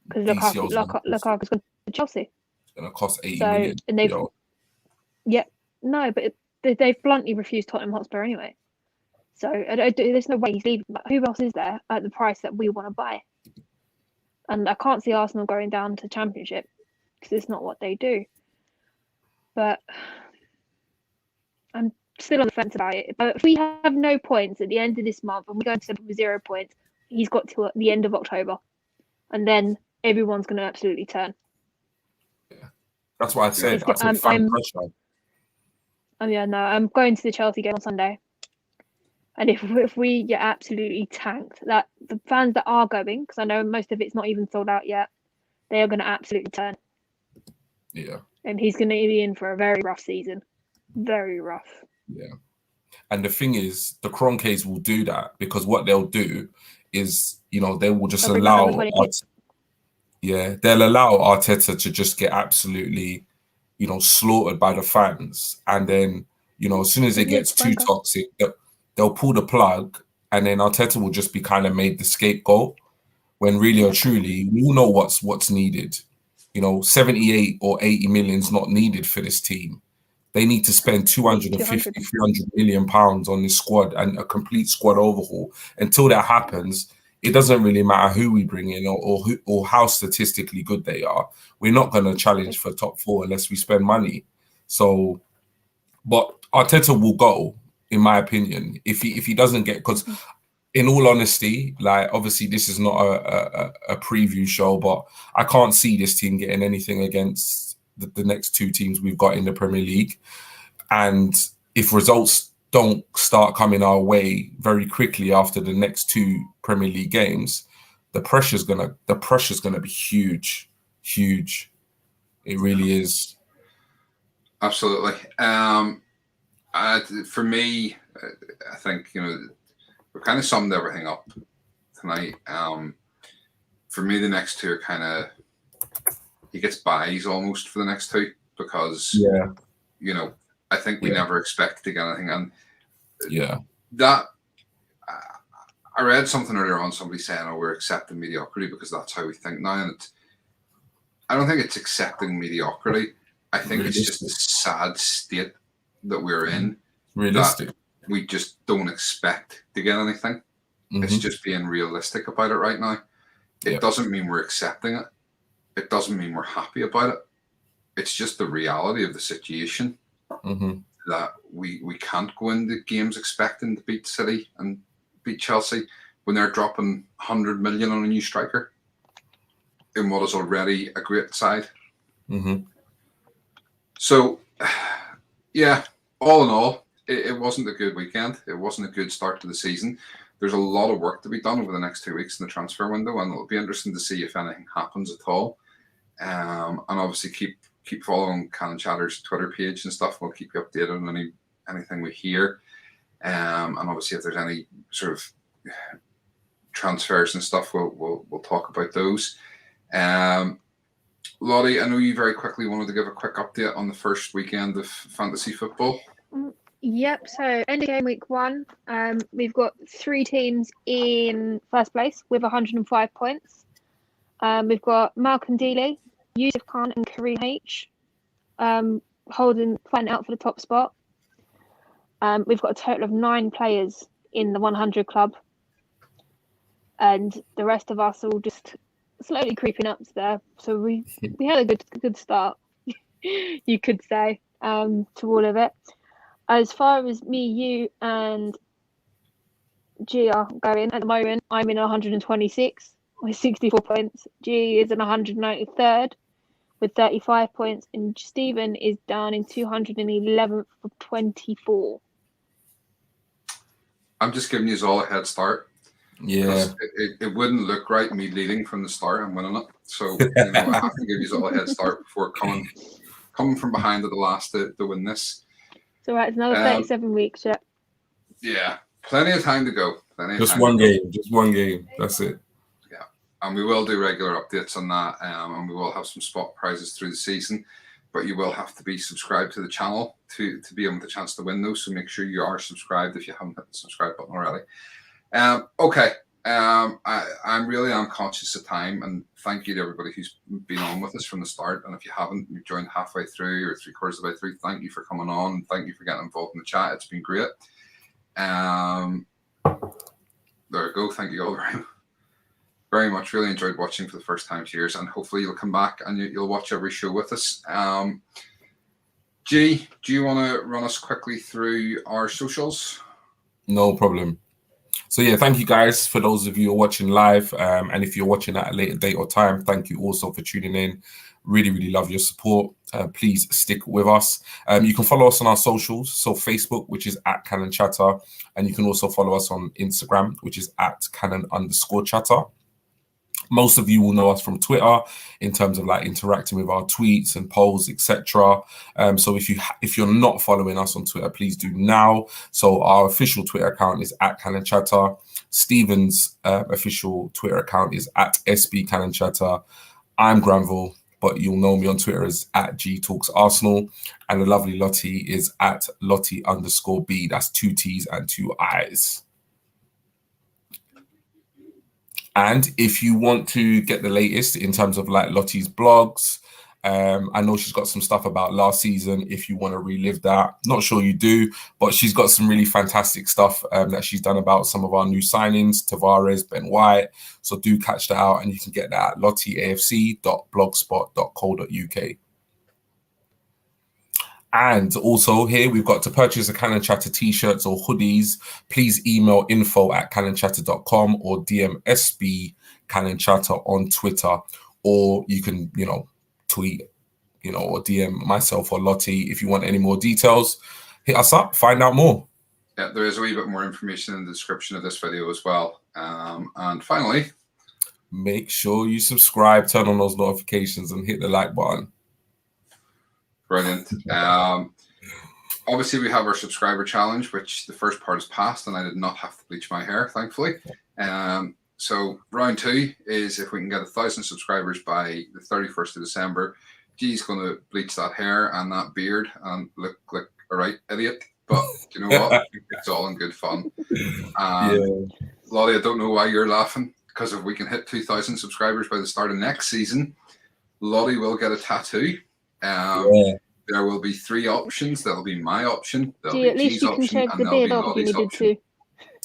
because Lukaku's gone to Chelsea. It's going to cost 80 million. And they've bluntly refused Tottenham Hotspur anyway. So there's no way he's leaving. But who else is there at the price that we want to buy? And I can't see Arsenal going down to Championship because it's not what they do. But I'm still on the fence about it. But if we have no points at the end of this month and we go into with 0 points, he's got to the end of October. And then everyone's going to absolutely turn. Yeah. That's what I said. I said fan pressure. I'm going to the Chelsea game on Sunday. And if we get absolutely tanked, that the fans that are going, because I know most of it's not even sold out yet, they are going to absolutely turn. Yeah. And he's going to be in for a very rough season. Very rough. Yeah. And the thing is, the Kroenkes will do that because what they'll do is, they will just they'll allow Arteta to just get absolutely, slaughtered by the fans. And then, as soon as it gets too toxic, they'll pull the plug, and then Arteta will just be kind of made the scapegoat. When really or truly, we all know what's needed. 78 or 80 million is not needed for this team. They need to spend 250, 300 million pounds on this squad and a complete squad overhaul. Until that happens, it doesn't really matter who we bring in or how statistically good they are. We're not going to challenge for top 4 unless we spend money. So, but Arteta will go, in my opinion, if he doesn't get, because in all honesty, like obviously this is not a preview show, but I can't see this team getting anything against the next 2 teams we've got in the Premier League. And if results don't start coming our way very quickly after the next 2 Premier League games, the pressure's gonna be huge. It really is. Absolutely. For me, I think we kind of summed everything up tonight. For me, the next 2 are kind of he gets buys almost for the next 2 because I think we never expect to get anything. And that I read something earlier on, somebody saying, "Oh, we're accepting mediocrity because that's how we think now." And I don't think it's accepting mediocrity. I think it's just a sad state that we're in. Realistic. That we just don't expect to get anything. It's just being realistic about it right now. It doesn't mean we're accepting it. It doesn't mean we're happy about it. It's just the reality of the situation that we can't go into games expecting to beat City and beat Chelsea when they're dropping 100 million on a new striker in what is already a great side. So, all in all, it wasn't a good weekend. It wasn't a good start to the season. There's a lot of work to be done over the next 2 weeks in the transfer window, and it'll be interesting to see if anything happens at all. And obviously keep following Cannon Chatter's Twitter page and stuff. We'll keep you updated on anything we hear. And obviously if there's any sort of transfers and stuff, we'll talk about those. Lottie, I know you very quickly wanted to give a quick update on the first weekend of fantasy football. Yep, so end of game week 1, we've got 3 teams in first place with 105 points. We've got Malcolm Dealey, Yusuf Khan and Kareem H fighting out for the top spot. We've got a total of 9 players in the 100 club, and the rest of us are all just slowly creeping up there. So we had a good start, you could say, to all of it. As far as me, you, and G are going at the moment, I'm in 126. with 64 points. G is in 193rd with 35 points, and Stephen is down in 211th with 24. I'm just giving you all a head start. Yeah. It wouldn't look right me leading from the start and winning it. So I have to give you all a head start before coming from behind at the last to win this. So right, it's another 37 weeks. Yeah. Yeah, plenty of time to go. Just one game. That's it. Yeah, and we will do regular updates on that, and we will have some spot prizes through the season. But you will have to be subscribed to the channel to be able to chance to win those. So make sure you are subscribed if you haven't hit the subscribe button already. Okay. I'm really conscious of time, and thank you to everybody who's been on with us from the start. And if you haven't, you've joined halfway through or 3/4 of the way through, thank you for coming on. Thank you for getting involved in the chat. It's been great. There we go. Thank you all very much. Really enjoyed watching for the first time. Cheers, and hopefully you'll come back and you'll watch every show with us. G, do you want to run us quickly through our socials? No problem. So yeah, thank you guys for those of you who are watching live, and if you're watching at a later date or time, thank you also for tuning in. Really love your support. Please stick with us. You can follow us on our socials, so Facebook, which is @CannonChatter, and you can also follow us on Instagram, which is @Cannon_chatter. Most of you will know us from Twitter in terms of like interacting with our tweets and polls, etc. So if you're not following us on Twitter, please do now. So our official Twitter account is @CannonChatter. Stephen's official Twitter account is @SBCannonChatter. I'm Granville, but you'll know me on Twitter as @GTalksArsenal, and the lovely Lottie is @Lottie_B. That's 2 T's and 2 I's. And if you want to get the latest in terms of like Lottie's blogs, I know she's got some stuff about last season. If you want to relive that, not sure you do, but she's got some really fantastic stuff that she's done about some of our new signings, Tavares, Ben White. So do catch that out, and you can get that at lottieafc.blogspot.co.uk. And also here we've got to purchase a Cannon Chatter t-shirts or hoodies. Please email info@cannonchatter.com or DM SB Cannon Chatter on Twitter, or you can, tweet, or DM myself or Lottie if you want any more details. Hit us up, find out more. Yeah, there is a wee bit more information in the description of this video as well. And finally, make sure you subscribe, turn on those notifications, and hit the like button. Brilliant. Obviously, we have our subscriber challenge, which the first part is passed, and I did not have to bleach my hair, thankfully. So round 2 is if we can get 1,000 subscribers by the 31st of December. G's going to bleach that hair and that beard and look like a right idiot. But you know what? It's all in good fun. Lottie, I don't know why you're laughing, because if we can hit 2,000 subscribers by the start of next season, Lottie will get a tattoo. There will be 3 options. There'll be my option, there'll be at least G's you can option, shave and the there'll be beard off if you Lottie's needed option. to.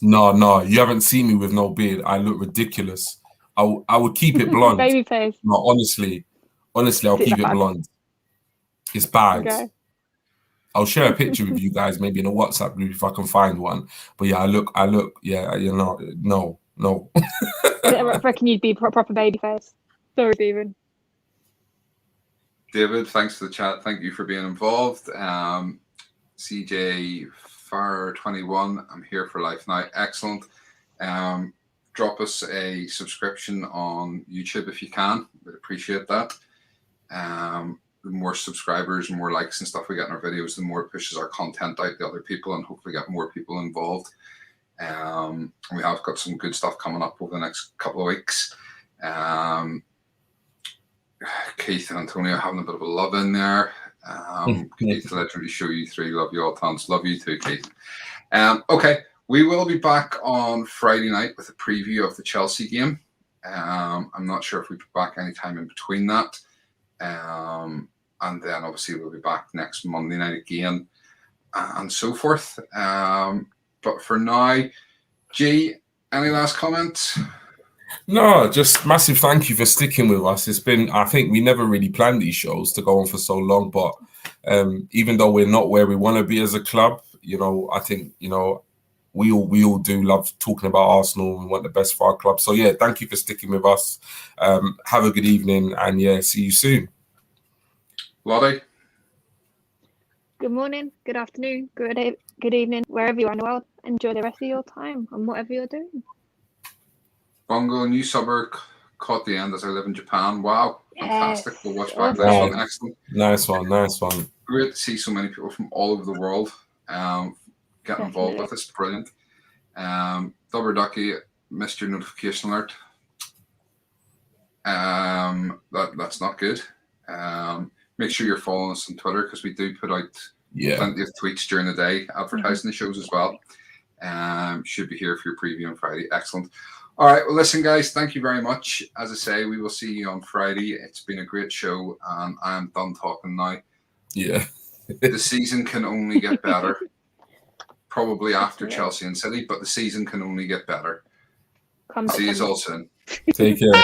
No, you haven't seen me with no beard. I look ridiculous. I would keep it blonde. Baby face. No, honestly, I'll keep it blonde. It's bad. Okay. I'll share a picture with you guys, maybe in a WhatsApp group if I can find one. But yeah, I look. Yeah, no. I reckon you'd be proper baby face. Sorry, Stephen. David, thanks for the chat. Thank you for being involved. CJ Far 21, I'm here for life now. Excellent. Drop us a subscription on YouTube if you can. We'd appreciate that. The more subscribers, more likes and stuff we get in our videos, the more it pushes our content out to other people and hopefully get more people involved. And we have got some good stuff coming up over the next couple of weeks. Keith and Antonio having a bit of a love in there. Keith, literally show you 3. Love you all tons. Love you too, Keith. Okay, we will be back on Friday night with a preview of the Chelsea game. I'm not sure if we'll be back anytime in between that. And then obviously we'll be back next Monday night again and so forth. But for now, G, any last comments? No, just massive thank you for sticking with us. It's been, I think we never really planned these shows to go on for so long, but even though we're not where we want to be as a club, I think, we all do love talking about Arsenal. We want the best for our club. So yeah, thank you for sticking with us. Have a good evening, and yeah, see you soon. Lottie? Good morning, good afternoon, good evening, wherever you are in the world. Enjoy the rest of your time and whatever you're doing. Bongo, new suburb caught the end as I live in Japan. Wow, fantastic. Yes. We'll watch back Oh, this Wow. one. Excellent. Nice one. Great to see so many people from all over the world getting involved with us. Brilliant. Double Ducky, missed your notification alert. That's not good. Make sure you're following us on Twitter because we do put out plenty of tweets during the day advertising the shows as well. Should be here for your preview on Friday. Excellent. All right. Well, listen, guys, thank you very much. As I say, we will see you on Friday. It's been a great show, and I am done talking now. Yeah. The season can only get better. Probably after Chelsea and City, but the season can only get better. See you all soon. Take care.